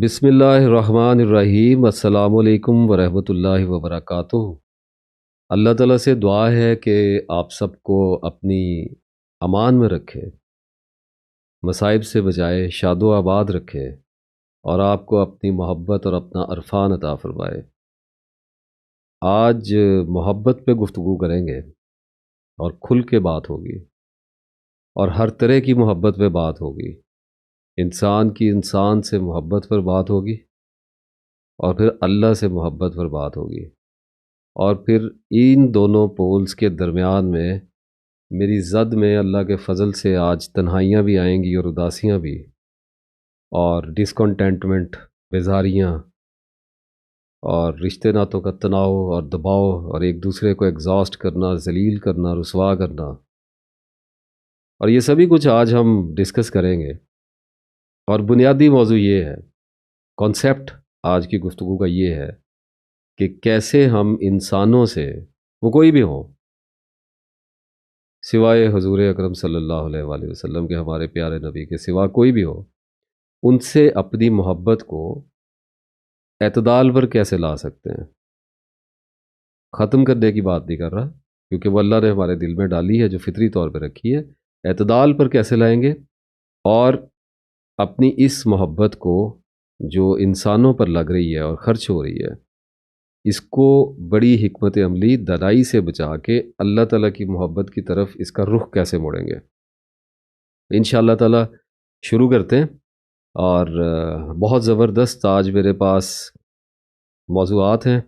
بسم اللہ الرحمن الرحیم۔ السلام علیکم ورحمۃ اللہ وبرکاتہ۔ اللہ تعالیٰ سے دعا ہے کہ آپ سب کو اپنی امان میں رکھے، مصائب سے بچائے، شاد و آباد رکھے، اور آپ کو اپنی محبت اور اپنا عرفان عطا فرمائے۔ آج محبت پہ گفتگو کریں گے اور کھل کے بات ہوگی، اور ہر طرح کی محبت پہ بات ہوگی۔ انسان کی انسان سے محبت پر بات ہوگی، اور پھر اللہ سے محبت پر بات ہوگی، اور پھر ان دونوں پولز کے درمیان میں میری زد میں اللہ کے فضل سے آج تنہائیاں بھی آئیں گی اور اداسیاں بھی، اور ڈسکنٹینٹمنٹ، بیزاریاں، اور رشتے ناتوں کا تناؤ اور دباؤ، اور ایک دوسرے کو ایگزاسٹ کرنا، ذلیل کرنا، رسوا کرنا، اور یہ سبھی کچھ آج ہم ڈسکس کریں گے۔ اور بنیادی موضوع یہ ہے، کانسیپٹ آج کی گفتگو کا یہ ہے کہ کیسے ہم انسانوں سے، وہ کوئی بھی ہوں سوائے حضور اکرم صلی اللہ علیہ وآلہ وسلم کے، ہمارے پیارے نبی کے سوا کوئی بھی ہو، ان سے اپنی محبت کو اعتدال پر کیسے لا سکتے ہیں۔ ختم کرنے کی بات نہیں کر رہا، کیونکہ وہ اللہ نے ہمارے دل میں ڈالی ہے، جو فطری طور پہ رکھی ہے۔ اعتدال پر کیسے لائیں گے، اور اپنی اس محبت کو جو انسانوں پر لگ رہی ہے اور خرچ ہو رہی ہے، اس کو بڑی حکمت عملی دانائی سے بچا کے اللہ تعالیٰ کی محبت کی طرف اس کا رخ کیسے موڑیں گے۔ انشاءاللہ تعالیٰ شروع کرتے ہیں، اور بہت زبردست آج میرے پاس موضوعات ہیں۔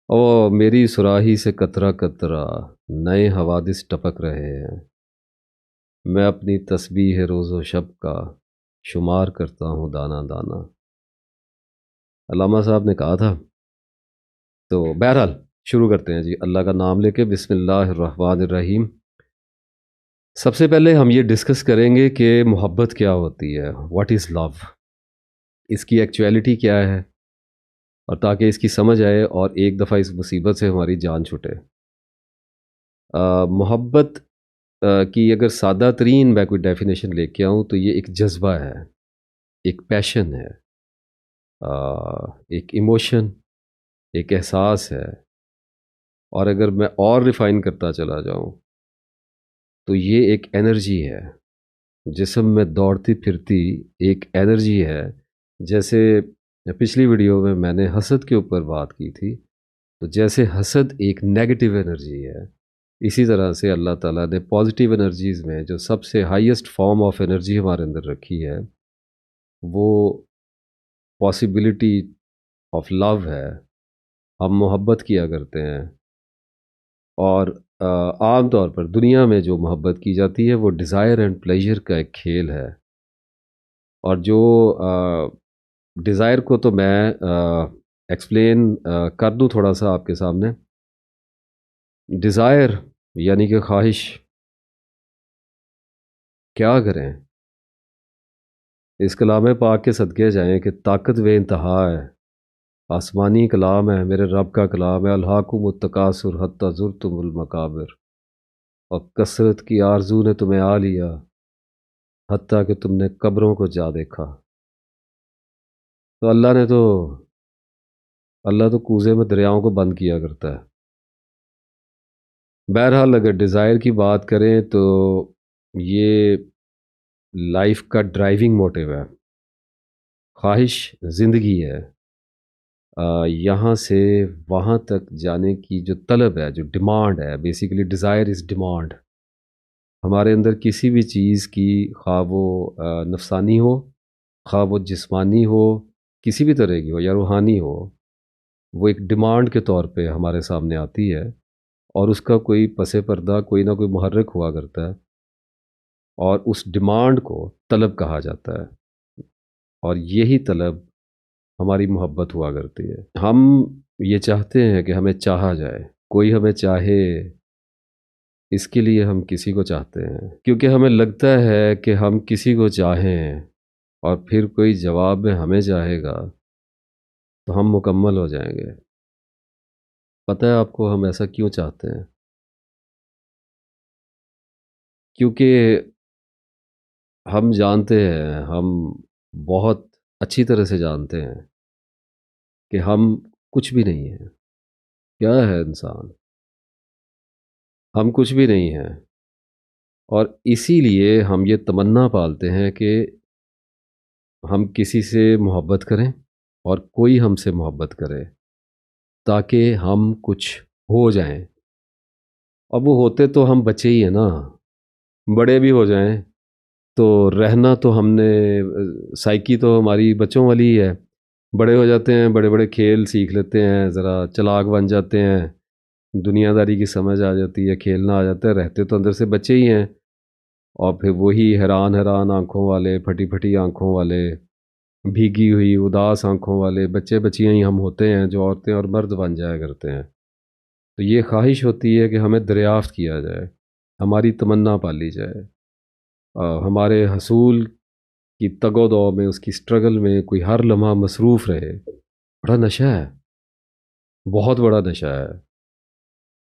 اور میری سراہی سے قطرہ قطرہ نئے حوادث ٹپک رہے ہیں، میں اپنی تسبیح روز و شب کا شمار کرتا ہوں دانہ دانہ، علامہ صاحب نے کہا تھا۔ تو بہرحال شروع کرتے ہیں جی، اللہ کا نام لے کے، بسم اللہ الرحمن الرحیم۔ سب سے پہلے ہم یہ ڈسکس کریں گے کہ محبت کیا ہوتی ہے، واٹ از لو، اس کی ایکچویلٹی کیا ہے، اور تاکہ اس کی سمجھ آئے اور ایک دفعہ اس مصیبت سے ہماری جان چھٹے۔ محبت کی اگر سادہ ترین میں کوئی ڈیفینیشن لے کے آؤں تو یہ ایک جذبہ ہے، ایک پیشن ہے، ایک ایموشن، ایک احساس ہے۔ اور اگر میں اور ریفائن کرتا چلا جاؤں تو یہ ایک انرجی ہے، جسم میں دوڑتی پھرتی ایک انرجی ہے۔ جیسے پچھلی ویڈیو میں نے حسد کے اوپر بات کی تھی، تو جیسے حسد ایک نیگیٹو انرجی ہے، اسی طرح سے اللہ تعالیٰ نے پازیٹیو انرجیز میں جو سب سے ہائیسٹ فارم آف انرجی ہمارے اندر رکھی ہے، وہ پاسبلٹی آف لو ہے۔ ہم محبت کیا کرتے ہیں، اور عام طور پر دنیا میں جو محبت کی جاتی ہے وہ ڈیزائر اینڈ پلیجر کا ایک کھیل ہے۔ اور جو ڈیزائر کو تو میں ایکسپلین کر دوں تھوڑا سا آپ کے سامنے۔ ڈیزائر یعنی کہ خواہش، کیا کریں، اس کلام پاک کے صدقے جائیں کہ طاقت بے انتہا ہے، آسمانی کلام ہے، میرے رب کا کلام ہے۔ الہاکم التکاثر حتی زرتم المقابر، اور کثرت کی آرزو نے تمہیں آ لیا حتیٰ کہ تم نے قبروں کو جا دیکھا۔ تو اللہ تو کوزے میں دریاؤں کو بند کیا کرتا ہے۔ بہرحال اگر ڈیزائر کی بات کریں تو یہ لائف کا ڈرائیونگ موٹیو ہے، خواہش زندگی ہے۔ یہاں سے وہاں تک جانے کی جو طلب ہے، جو ڈیمانڈ ہے، بیسیکلی ڈیزائر از ڈیمانڈ۔ ہمارے اندر کسی بھی چیز کی، خواہ وہ نفسانی ہو، خواہ وہ جسمانی ہو، کسی بھی طرح کی ہو یا روحانی ہو، وہ ایک ڈیمانڈ کے طور پہ ہمارے سامنے آتی ہے، اور اس کا کوئی پس پردہ، کوئی نہ کوئی محرک ہوا کرتا ہے، اور اس ڈیمانڈ کو طلب کہا جاتا ہے، اور یہی طلب ہماری محبت ہوا کرتی ہے۔ ہم یہ چاہتے ہیں کہ ہمیں چاہا جائے، کوئی ہمیں چاہے، اس کے لیے ہم کسی کو چاہتے ہیں، کیونکہ ہمیں لگتا ہے کہ ہم کسی کو چاہیں اور پھر کوئی جواب میں ہمیں چاہے گا تو ہم مکمل ہو جائیں گے۔ پتہ ہے آپ کو ہم ایسا کیوں چاہتے ہیں؟ کیونکہ ہم جانتے ہیں ہم بہت اچھی طرح سے جانتے ہیں کہ ہم کچھ بھی نہیں ہیں. کیا ہے انسان؟ ہم کچھ بھی نہیں ہیں. اور اسی لیے ہم یہ تمنا پالتے ہیں کہ ہم کسی سے محبت کریں اور کوئی ہم سے محبت کرے تاکہ ہم کچھ ہو جائیں. اب وہ ہوتے تو ہم بچے ہی ہیں نا. بڑے بھی ہو جائیں تو رہنا تو ہم نے سائیکی تو ہماری بچوں والی ہی ہے. بڑے ہو جاتے ہیں، بڑے بڑے کھیل سیکھ لیتے ہیں، ذرا چلاک بن جاتے ہیں، دنیا داری کی سمجھ آ جاتی ہے، کھیلنا آ جاتا ہے. رہتے تو اندر سے بچے ہی ہیں. اور پھر وہی حیران حیران آنکھوں والے، پھٹی پھٹی آنکھوں والے، بھیگی ہوئی اداس آنکھوں والے بچے بچیاں ہی ہم ہوتے ہیں جو عورتیں اور مرد بن جایا کرتے ہیں. تو یہ خواہش ہوتی ہے کہ ہمیں دریافت کیا جائے، ہماری تمنا پالی جائے، ہمارے حصول کی تگ و دو میں، اس کی سٹرگل میں کوئی ہر لمحہ مصروف رہے. بڑا نشہ ہے، بہت بڑا نشہ ہے.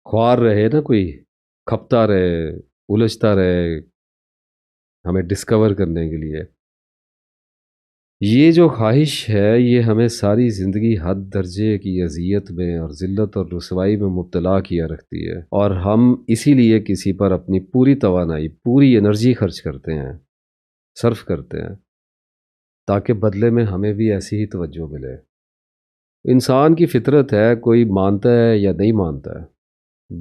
خوار رہے نا کوئی، کھپتا رہے، الجھتا رہے ہمیں ڈسکور کرنے کے لیے. یہ جو خواہش ہے یہ ہمیں ساری زندگی حد درجے کی اذیت میں اور ذلت اور رسوائی میں مبتلا کیا رکھتی ہے. اور ہم اسی لیے کسی پر اپنی پوری توانائی، پوری انرجی خرچ کرتے ہیں، صرف کرتے ہیں، تاکہ بدلے میں ہمیں بھی ایسی ہی توجہ ملے. انسان کی فطرت ہے، کوئی مانتا ہے یا نہیں مانتا ہے،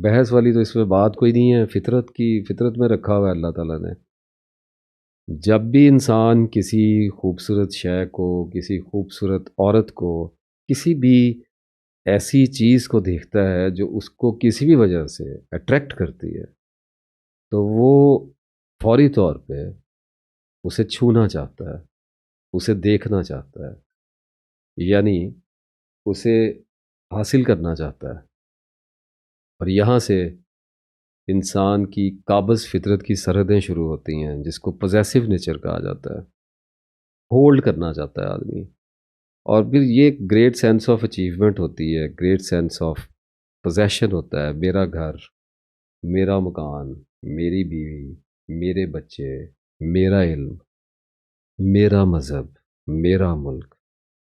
بحث والی تو اس میں بات کوئی نہیں ہے. فطرت کی، فطرت میں رکھا ہوا ہے اللہ تعالیٰ نے. جب بھی انسان کسی خوبصورت شے کو، کسی خوبصورت عورت کو، کسی بھی ایسی چیز کو دیکھتا ہے جو اس کو کسی بھی وجہ سے اٹریکٹ کرتی ہے، تو وہ فوری طور پہ اسے چھونا چاہتا ہے، اسے دیکھنا چاہتا ہے، یعنی اسے حاصل کرنا چاہتا ہے. اور یہاں سے انسان کی قابض فطرت کی سرحدیں شروع ہوتی ہیں، جس کو پوزیسو نیچر کہا جاتا ہے. ہولڈ کرنا چاہتا ہے آدمی. اور پھر یہ گریٹ سینس آف اچیومنٹ ہوتی ہے، گریٹ سینس آف پوزیشن ہوتا ہے. میرا گھر، میرا مکان، میری بیوی، میرے بچے، میرا علم، میرا مذہب، میرا ملک.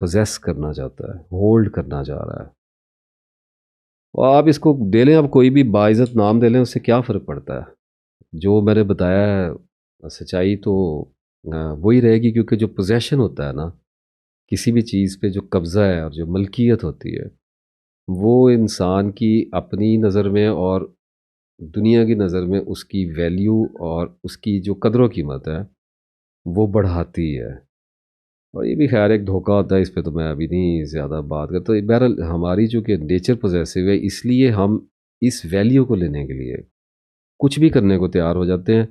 پوزیس کرنا چاہتا ہے، ہولڈ کرنا چاہ رہا ہے. اور آپ اس کو دے لیں، آپ کوئی بھی باعزت نام دے لیں، اس سے کیا فرق پڑتا ہے؟ جو میں نے بتایا ہے سچائی تو وہی رہے گی. کیونکہ جو پوزیشن ہوتا ہے نا، کسی بھی چیز پہ جو قبضہ ہے اور جو ملکیت ہوتی ہے، وہ انسان کی اپنی نظر میں اور دنیا کی نظر میں اس کی ویلیو اور اس کی جو قدر و قیمت ہے وہ بڑھاتی ہے. اور یہ بھی خیر ایک دھوکہ ہوتا ہے، اس پہ تو میں ابھی نہیں زیادہ بات کرتا. تو بہرحال ہماری چونکہ نیچر پوزیسو ہے، اس لیے ہم اس ویلیو کو لینے کے لیے کچھ بھی کرنے کو تیار ہو جاتے ہیں.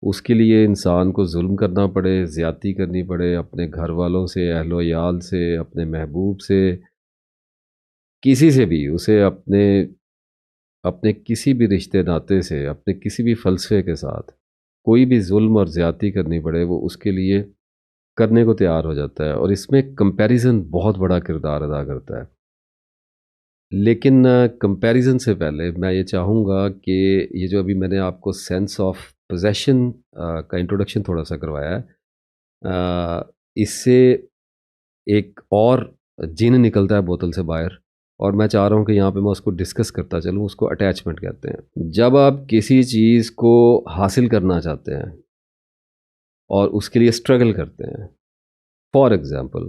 اس کے لیے انسان کو ظلم کرنا پڑے، زیادتی کرنی پڑے، اپنے گھر والوں سے، اہل و عیال سے، اپنے محبوب سے، کسی سے بھی، اسے اپنے اپنے کسی بھی رشتے ناتے سے، اپنے کسی بھی فلسفے کے ساتھ کوئی بھی ظلم اور زیادتی کرنی پڑے، وہ اس کے لیے کرنے کو تیار ہو جاتا ہے. اور اس میں کمپیریزن بہت بڑا کردار ادا کرتا ہے. لیکن کمپیریزن سے پہلے میں یہ چاہوں گا کہ یہ جو ابھی میں نے آپ کو سینس آف پوزیشن کا انٹروڈکشن تھوڑا سا کروایا ہے، اس سے ایک اور جن نکلتا ہے بوتل سے باہر. اور میں چاہ رہا ہوں کہ یہاں پہ میں اس کو ڈسکس کرتا چلوں. اس کو اٹیچمنٹ کہتے ہیں. جب آپ کسی چیز کو حاصل کرنا چاہتے ہیں اور اس کے لیے اسٹرگل کرتے ہیں، فار ایگزامپل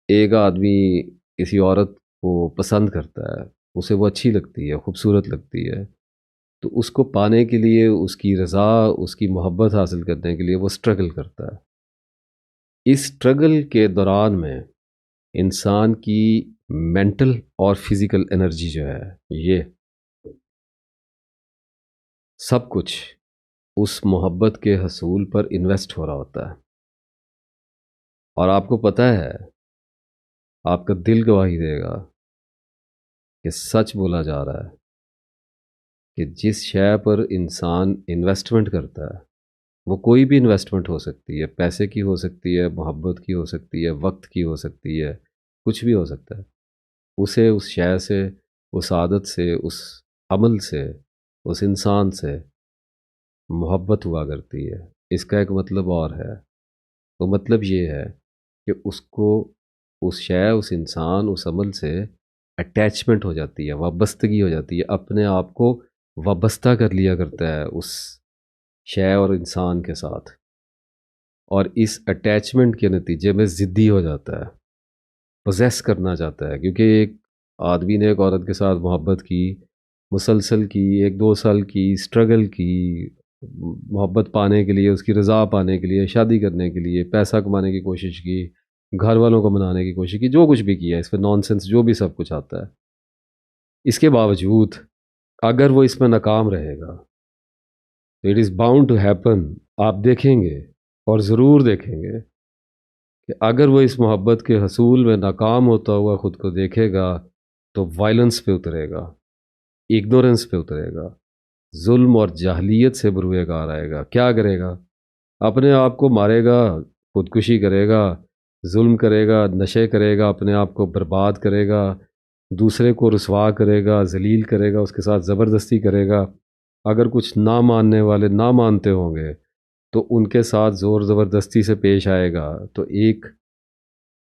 ایک آدمی کسی عورت کو پسند کرتا ہے، اسے وہ اچھی لگتی ہے، خوبصورت لگتی ہے، تو اس کو پانے کے لیے، اس کی رضا، اس کی محبت حاصل کرنے کے لیے وہ اسٹرگل کرتا ہے. اس اسٹرگل کے دوران میں انسان کی مینٹل اور فزیکل انرجی جو ہے، یہ سب کچھ اس محبت کے حصول پر انویسٹ ہو رہا ہوتا ہے. اور آپ کو پتہ ہے، آپ کا دل گواہی دے گا کہ سچ بولا جا رہا ہے کہ جس شے پر انسان انویسٹمنٹ کرتا ہے، وہ کوئی بھی انویسٹمنٹ ہو سکتی ہے، پیسے کی ہو سکتی ہے، محبت کی ہو سکتی ہے، وقت کی ہو سکتی ہے، کچھ بھی ہو سکتا ہے، اسے اس شے سے، اس عادت سے، اس عمل سے، اس انسان سے محبت ہوا کرتی ہے. اس کا ایک مطلب اور ہے. وہ مطلب یہ ہے کہ اس کو اس شے، اس انسان، اس عمل سے اٹیچمنٹ ہو جاتی ہے، وابستگی ہو جاتی ہے، اپنے آپ کو وابستہ کر لیا کرتا ہے اس شے اور انسان کے ساتھ، اور اس اٹیچمنٹ کے نتیجے میں ضدی ہو جاتا ہے، پوزیس کرنا چاہتا ہے. کیونکہ ایک آدمی نے ایک عورت کے ساتھ محبت کی، مسلسل کی، 1-2 سال کی، اسٹرگل کی، محبت پانے کے لیے، اس کی رضا پانے کے لیے، شادی کرنے کے لیے، پیسہ کمانے کی کوشش کی، گھر والوں کو منانے کی کوشش کی، جو کچھ بھی کیا، اس پہ نان سینس جو بھی سب کچھ آتا ہے. اس کے باوجود اگر وہ اس میں ناکام رہے گا تو it is bound to happen. آپ دیکھیں گے اور ضرور دیکھیں گے کہ اگر وہ اس محبت کے حصول میں ناکام ہوتا ہوا خود کو دیکھے گا تو وائلنس پہ اترے گا، اگنورنس پہ اترے گا، ظلم اور جاہلیت سے بروئے کار آئے گا. کیا کرے گا؟ اپنے آپ کو مارے گا، خودکشی کرے گا، ظلم کرے گا، نشے کرے گا، اپنے آپ کو برباد کرے گا، دوسرے کو رسوا کرے گا، ذلیل کرے گا، اس کے ساتھ زبردستی کرے گا. اگر کچھ نہ ماننے والے نہ مانتے ہوں گے تو ان کے ساتھ زور زبردستی سے پیش آئے گا. تو ایک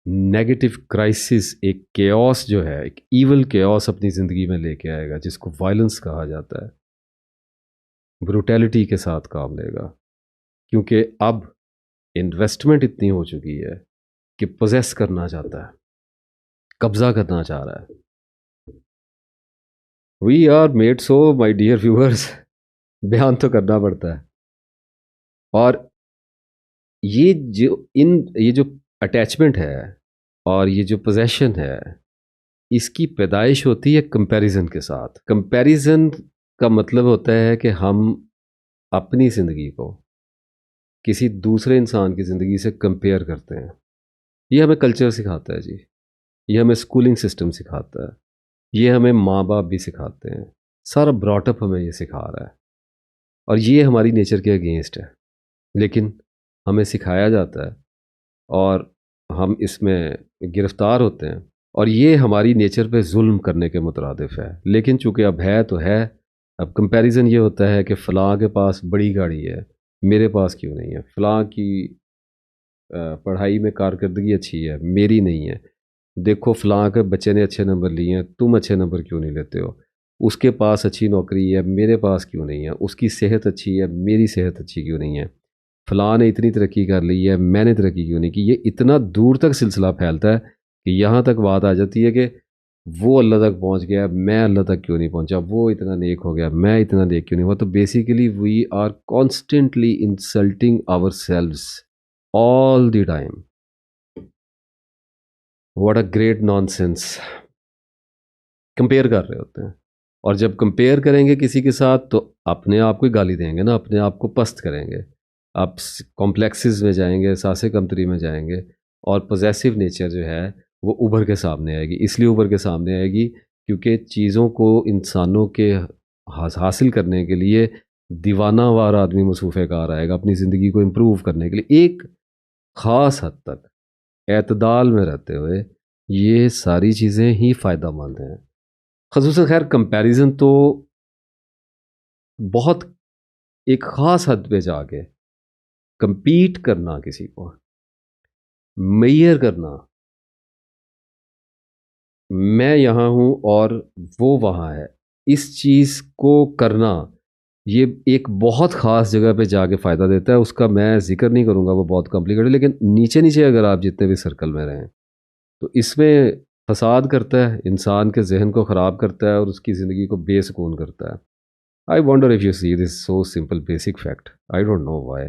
نیگیٹو کرائسس، ایک کیوس جو ہے، ایک ایول کیوس اپنی زندگی میں لے کے آئے گا، جس کو وائلنس کہا جاتا ہے. بروٹیلٹی کے ساتھ کام لے گا، کیونکہ اب انویسٹمنٹ اتنی ہو چکی ہے کہ پوزیس کرنا چاہتا ہے، قبضہ کرنا چاہ رہا ہے. We are made so my dear viewers, بیان تو کرنا پڑتا ہے. اور یہ جو اٹیچمنٹ ہے اور یہ جو پوزیشن ہے، اس کی پیدائش ہوتی ہے کمپیریزن کے ساتھ. کمپیریزن کا مطلب ہوتا ہے کہ ہم اپنی زندگی کو کسی دوسرے انسان کی زندگی سے کمپیئر کرتے ہیں. یہ ہمیں کلچر سکھاتا ہے جی، یہ ہمیں اسکولنگ سسٹم سکھاتا ہے، یہ ہمیں ماں باپ بھی سکھاتے ہیں. سارا براٹ اپ ہمیں یہ سکھا رہا ہے، اور یہ ہماری نیچر کے اگینسٹ ہے، لیکن ہمیں سکھایا جاتا ہے اور ہم اس میں گرفتار ہوتے ہیں، اور یہ ہماری نیچر پہ ظلم کرنے کے مترادف ہے. لیکن چونکہ اب ہے تو ہے. اب کمپیریزن یہ ہوتا ہے کہ فلاں کے پاس بڑی گاڑی ہے، میرے پاس کیوں نہیں ہے؟ فلاں کی پڑھائی میں کارکردگی اچھی ہے، میری نہیں ہے. دیکھو فلاں کے بچے نے اچھے نمبر لیے ہیں، تم اچھے نمبر کیوں نہیں لیتے ہو؟ اس کے پاس اچھی نوکری ہے، میرے پاس کیوں نہیں ہے؟ اس کی صحت اچھی ہے، میری صحت اچھی کیوں نہیں ہے؟ فلاں نے اتنی ترقی کر لی ہے، میں نے ترقی کیوں نہیں کی؟ یہ اتنا دور تک سلسلہ پھیلتا ہے کہ یہاں تک بات آ جاتی ہے کہ وہ اللہ تک پہنچ گیا، میں اللہ تک کیوں نہیں پہنچا؟ وہ اتنا نیک ہو گیا، میں اتنا نیک کیوں نہیں ہوا؟ تو basically we are constantly insulting ourselves all the time. What a great nonsense. Compare کر رہے ہوتے ہیں، اور جب کمپیئر کریں گے کسی کے ساتھ تو اپنے آپ کو گالی دیں گے نا، اپنے آپ کو پست کریں گے. آپ کمپلیکسز میں جائیں گے، ساسے کمتری میں جائیں گے، اور پوزیسو نیچر جو ہے وہ ابھر کے سامنے آئے گی. اس لیے ابھر کے سامنے آئے گی کیونکہ چیزوں کو انسانوں کے حاصل کرنے کے لیے دیوانہ وار آدمی مصروف کار آئے گا اپنی زندگی کو امپروو کرنے کے لیے. ایک خاص حد تک اعتدال میں رہتے ہوئے یہ ساری چیزیں ہی فائدہ مند ہیں. خصوصاً خیر کمپیریزن تو بہت ایک خاص حد پہ جا کے کمپیٹ کرنا، کسی کو میئر کرنا، میں یہاں ہوں اور وہ وہاں ہے، اس چیز کو کرنا، یہ ایک بہت خاص جگہ پہ جا کے فائدہ دیتا ہے. اس کا میں ذکر نہیں کروں گا، وہ بہت کمپلیکیٹڈ ہے. لیکن نیچے نیچے اگر آپ جتنے بھی سرکل میں رہیں تو اس میں فساد کرتا ہے، انسان کے ذہن کو خراب کرتا ہے اور اس کی زندگی کو بے سکون کرتا ہے. I wonder if you see this so simple basic fact. I don't know why.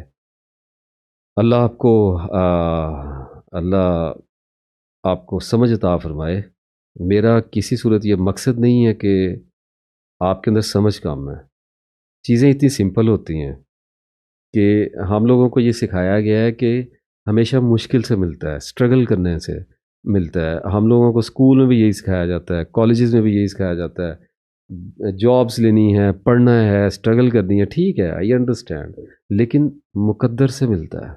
اللہ آپ کو اللہ آپ کو سمجھ عطا فرمائے. میرا کسی صورت یہ مقصد نہیں ہے کہ آپ کے اندر سمجھ کم ہے. چیزیں اتنی سمپل ہوتی ہیں کہ ہم لوگوں کو یہ سکھایا گیا ہے کہ ہمیشہ مشکل سے ملتا ہے، اسٹرگل کرنے سے ملتا ہے. ہم لوگوں کو اسکول میں بھی یہی سکھایا جاتا ہے، کالجز میں بھی یہی سکھایا جاتا ہے، جابس لینی ہے، پڑھنا ہے، اسٹرگل کرنی ہے. ٹھیک ہے، آئی انڈرسٹینڈ، لیکن مقدر سے ملتا ہے.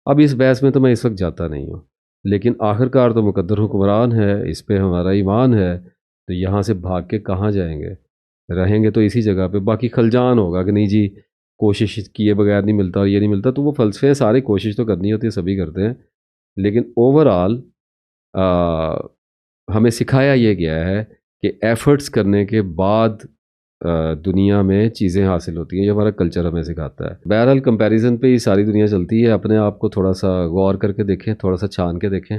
اب اس بحث میں تو میں اس وقت جاتا نہیں ہوں، لیکن آخر کار تو مقدر حکمران ہے، اس پہ ہمارا ایمان ہے. تو یہاں سے بھاگ کے کہاں جائیں گے؟ رہیں گے تو اسی جگہ پہ. باقی خلجان ہوگا کہ نہیں جی کوشش کیے بغیر نہیں ملتا اور یہ نہیں ملتا، تو وہ فلسفے سارے کوشش تو کرنی ہوتی ہے، سبھی کرتے ہیں. لیکن اوور آل ہمیں سکھایا یہ گیا ہے کہ ایفرٹس کرنے کے بعد دنیا میں چیزیں حاصل ہوتی ہیں، یہ ہمارا کلچر ہمیں سکھاتا ہے۔ بہرحال کمپیریزن پہ ہی ساری دنیا چلتی ہے، اپنے آپ کو تھوڑا سا غور کر کے دیکھیں، تھوڑا سا چھان کے دیکھیں۔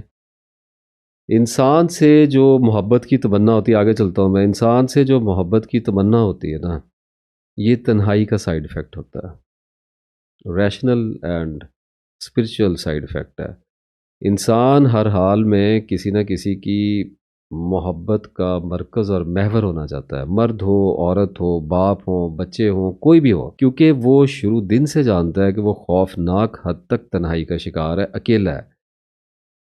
انسان سے جو محبت کی تمنا ہوتی ہے، آگے چلتا ہوں میں، انسان سے جو محبت کی تمنا ہوتی ہے نا، یہ تنہائی کا سائیڈ افیکٹ ہوتا ہے، rational and spiritual side effect ہے۔ انسان ہر حال میں کسی نہ کسی کی محبت کا مرکز اور محور ہونا چاہتا ہے، مرد ہو، عورت ہو، باپ ہو، بچے ہوں، کوئی بھی ہو، کیونکہ وہ شروع دن سے جانتا ہے کہ وہ خوفناک حد تک تنہائی کا شکار ہے، اکیلا ہے۔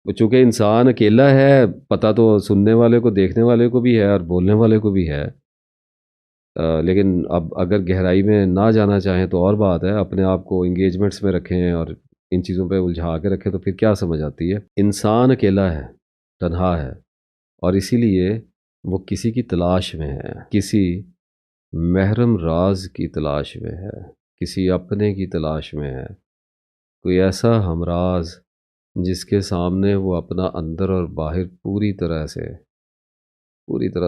چونکہ انسان اکیلا ہے، پتہ تو سننے والے کو، دیکھنے والے کو بھی ہے اور بولنے والے کو بھی ہے، لیکن اب اگر گہرائی میں نہ جانا چاہیں تو اور بات ہے، اپنے آپ کو انگیجمنٹس میں رکھیں اور ان چیزوں پہ الجھا کے رکھیں تو پھر کیا سمجھ آتی ہے؟ انسان اکیلا ہے، تنہا ہے، اور اسی لیے وہ کسی کی تلاش میں ہے، کسی محرم راز کی تلاش میں ہے، کسی اپنے کی تلاش میں ہے، کوئی ایسا ہمراز جس کے سامنے وہ اپنا اندر اور باہر پوری طرح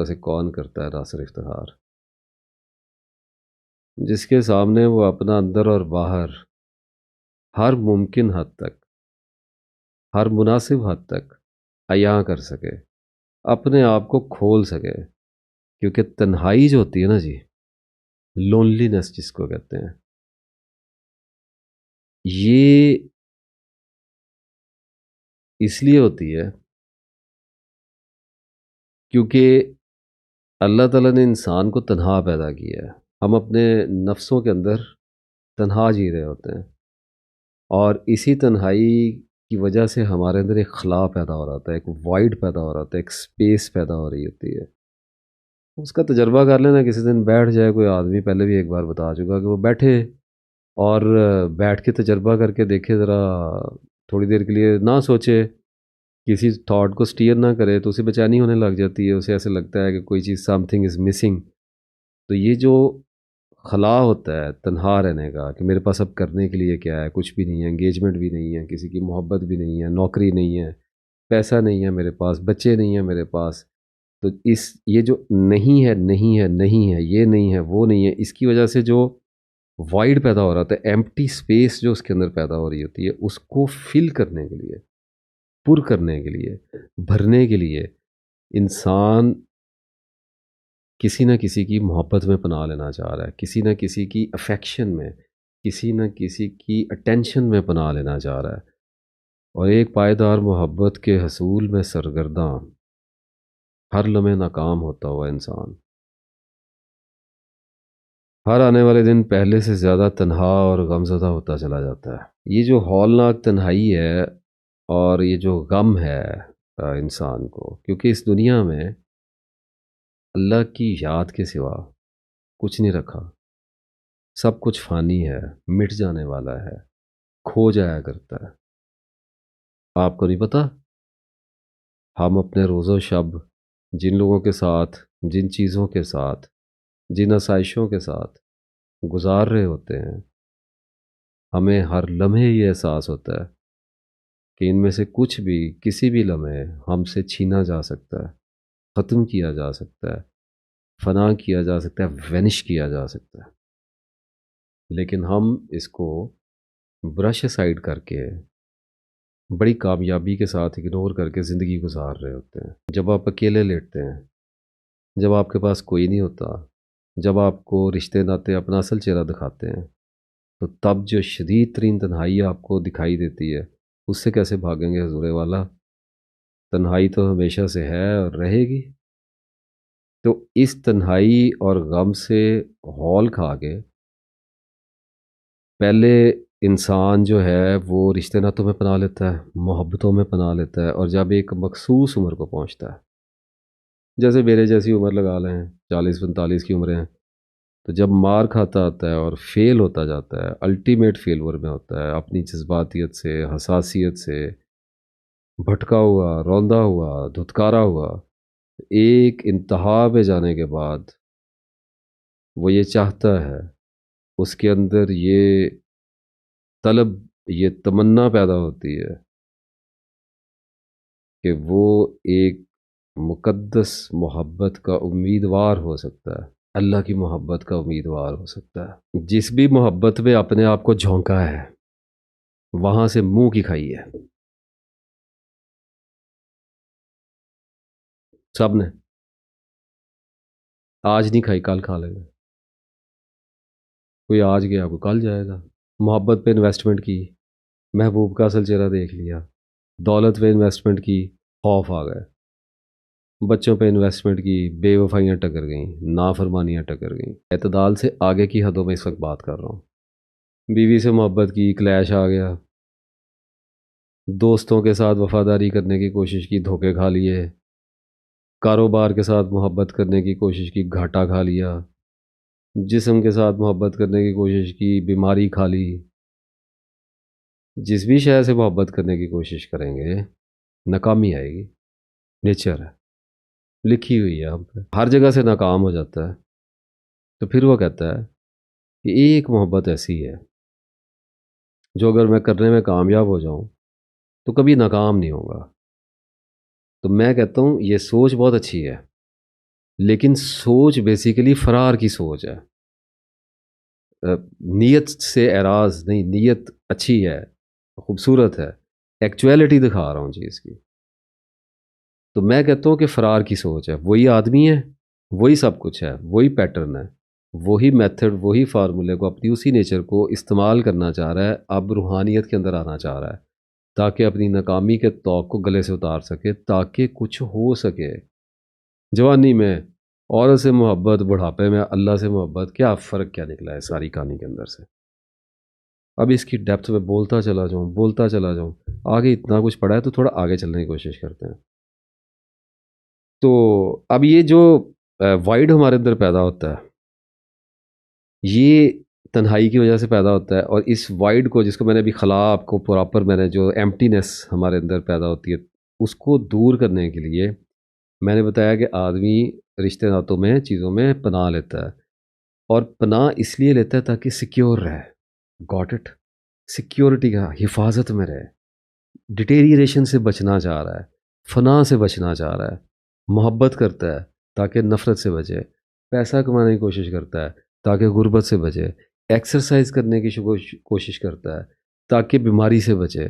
سے کون کرتا ہے ناصر افتخار، جس کے سامنے وہ اپنا اندر اور باہر ہر ممکن حد تک، ہر مناسب حد تک عیاں کر سکے، اپنے آپ کو کھول سکے، کیونکہ تنہائی جو ہوتی ہے نا جی، لونلی نیس جس کو کہتے ہیں، یہ اس لیے ہوتی ہے کیونکہ اللہ تعالیٰ نے انسان کو تنہا پیدا کیا ہے، ہم اپنے نفسوں کے اندر تنہا جی رہے ہوتے ہیں، اور اسی تنہائی کی وجہ سے ہمارے اندر ایک خلا پیدا ہو رہا تھا، ایک وائڈ پیدا ہو رہا تھا، ایک سپیس پیدا ہو رہی ہوتی ہے۔ اس کا تجربہ کر لینا، کسی دن بیٹھ جائے کوئی آدمی، پہلے بھی ایک بار بتا چکا کہ وہ بیٹھے اور بیٹھ کے تجربہ کر کے دیکھے ذرا، تھوڑی دیر کے لیے نہ سوچے، کسی تھاٹ کو سٹیئر نہ کرے تو اسے بے چینی ہونے لگ جاتی ہے، اسے ایسے لگتا ہے کہ کوئی چیز سم تھنگ از مسنگ۔ تو یہ جو خلا ہوتا ہے تنہا رہنے کا، کہ میرے پاس اب کرنے کے لیے کیا ہے، کچھ بھی نہیں ہے، انگیجمنٹ بھی نہیں ہے، کسی کی محبت بھی نہیں ہے، نوکری نہیں ہے، پیسہ نہیں ہے میرے پاس، بچے نہیں ہیں میرے پاس، تو یہ جو نہیں ہے، نہیں ہے، نہیں ہے، یہ نہیں ہے، وہ نہیں ہے، اس کی وجہ سے جو وائڈ پیدا ہو رہا تھا، ایمپٹی سپیس جو اس کے اندر پیدا ہو رہی ہوتی ہے، اس کو فل کرنے کے لیے، پر کرنے کے لیے، بھرنے کے لیے انسان کسی نہ کسی کی محبت میں پناہ لینا چاہ رہا ہے، کسی نہ کسی کی افیکشن میں، کسی نہ کسی کی اٹینشن میں پناہ لینا چاہ رہا ہے، اور ایک پائیدار محبت کے حصول میں سرگرداں ہر لمحے ناکام ہوتا ہوا انسان ہر آنے والے دن پہلے سے زیادہ تنہا اور غمزدہ ہوتا چلا جاتا ہے۔ یہ جو ہولناک تنہائی ہے اور یہ جو غم ہے انسان کو، کیونکہ اس دنیا میں اللہ کی یاد کے سوا کچھ نہیں رکھا، سب کچھ فانی ہے، مٹ جانے والا ہے، کھو جایا کرتا ہے۔ آپ کو نہیں پتہ ہم اپنے روز و شب جن لوگوں کے ساتھ، جن چیزوں کے ساتھ، جن آسائشوں کے ساتھ گزار رہے ہوتے ہیں، ہمیں ہر لمحے یہ احساس ہوتا ہے کہ ان میں سے کچھ بھی کسی بھی لمحے ہم سے چھینا جا سکتا ہے، ختم کیا جا سکتا ہے، فنا کیا جا سکتا ہے، وینش کیا جا سکتا ہے، لیکن ہم اس کو برش سائڈ کر کے بڑی کامیابی کے ساتھ اگنور کر کے زندگی گزار رہے ہوتے ہیں۔ جب آپ اکیلے لیٹتے ہیں، جب آپ کے پاس کوئی نہیں ہوتا، جب آپ کو رشتے ناتے اپنا اصل چہرہ دکھاتے ہیں، تو تب جو شدید ترین تنہائی آپ کو دکھائی دیتی ہے، اس سے کیسے بھاگیں گے حضور والا؟ تنہائی تو ہمیشہ سے ہے اور رہے گی۔ تو اس تنہائی اور غم سے ہول کھا کے پہلے انسان جو ہے وہ رشتے ناتوں میں پناہ لیتا ہے، محبتوں میں پناہ لیتا ہے، اور جب ایک مخصوص عمر کو پہنچتا ہے، جیسے میرے جیسی عمر لگا لیں، 40 45 کی عمریں ہیں، تو جب مار کھاتا آتا ہے اور فیل ہوتا جاتا ہے، الٹیمیٹ فیلور میں ہوتا ہے، اپنی جذباتیت سے، حساسیت سے بھٹکا ہوا، روندا ہوا، دھتکارا ہوا، ایک انتہا پہ جانے کے بعد وہ یہ چاہتا ہے، اس کے اندر یہ طلب، یہ تمنا پیدا ہوتی ہے کہ وہ ایک مقدس محبت کا امیدوار ہو سکتا ہے، اللہ کی محبت کا امیدوار ہو سکتا ہے۔ جس بھی محبت میں اپنے آپ کو جھونکا ہے وہاں سے منہ کی کھائی ہے سب نے، آج نہیں کھائی کل کھا لے گا، کوئی آج گیا کوئی کل جائے گا۔ محبت پہ انویسٹمنٹ کی، محبوب کا اصل چہرہ دیکھ لیا، دولت پہ انویسٹمنٹ کی، خوف آ گئے، بچوں پہ انویسٹمنٹ کی، بے وفائیاں ٹکر گئیں، نافرمانیاں ٹکر گئیں۔ اعتدال سے آگے کی حدوں میں اس وقت بات کر رہا ہوں۔ بیوی سے محبت کی، کلیش آ گیا، دوستوں کے ساتھ وفاداری کرنے کی کوشش کی، دھوکے کھا لیے، کاروبار کے ساتھ محبت کرنے کی کوشش کی، گھاٹا کھا لیا، جسم کے ساتھ محبت کرنے کی کوشش کی، بیماری کھا لی۔ جس بھی شے سے محبت کرنے کی کوشش کریں گے ناکامی آئے گی، نیچر ہے، لکھی ہوئی ہے ہم پہ، ہر جگہ سے ناکام ہو جاتا ہے۔ تو پھر وہ کہتا ہے کہ ایک محبت ایسی ہے جو اگر میں کرنے میں کامیاب ہو جاؤں تو کبھی ناکام نہیں ہوگا۔ تو میں کہتا ہوں یہ سوچ بہت اچھی ہے، لیکن سوچ بیسیکلی فرار کی سوچ ہے، نیت سے اعراض نہیں، نیت اچھی ہے، خوبصورت ہے، ایکچویلٹی دکھا رہا ہوں چیز کی۔ تو میں کہتا ہوں کہ فرار کی سوچ ہے، وہی آدمی ہے، وہی سب کچھ ہے، وہی پیٹرن ہے، وہی میتھڈ، وہی فارمولے کو اپنی اسی نیچر کو استعمال کرنا چاہ رہا ہے، اب روحانیت کے اندر آنا چاہ رہا ہے تاکہ اپنی ناکامی کے طوق کو گلے سے اتار سکے، تاکہ کچھ ہو سکے۔ جوانی میں عورت سے محبت، بڑھاپے میں اللہ سے محبت، کیا فرق کیا نکلا ہے ساری کہانی کے اندر سے؟ اب اس کی ڈیپتھ میں بولتا چلا جاؤں، آگے اتنا کچھ پڑا ہے تو تھوڑا آگے چلنے کی کوشش کرتے ہیں۔ تو اب یہ جو وائڈ ہمارے اندر پیدا ہوتا ہے یہ تنہائی کی وجہ سے پیدا ہوتا ہے، اور اس وائڈ کو، جس کو میں نے ابھی خلا آپ کو پراپر میں نے جو ایمٹینس ہمارے اندر پیدا ہوتی ہے اس کو دور کرنے کے لیے میں نے بتایا کہ آدمی رشتے ناتوں میں چیزوں میں پناہ لیتا ہے، اور پناہ اس لیے لیتا ہے تاکہ سیکیور رہے، گاٹ اٹ، سیکیورٹی کا، حفاظت میں رہے، ڈیٹیریشن سے بچنا چاہ رہا ہے، فنا سے بچنا چاہ رہا ہے، محبت کرتا ہے تاکہ نفرت سے بچے، پیسہ کمانے کی کوشش کرتا ہے تاکہ غربت سے بچے، ایکسرسائز کرنے کی کوشش کرتا ہے تاکہ بیماری سے بچے،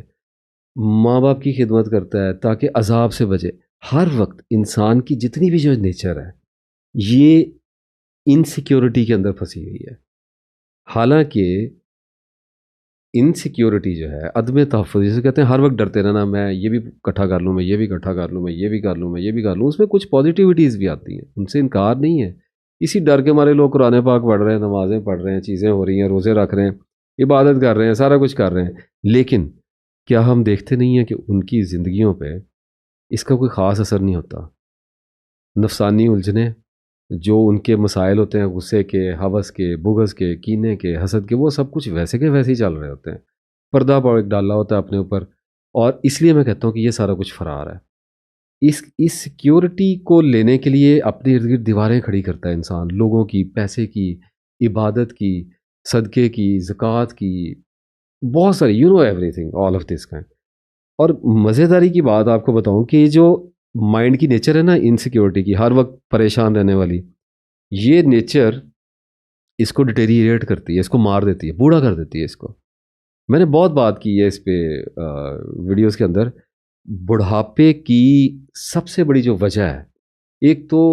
ماں باپ کی خدمت کرتا ہے تاکہ عذاب سے بچے۔ ہر وقت انسان کی جتنی بھی جو نیچر ہے یہ انسیکیورٹی کے اندر پھنسی ہوئی ہے، حالانکہ انسیکیورٹی جو ہے، عدم تحفظ جسے کہتے ہیں، ہر وقت ڈرتے رہنا، میں یہ بھی اکٹھا کر لوں، میں یہ بھی اکٹھا کر لوں، میں یہ بھی کر لوں، میں یہ بھی کر لوں، اس میں کچھ پازیٹیوٹیز بھی آتی ہیں، ان سے انکار نہیں ہے۔ اسی ڈر کے مارے لوگ قرآن پاک پڑھ رہے ہیں، نمازیں پڑھ رہے ہیں، چیزیں ہو رہی ہیں، روزے رکھ رہے ہیں، عبادت کر رہے ہیں، سارا کچھ کر رہے ہیں، لیکن کیا ہم دیکھتے نہیں ہیں کہ ان کی زندگیوں پہ اس کا کوئی خاص اثر نہیں ہوتا؟ نفسانی الجھنیں جو ان کے مسائل ہوتے ہیں، غصے کے، ہوس کے، بغض کے، کینے کے، حسد کے، وہ سب کچھ ویسے کے ویسے ہی چل رہے ہوتے ہیں، پردہ ڈالا ہوتا ہے اپنے اوپر، اور اس لیے میں کہتا ہوں کہ یہ سارا کچھ فرار ہے۔ اس سیکیورٹی کو لینے کے لیے اپنے ارد گرد دیواریں کھڑی کرتا ہے انسان، لوگوں کی، پیسے کی، عبادت کی، صدقے کی، زکوٰۃ کی، بہت ساری، you know everything, all of this kind. اور مزیداری کی بات آپ کو بتاؤں کہ یہ جو مائنڈ کی نیچر ہے نا انسیکیورٹی کی، ہر وقت پریشان رہنے والی، یہ نیچر اس کو ڈیٹیریٹ کرتی ہے، اس کو مار دیتی ہے، بوڑھا کر دیتی ہے اس کو۔ میں نے بہت بات کی ہے اس پہ ویڈیوز کے اندر، بڑھاپے کی سب سے بڑی جو وجہ ہے، ایک تو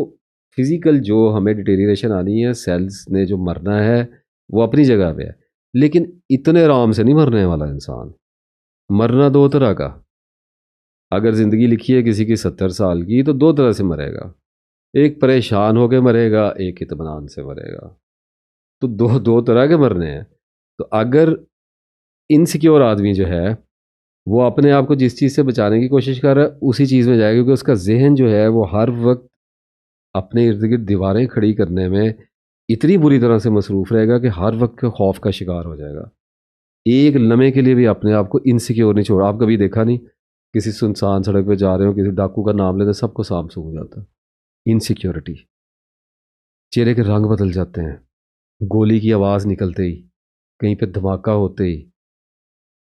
فزیکل جو ہمیں ڈیٹیریشن آنی ہے، سیلز نے جو مرنا ہے وہ اپنی جگہ پہ ہے، لیکن اتنے آرام سے نہیں مرنے والا انسان۔ مرنا دو طرح کا، اگر زندگی لکھی ہے کسی کی 70 سال کی تو دو طرح سے مرے گا، ایک پریشان ہو کے مرے گا، ایک اطمینان سے مرے گا، تو دو طرح کے مرنے ہیں۔ تو اگر انسیکیور آدمی جو ہے وہ اپنے آپ کو جس چیز سے بچانے کی کوشش کر رہا ہے اسی چیز میں جائے گا، کیونکہ اس کا ذہن جو ہے وہ ہر وقت اپنے ارد گرد دیواریں کھڑی کرنے میں اتنی بری طرح سے مصروف رہے گا کہ ہر وقت خوف کا شکار ہو جائے گا، ایک لمحے کے لیے بھی اپنے آپ کو انسیکیور نہیں چھوڑا۔ آپ کبھی دیکھا نہیں کسی سنسان سڑک پہ جا رہے ہو، کسی ڈاکو کا نام لیتے سب کو سانپ سونگھ جاتا ہے؟ انسیکیورٹی، چہرے کے رنگ بدل جاتے ہیں، گولی کی آواز نکلتے ہی، کہیں پہ دھماکہ ہوتے ہی،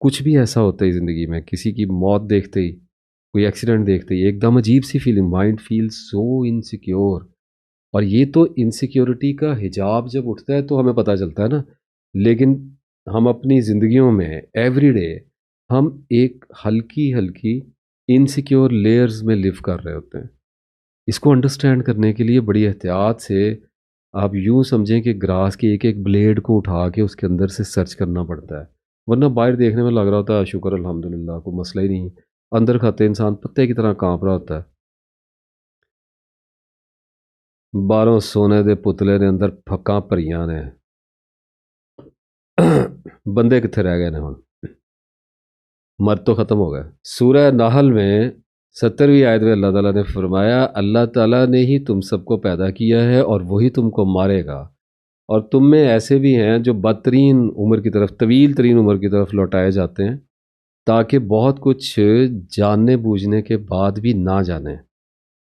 کچھ بھی ایسا ہوتا ہے زندگی میں، کسی کی موت دیکھتے ہی کوئی ایکسیڈنٹ دیکھتے ہی ایک دم عجیب سی فیلنگ، مائنڈ فیل سو انسیکیور. اور یہ تو انسیکیورٹی کا حجاب جب اٹھتا ہے تو ہمیں پتہ چلتا ہے نا. لیکن ہم اپنی زندگیوں میں ایوری ڈے ہم ایک ہلکی ہلکی انسیکیور لیئرز میں لیو کر رہے ہوتے ہیں. اس کو انڈرسٹینڈ کرنے کے لیے بڑی احتیاط سے آپ یوں سمجھیں کہ گراس کے ایک ایک بلیڈ کو اٹھا کے اس کے اندر سے سرچ کرنا پڑتا ہے، ورنہ باہر دیکھنے میں لگ رہا ہوتا ہے شکر الحمدللہ کوئی مسئلہ ہی نہیں، اندر کھاتے انسان پتے کی طرح کانپ رہا ہوتا ہے. 12 سونے دے پتلے نے اندر پھکاں پریاں نے بندے کتنے رہ گئے نے ہن، مرد تو ختم ہو گئے. سورہ نحل میں 70ویں آیت میں اللہ تعالیٰ نے فرمایا اللہ تعالیٰ نے ہی تم سب کو پیدا کیا ہے اور وہی تم کو مارے گا، اور تم میں ایسے بھی ہیں جو بدترین عمر کی طرف، طویل ترین عمر کی طرف لوٹائے جاتے ہیں تاکہ بہت کچھ جاننے بوجھنے کے بعد بھی نہ جانیں.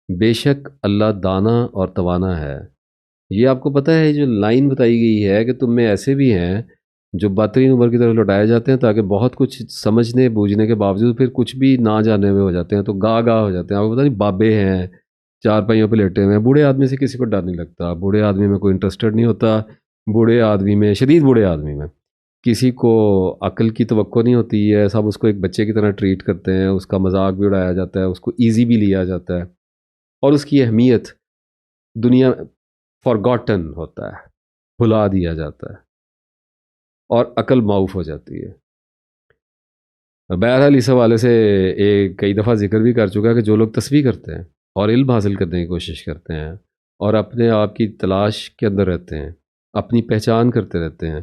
بے شک اللہ دانا اور توانا ہے. یہ آپ کو پتہ ہے جو لائن بتائی گئی ہے کہ تم میں ایسے بھی ہیں جو بدترین عمر کی طرف لوٹائے جاتے ہیں تاکہ بہت کچھ سمجھنے بوجھنے کے باوجود پھر کچھ بھی نہ جانے ہوئے ہو جاتے ہیں، تو گاہ گاہ ہو جاتے ہیں. آپ کو پتہ نہیں بابے ہیں چار پائیوں پہ لیٹے ہوئے ہیں. بوڑھے آدمی سے کسی کو ڈر نہیں لگتا، بوڑھے آدمی میں کوئی انٹرسٹڈ نہیں ہوتا، بوڑھے آدمی میں، شدید بوڑھے آدمی میں کسی کو عقل کی توقع نہیں ہوتی ہے. سب اس کو ایک بچے کی طرح ٹریٹ کرتے ہیں، اس کا مذاق بھی اڑایا جاتا ہے، اس کو ایزی بھی لیا جاتا ہے، اور اس کی اہمیت دنیا فارگاٹن ہوتا ہے، بھلا دیا جاتا ہے، اور عقل معاف ہو جاتی ہے. بہرحال اس حوالے سے ایک کئی دفعہ ذکر بھی کر چکا کہ جو لوگ تسبیح کرتے ہیں اور علم حاصل کرنے کی کوشش کرتے ہیں اور اپنے آپ کی تلاش کے اندر رہتے ہیں، اپنی پہچان کرتے رہتے ہیں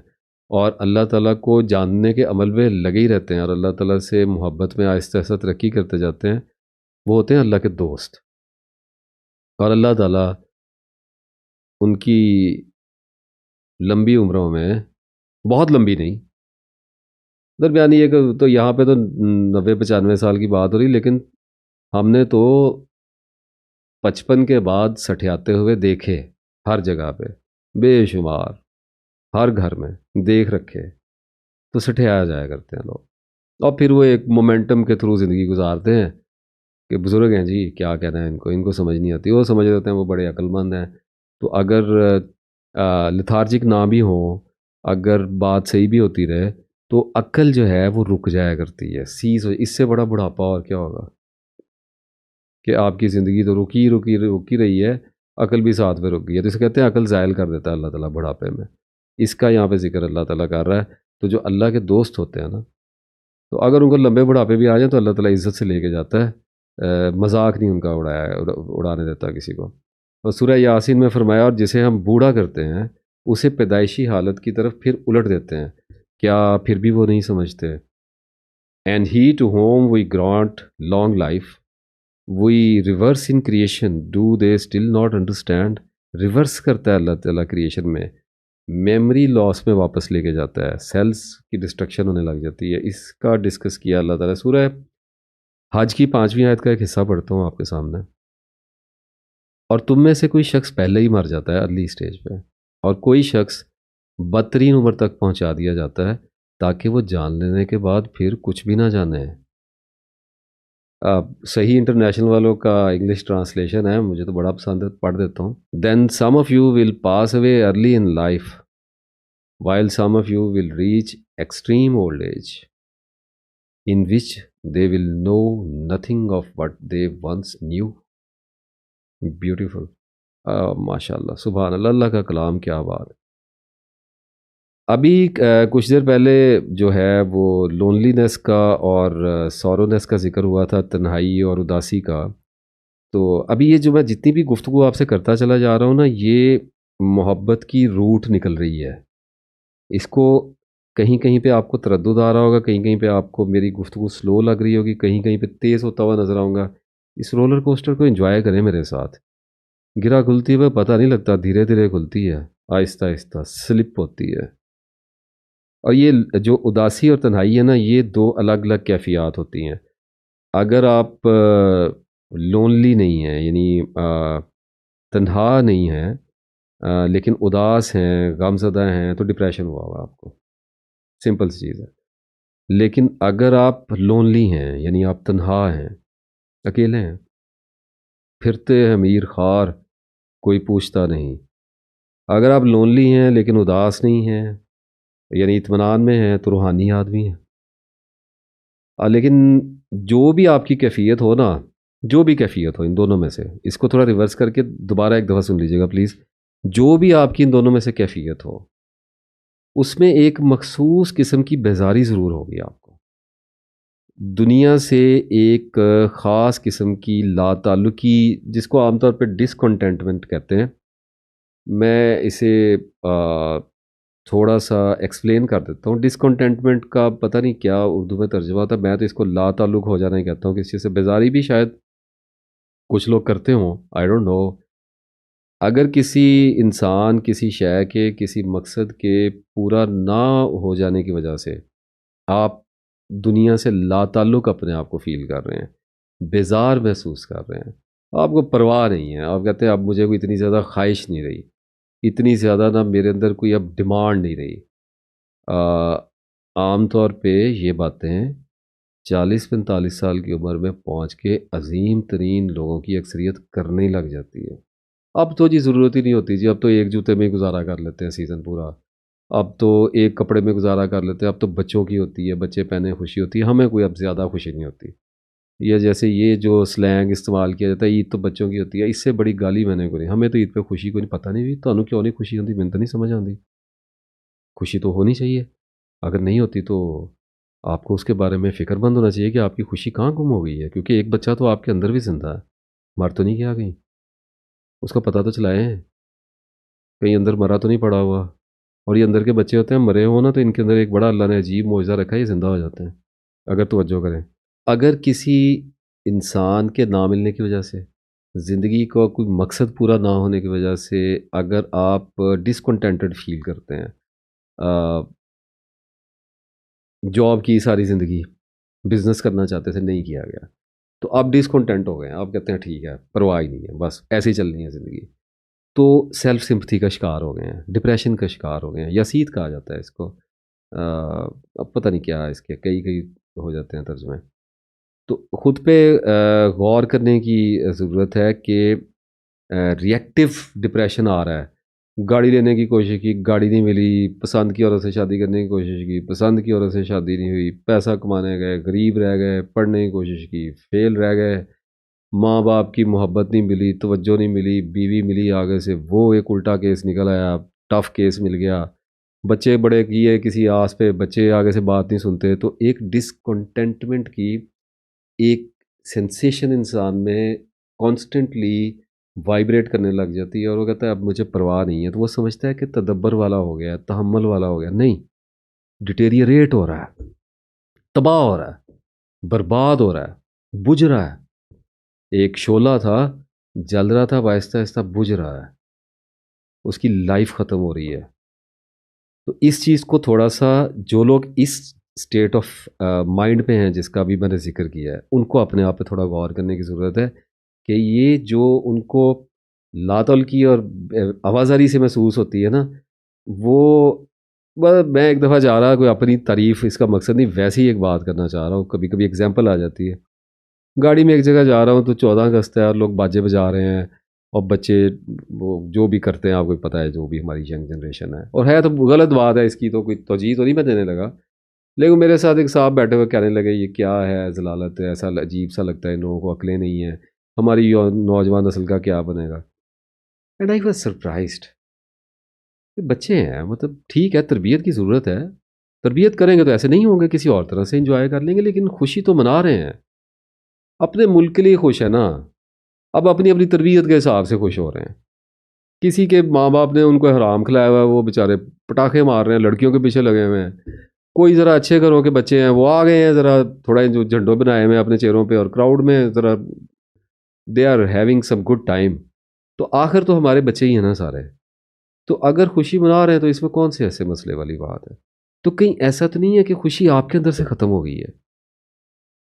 اور اللہ تعالیٰ کو جاننے کے عمل میں لگے ہی رہتے ہیں اور اللہ تعالیٰ سے محبت میں آہستہ آہستہ ترقی کرتے جاتے ہیں، وہ ہوتے ہیں اللہ کے دوست. اور اللہ تعالیٰ ان کی لمبی عمروں میں، بہت لمبی نہیں، درمیانی ایک تو یہاں پہ تو 90-95 سال کی بات ہو رہی، لیکن ہم نے تو 55 کے بعد سٹھیاتے ہوئے دیکھے ہر جگہ پہ، بے شمار، ہر گھر میں دیکھ رکھے. تو سٹھیا جایا کرتے ہیں لوگ، اور پھر وہ ایک مومنٹم کے تھرو زندگی گزارتے ہیں کہ بزرگ ہیں جی کیا کہنا ہے، ان کو سمجھ نہیں آتی، وہ سمجھ رہتے ہیں وہ بڑے عقل مند ہیں. تو اگر لتھارجک نہ بھی ہوں، اگر بات صحیح بھی ہوتی رہے تو عقل جو ہے وہ رک جایا کرتی ہے، سیز. اس سے بڑا بڑھاپا اور کیا ہوگا کہ آپ کی زندگی تو رکی رہی ہے، عقل بھی ساتھ میں رک گئی ہے. تو اسے کہتے ہیں عقل زائل کر دیتا ہے اللہ تعالیٰ بڑھاپے میں. اس کا یہاں پہ ذکر اللہ تعالیٰ کر رہا ہے. تو جو اللہ کے دوست ہوتے ہیں نا، تو اگر ان کو لمبے بڑھاپے بھی آ جائیں تو اللہ تعالیٰ عزت سے لے کے جاتا ہے، مذاق نہیں ان کا اڑانے دیتا کسی کو. اور سورہ یاسین میں فرمایا اور جسے ہم بوڑھا کرتے ہیں اسے پیدائشی حالت کی طرف پھر الٹ دیتے ہیں، کیا پھر بھی وہ نہیں سمجھتے. And he to whom we grant long life we reverse in creation do they still not understand. Reverse کرتا ہے اللہ تعالیٰ کریشن میں، میموری لاس میں واپس لے کے جاتا ہے، سیلز کی ڈسٹرکشن ہونے لگ جاتی ہے. اس کا ڈسکس کیا اللہ تعالیٰ. سورہ حج کی 5ویں آیت کا ایک حصہ پڑھتا ہوں آپ کے سامنے. اور تم میں سے کوئی شخص پہلے ہی مر جاتا ہے ارلی سٹیج پہ، اور کوئی شخص بدترین عمر تک پہنچا دیا جاتا ہے تاکہ وہ جان لینے کے بعد پھر کچھ بھی نہ جانے. صحیح انٹرنیشنل والوں کا انگلش ٹرانسلیشن ہے، مجھے تو بڑا پسند ہے، پڑھ دیتا ہوں. Then some of you will pass away early in life while some of you will reach extreme old age in which they will know nothing of what they once knew. Beautiful. ماشاء اللہ، سبحان اللہ، اللہ کا کلام کیا بات. ابھی کچھ دیر پہلے جو ہے وہ لونلینس کا اور سورونیس کا ذکر ہوا تھا، تنہائی اور اداسی کا. تو ابھی یہ جو میں جتنی بھی گفتگو آپ سے کرتا چلا جا رہا ہوں نا، یہ محبت کی روٹ نکل رہی ہے. اس کو کہیں کہیں پہ آپ کو تردد آ رہا ہوگا، کہیں کہیں پہ آپ کو میری گفتگو سلو لگ رہی ہوگی، کہیں کہیں پہ تیز ہوتا ہوا نظر آؤں گا. اس رولر کوسٹر کو انجوائے کریں میرے ساتھ. گرا کھلتی ہوئے پتہ نہیں لگتا، دھیرے دھیرے کھلتی ہے، آہستہ آہستہ سلپ ہوتی ہے. اور یہ جو اداسی اور تنہائی ہے نا، یہ دو الگ الگ کیفیات ہوتی ہیں. اگر آپ لونلی نہیں ہیں، یعنی تنہا نہیں ہیں لیکن اداس ہیں، غم زدہ ہیں، تو ڈپریشن ہوا ہوگا آپ کو، سمپل سی چیز ہے. لیکن اگر آپ لونلی ہیں، یعنی آپ تنہا ہیں، اکیلے ہیں، پھرتے ہیں امیر خوار، کوئی پوچھتا نہیں. اگر آپ لونلی ہیں لیکن اداس نہیں ہیں، یعنی اطمینان میں ہیں، تو روحانی آدمی ہیں. لیکن جو بھی آپ کی کیفیت ہو نا، جو بھی کیفیت ہو ان دونوں میں سے، اس کو تھوڑا ریورس کر کے دوبارہ ایک دفعہ سن لیجیے گا پلیز. جو بھی آپ کی ان دونوں میں سے کیفیت ہو، اس میں ایک مخصوص قسم کی بیزاری ضرور ہوگی آپ کو. دنیا سے ایک خاص قسم کی لا تعلقی، جس کو عام طور پہ ڈسکنٹینٹمنٹ کہتے ہیں. میں اسے تھوڑا سا ایکسپلین کر دیتا ہوں. ڈسکنٹینٹمنٹ کا پتہ نہیں کیا اردو میں ترجمہ تھا، میں تو اس کو لا تعلق ہو جانا ہی کہتا ہوں. کسی چیز سے بیزاری بھی شاید کچھ لوگ کرتے ہوں، آئی ڈونٹ نو. اگر کسی انسان، کسی شے کے، کسی مقصد کے پورا نہ ہو جانے کی وجہ سے آپ دنیا سے لا تعلق اپنے آپ کو فیل کر رہے ہیں، بیزار محسوس کر رہے ہیں، آپ کو پرواہ نہیں ہے، آپ کہتے ہیں اب مجھے کوئی اتنی زیادہ خواہش نہیں رہی، اتنی زیادہ نہ میرے اندر کوئی اب ڈیمانڈ نہیں رہی. آ، عام طور پہ یہ باتیں 40-45 سال کی عمر میں پہنچ کے عظیم ترین لوگوں کی اکثریت کرنے لگ جاتی ہے. اب تو جی ضرورت ہی نہیں ہوتی جی، اب تو ایک جوتے میں ہی گزارا کر لیتے ہیں سیزن پورا، اب تو ایک کپڑے میں گزارا کر لیتے ہیں، اب تو بچوں کی ہوتی ہے، بچے پہنے خوشی ہوتی ہے، ہمیں کوئی اب زیادہ خوشی نہیں ہوتی. یا جیسے یہ جو سلینگ استعمال کیا جاتا ہے، عید تو بچوں کی ہوتی ہے، اس سے بڑی گالی میں نے کوئی نہیں. ہمیں تو عید پہ خوشی کو نہیں، پتہ نہیں بھی تمہیں کیوں نہیں خوشی ہوتی، میں تو نہیں سمجھ آتی. خوشی تو ہونی چاہیے، اگر نہیں ہوتی تو آپ کو اس کے بارے میں فکر مند ہونا چاہیے کہ آپ کی خوشی کہاں گم ہو گئی ہے. کیونکہ ایک بچہ تو آپ کے اندر بھی زندہ ہے، مر تو نہیں گیا کہیں، اس کا پتہ تو چلائیں، کہیں اندر مرا تو نہیں پڑا ہوا. اور یہ اندر کے بچے ہوتے ہیں، مرے ہوں نا تو ان کے اندر ایک بڑا اللہ نے عجیب معجزہ رکھا ہے، یہ زندہ ہو جاتے ہیں اگر توجہ کریں. اگر کسی انسان کے نہ ملنے کی وجہ سے، زندگی کو کوئی مقصد پورا نہ ہونے کی وجہ سے اگر آپ ڈسکنٹینٹڈ فیل کرتے ہیں، جاب کی ساری زندگی، بزنس کرنا چاہتے تھے نہیں کیا گیا، تو آپ ڈسکنٹینٹ ہو گئے ہیں، آپ کہتے ہیں ٹھیک ہے پرواہ ہی نہیں ہے، بس ایسے ہی چلنی ہے زندگی، تو سیلف سمپتھی کا شکار ہو گئے ہیں، ڈپریشن کا شکار ہو گئے ہیں، یسید کہا جاتا ہے اس کو. اب پتہ نہیں کیا اس کے کئی کئی ہو جاتے ہیں ترجمے. تو خود پہ غور کرنے کی ضرورت ہے کہ ری ایکٹیو ڈپریشن آ رہا ہے. گاڑی لینے کی کوشش کی، گاڑی نہیں ملی، پسند کی عورت سے شادی کرنے کی کوشش کی، پسند کی عورت سے شادی نہیں ہوئی، پیسہ کمانے گئے، غریب رہ گئے، پڑھنے کی کوشش کی، فیل رہ گئے، ماں باپ کی محبت نہیں ملی، توجہ نہیں ملی، بیوی ملی آگے سے، وہ ایک الٹا کیس نکل آیا، ٹف کیس مل گیا، بچے بڑے کیے کسی آس پہ، بچے آگے سے بات نہیں سنتے، تو ایک ڈسکنٹینٹمنٹ کی ایک سینسیشن انسان میں کانسٹنٹلی وائبریٹ کرنے لگ جاتی ہے، اور وہ کہتا ہے اب مجھے پرواہ نہیں ہے. تو وہ سمجھتا ہے کہ تدبر والا ہو گیا، تحمل والا ہو گیا. نہیں، ڈیٹیریریٹ ہو رہا ہے، تباہ ہو رہا ہے، برباد ہو رہا ہے، بجھ رہا ہے. ایک شعلہ تھا، جل رہا تھا، آہستہ آہستہ بجھ رہا ہے، اس کی لائف ختم ہو رہی ہے. تو اس چیز کو تھوڑا سا، جو لوگ اس اسٹیٹ آف مائنڈ پہ ہیں جس کا بھی میں نے ذکر کیا ہے، ان کو اپنے آپ پہ تھوڑا غور کرنے کی ضرورت ہے کہ یہ جو ان کو لاتعلقی اور آوازاری سے محسوس ہوتی ہے نا، وہ میں ایک دفعہ جا رہا، کوئی اپنی تعریف اس کا مقصد نہیں، ویسے ہی ایک بات کرنا چاہ رہا ہوں، کبھی کبھی اگزامپل آ جاتی ہے. گاڑی میں ایک جگہ جا رہا ہوں تو 14 اگست ہے اور لوگ باجے بجا رہے ہیں، اور بچے وہ جو بھی کرتے ہیں آپ کو پتہ ہے، جو بھی ہماری ینگ جنریشن ہے، اور ہے تو غلط بات ہے، اس کی تو کوئی توجیہ تو نہیں میں دینے لگا. لیکن میرے ساتھ ایک صاحب بیٹھے ہوئے کہنے لگے یہ کیا ہے ضلالت ہے، ایسا عجیب سا لگتا ہے، ان لوگوں کو عقلیں نہیں ہیں، ہماری نوجوان نسل کا کیا بنے گا. And I was surprised. بچے ہیں، مطلب ٹھیک ہے تربیت کی ضرورت ہے، تربیت کریں گے تو ایسے نہیں ہوں گے، کسی اور طرح سے انجوائے کر لیں گے، لیکن خوشی تو منا رہے ہیں، اپنے ملک کے لیے خوش ہے نا. اب اپنی اپنی تربیت کے حساب سے خوش ہو رہے ہیں. کسی کے ماں باپ نے ان کو حرام کھلایا ہوا ہے، وہ بیچارے پٹاخے مار رہے ہیں، لڑکیوں کے پیچھے لگے ہوئے ہیں. کوئی ذرا اچھے گھروں کے بچے ہیں، وہ آ گئے ہیں ذرا تھوڑا جو جھنڈوں بنائے ہوئے ہیں اپنے چہروں پہ، اور کراؤڈ میں ذرا they are having some good time. تو آخر تو ہمارے بچے ہی ہیں نا سارے. تو اگر خوشی منا رہے ہیں تو اس میں کون سے ایسے مسئلے والی بات ہے. تو کہیں ایسا تو نہیں ہے کہ خوشی آپ کے اندر سے ختم ہو گئی ہے،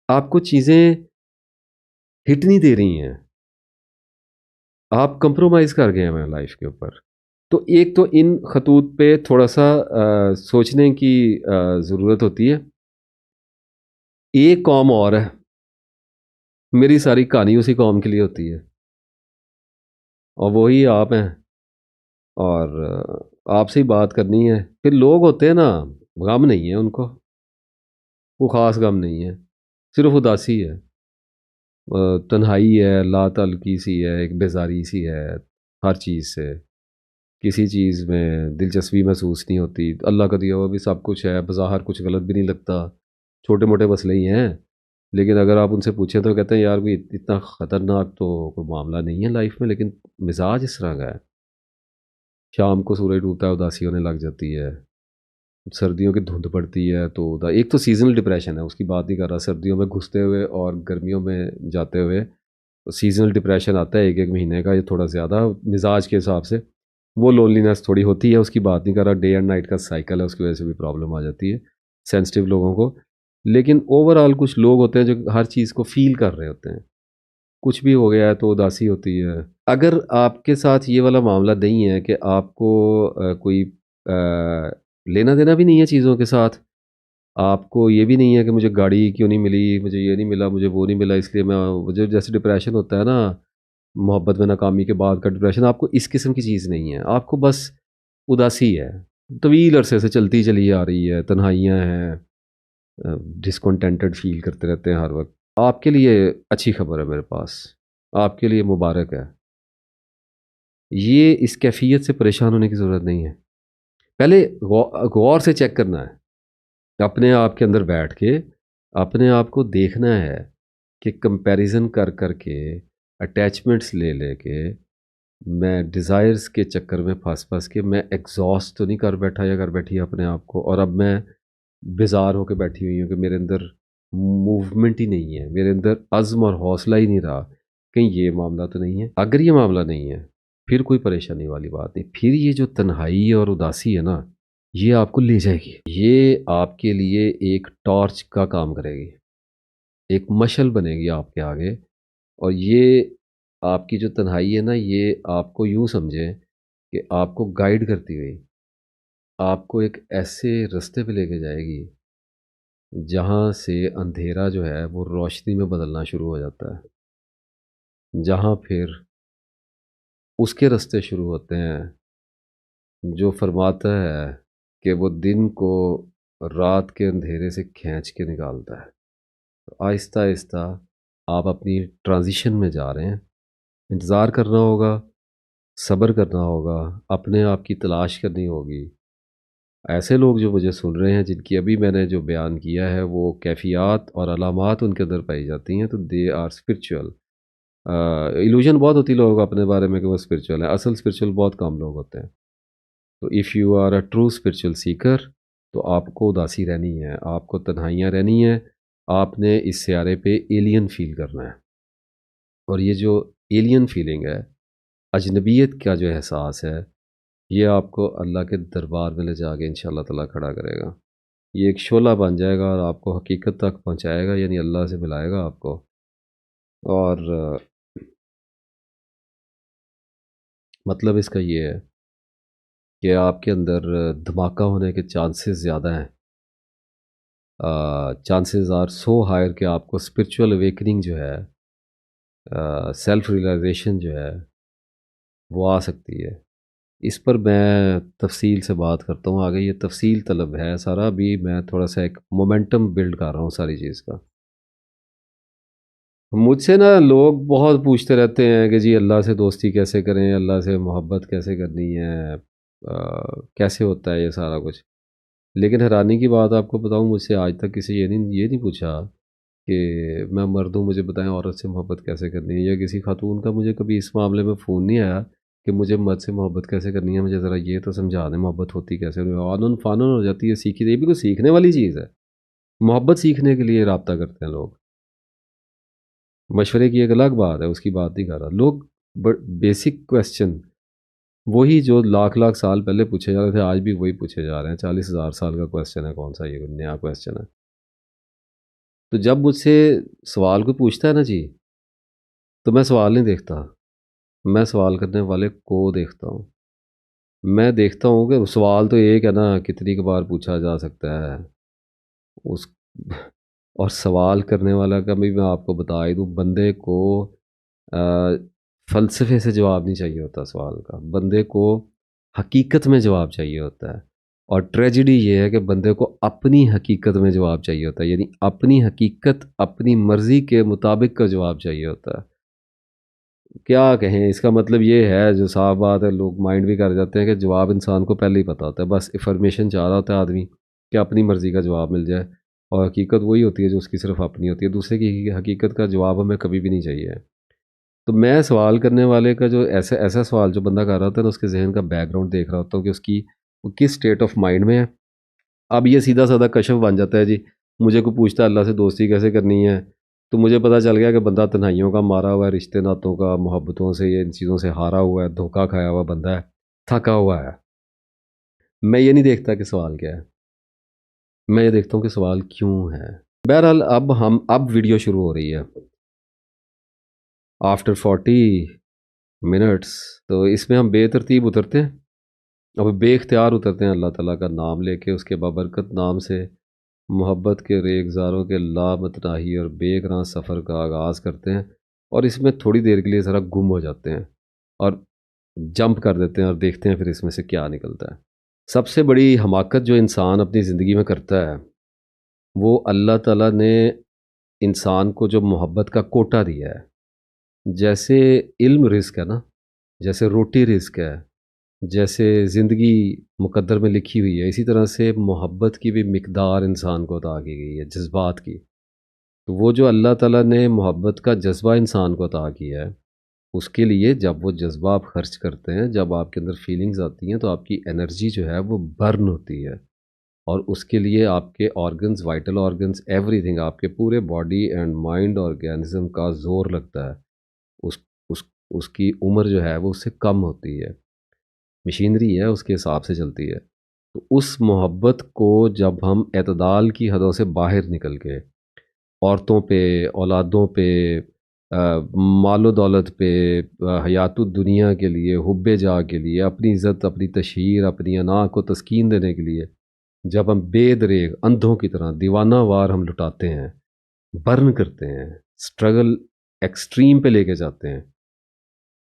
آپ کو چیزیں ہٹ نہیں دے رہی ہیں، آپ کمپرومائز کر گئے ہیں لائف کے اوپر. تو ایک تو ان خطوط پہ تھوڑا سا سوچنے کی ضرورت ہوتی ہے. ایک قوم اور ہے میری ساری کہانی اسی قوم کے لیے ہوتی ہے، اور وہی آپ ہیں، اور آپ سے ہی بات کرنی ہے. پھر لوگ ہوتے ہیں نا، غم نہیں ہے ان کو، وہ خاص غم نہیں ہے، صرف اداسی ہے، تنہائی ہے، لا تعلقی سی ہے، ایک بیزاری سی ہے ہر چیز سے. کسی چیز میں دلچسپی محسوس نہیں ہوتی. اللہ کا دیا ہوا بھی سب کچھ ہے، بظاہر کچھ غلط بھی نہیں لگتا، چھوٹے موٹے مسئلے ہی ہیں، لیکن اگر آپ ان سے پوچھیں تو کہتے ہیں یار کوئی اتنا خطرناک تو کوئی معاملہ نہیں ہے لائف میں، لیکن مزاج اس طرح کا ہے. شام کو سورج ڈوبتا ہے اداسی ہونے لگ جاتی ہے، سردیوں کی دھند پڑتی ہے تو ایک تو سیزنل ڈپریشن ہے، اس کی بات نہیں کر رہا، سردیوں میں گھستے ہوئے اور گرمیوں میں جاتے ہوئے سیزنل ڈپریشن آتا ہے ایک ایک مہینے کا، یہ تھوڑا زیادہ مزاج کے حساب سے. وہ لونلینس تھوڑی ہوتی ہے، اس کی بات نہیں کر رہا، ڈے اینڈ نائٹ کا سائیکل ہے، اس کی وجہ سے بھی پرابلم آ جاتی ہے سینسٹیو لوگوں کو. لیکن اوور آل کچھ لوگ ہوتے ہیں جو ہر چیز کو فیل کر رہے ہوتے ہیں، کچھ بھی ہو گیا ہے تو اداسی ہوتی ہے. اگر آپ کے ساتھ یہ والا معاملہ نہیں ہے کہ آپ کو کوئی لینا دینا بھی نہیں ہے چیزوں کے ساتھ، آپ کو یہ بھی نہیں ہے کہ مجھے گاڑی کیوں نہیں ملی، مجھے یہ نہیں ملا، مجھے وہ نہیں ملا، اس لیے میں مجھے جیسے ڈپریشن ہوتا ہے نا محبت میں ناکامی کے بعد کا ڈپریشن، آپ کو اس قسم کی چیز نہیں ہے، آپ کو بس اداسی ہے، طویل عرصے سے چلتی چلی آ رہی ہے، تنہائیاں ہیں، ڈسکنٹینٹڈ فیل کرتے رہتے ہیں ہر وقت. آپ کے لیے اچھی خبر ہے میرے پاس، آپ کے لیے مبارک ہے. یہ اس کیفیت سے پریشان ہونے کی ضرورت نہیں ہے. پہلے غور سے چیک کرنا ہے، اپنے آپ کے اندر بیٹھ کے اپنے آپ کو دیکھنا ہے کہ کمپیریزن کر کر کے، اٹیچمنٹس لے لے کے، میں ڈیزائرز کے چکر میں پھنس کے میں ایگزاسٹ تو نہیں کر بیٹھا یا کر بیٹھی اپنے آپ کو، اور اب میں بیزار ہو کے بیٹھی ہوئی ہوں کہ میرے اندر موومنٹ ہی نہیں ہے، میرے اندر عزم اور حوصلہ ہی نہیں رہا. کہیں یہ معاملہ تو نہیں ہے؟ اگر یہ معاملہ نہیں ہے پھر کوئی پریشانی والی بات نہیں. پھر یہ جو تنہائی اور اداسی ہے نا، یہ آپ کو لے جائے گی، یہ آپ کے لیے ایک ٹارچ کا کام کرے گی، ایک مشل بنے گی آپ کے آگے. اور یہ آپ کی جو تنہائی ہے نا، یہ آپ کو یوں سمجھیں کہ آپ کو گائیڈ کرتی ہوئی آپ کو ایک ایسے رستے پہ لے کے جائے گی جہاں سے اندھیرا جو ہے وہ روشنی میں بدلنا شروع ہو جاتا ہے، جہاں پھر اس کے رستے شروع ہوتے ہیں جو فرماتا ہے کہ وہ دن کو رات کے اندھیرے سے کھینچ کے نکالتا ہے. آہستہ آہستہ آپ اپنی ٹرانزیشن میں جا رہے ہیں. انتظار کرنا ہوگا، صبر کرنا ہوگا، اپنے آپ کی تلاش کرنی ہوگی. ایسے لوگ جو مجھے سن رہے ہیں جن کی ابھی میں نے جو بیان کیا ہے وہ کیفیات اور علامات ان کے اندر پائی جاتی ہیں، تو دے آر اسپرچول. ایلوژن بہت ہوتی ہے لوگوں کو اپنے بارے میں کہ وہ اسپرچول ہیں، اصل اسپرچول بہت کم لوگ ہوتے ہیں. تو if you are a true spiritual seeker تو آپ کو اداسی رہنی ہے، آپ کو تنہائیاں رہنی ہیں، آپ نے اس سیارے پہ ایلین فیل کرنا ہے. اور یہ جو ایلین فیلنگ ہے، اجنبیت کا جو احساس ہے، یہ آپ کو اللہ کے دربار میں لے جا کے انشاءاللہ تعالیٰ کھڑا کرے گا. یہ ایک شعلہ بن جائے گا اور آپ کو حقیقت تک پہنچائے گا، یعنی اللہ سے ملائے گا آپ کو. اور مطلب اس کا یہ ہے کہ آپ کے اندر دھماکہ ہونے کے چانسز زیادہ ہیں. چانسز آر سو ہائر کہ آپ کو اسپرچول اویکننگ جو ہے، سیلف ریئلائزیشن جو ہے وہ آ سکتی ہے. اس پر میں تفصیل سے بات کرتا ہوں آگے، یہ تفصیل طلب ہے سارا، بھی میں تھوڑا سا ایک مومنٹم بلڈ کر رہا ہوں ساری چیز کا. مجھ سے نا لوگ بہت پوچھتے رہتے ہیں کہ جی اللہ سے دوستی کیسے کریں، اللہ سے محبت کیسے کرنی ہے، کیسے ہوتا ہے یہ سارا کچھ. لیکن حیرانی کی بات آپ کو بتاؤں، مجھ سے آج تک کسی یہ نہیں پوچھا کہ میں مرد ہوں مجھے بتائیں عورت سے محبت کیسے کرنی ہے، یا کسی خاتون کا مجھے کبھی اس معاملے میں فون نہیں آیا کہ مجھے مرد سے محبت کیسے کرنی ہے، مجھے ذرا یہ تو سمجھا دیں محبت ہوتی کیسے. آنن فانن ہو جاتی ہے، سیکھی، یہ بھی کوئی سیکھنے والی چیز ہے. محبت سیکھنے کے لیے رابطہ کرتے ہیں لوگ، مشورے کی ایک الگ بات ہے، اس کی بات نہیں کر رہا. لوگ بیسک کویسچن وہی جو لاکھ لاکھ سال پہلے پوچھے جا رہے تھے، آج بھی وہی پوچھے جا رہے ہیں. 40,000 سال کا کویسچن ہے، کون سا یہ نیا کویسچن ہے. تو جب مجھ سے سوال کوئی پوچھتا ہے نا جی، تو میں سوال نہیں دیکھتا، میں سوال کرنے والے کو دیکھتا ہوں. میں دیکھتا ہوں کہ سوال تو ایک ہے نا، کتنی بار پوچھا جا سکتا ہے اس اور سوال کرنے والا کا بھی میں آپ کو بتا ہی دوں، بندے کو فلسفے سے جواب نہیں چاہیے ہوتا سوال کا، بندے کو حقیقت میں جواب چاہیے ہوتا ہے۔ اور ٹریجڈی یہ ہے کہ بندے کو اپنی حقیقت میں جواب چاہیے ہوتا ہے، یعنی اپنی حقیقت اپنی مرضی کے مطابق کا جواب چاہیے ہوتا ہے۔ کیا کہیں، اس کا مطلب یہ ہے، جو صاف بات ہے، لوگ مائنڈ بھی کر جاتے ہیں کہ جواب انسان کو پہلے ہی پتہ ہوتا ہے، بس انفارمیشن چاہ رہا ہوتا ہے آدمی کہ اپنی مرضی کا جواب مل جائے، اور حقیقت وہی ہوتی ہے جو اس کی صرف اپنی ہوتی ہے، دوسرے کی حقیقت کا جواب ہمیں کبھی بھی نہیں چاہیے۔ تو میں سوال کرنے والے کا جو ایسا سوال جو بندہ کر رہا ہوتا ہے نا، اس کے ذہن کا بیک گراؤنڈ دیکھ رہا ہوتا ہوں کہ اس کی وہ کس اسٹیٹ آف مائنڈ میں ہے۔ اب یہ سیدھا سادہ کشف بن جاتا ہے جی، مجھے کوئی پوچھتا ہے اللہ سے دوستی کیسے کرنی ہے، تو مجھے پتہ چل گیا کہ بندہ تنہائیوں کا مارا ہوا ہے، رشتے ناتوں کا، محبتوں سے، یہ ان چیزوں سے ہارا ہوا ہے، دھوکہ کھایا ہوا بندہ ہے، تھکا ہوا ہے۔ میں یہ نہیں دیکھتا کہ سوال کیا ہے، میں یہ دیکھتا ہوں کہ سوال کیوں ہے۔ بہرحال اب ویڈیو شروع ہو رہی ہے آفٹر 40 منٹس، تو اس میں ہم بے ترتیب اترتے ہیں، اب بے اختیار اترتے ہیں اللہ تعالیٰ کا نام لے کے، اس کے بابرکت نام سے محبت کے ریگزاروں کے لامتناہی اور بے گراں سفر کا آغاز کرتے ہیں، اور اس میں تھوڑی دیر کے لیے ذرا گم ہو جاتے ہیں اور جمپ کر دیتے ہیں، اور دیکھتے ہیں پھر اس میں سے کیا نکلتا ہے۔ سب سے بڑی حماقت جو انسان اپنی زندگی میں کرتا ہے، وہ اللہ تعالیٰ نے انسان کو جو محبت کا کوٹا دیا ہے، جیسے علم رزق ہے نا، جیسے روٹی رزق ہے، جیسے زندگی مقدر میں لکھی ہوئی ہے، اسی طرح سے محبت کی بھی مقدار انسان کو عطا کی گئی ہے، جذبات کی۔ تو وہ جو اللہ تعالیٰ نے محبت کا جذبہ انسان کو عطا کیا ہے، اس کے لیے جب وہ جذبہ آپ خرچ کرتے ہیں، جب آپ کے اندر فیلنگز آتی ہیں، تو آپ کی انرجی جو ہے وہ برن ہوتی ہے، اور اس کے لیے آپ کے organs, vital organs, every thing, آپ کے پورے باڈی اینڈ مائنڈ آرگینزم کا زور لگتا ہے، اس اس اس کی عمر جو ہے وہ اس سے کم ہوتی ہے، مشینری ہے اس کے حساب سے چلتی ہے۔ تو اس محبت کو جب ہم اعتدال کی حدوں سے باہر نکل کے عورتوں پہ، اولادوں پہ، مال و دولت پہ، حیات الدنیا کے لیے، حب جا کے لیے، اپنی عزت، اپنی تشہیر، اپنی انا کو تسکین دینے کے لیے جب ہم بے دریغ اندھوں کی طرح دیوانہ وار ہم لٹاتے ہیں، برن کرتے ہیں، سٹرگل ایکسٹریم پہ لے کے جاتے ہیں،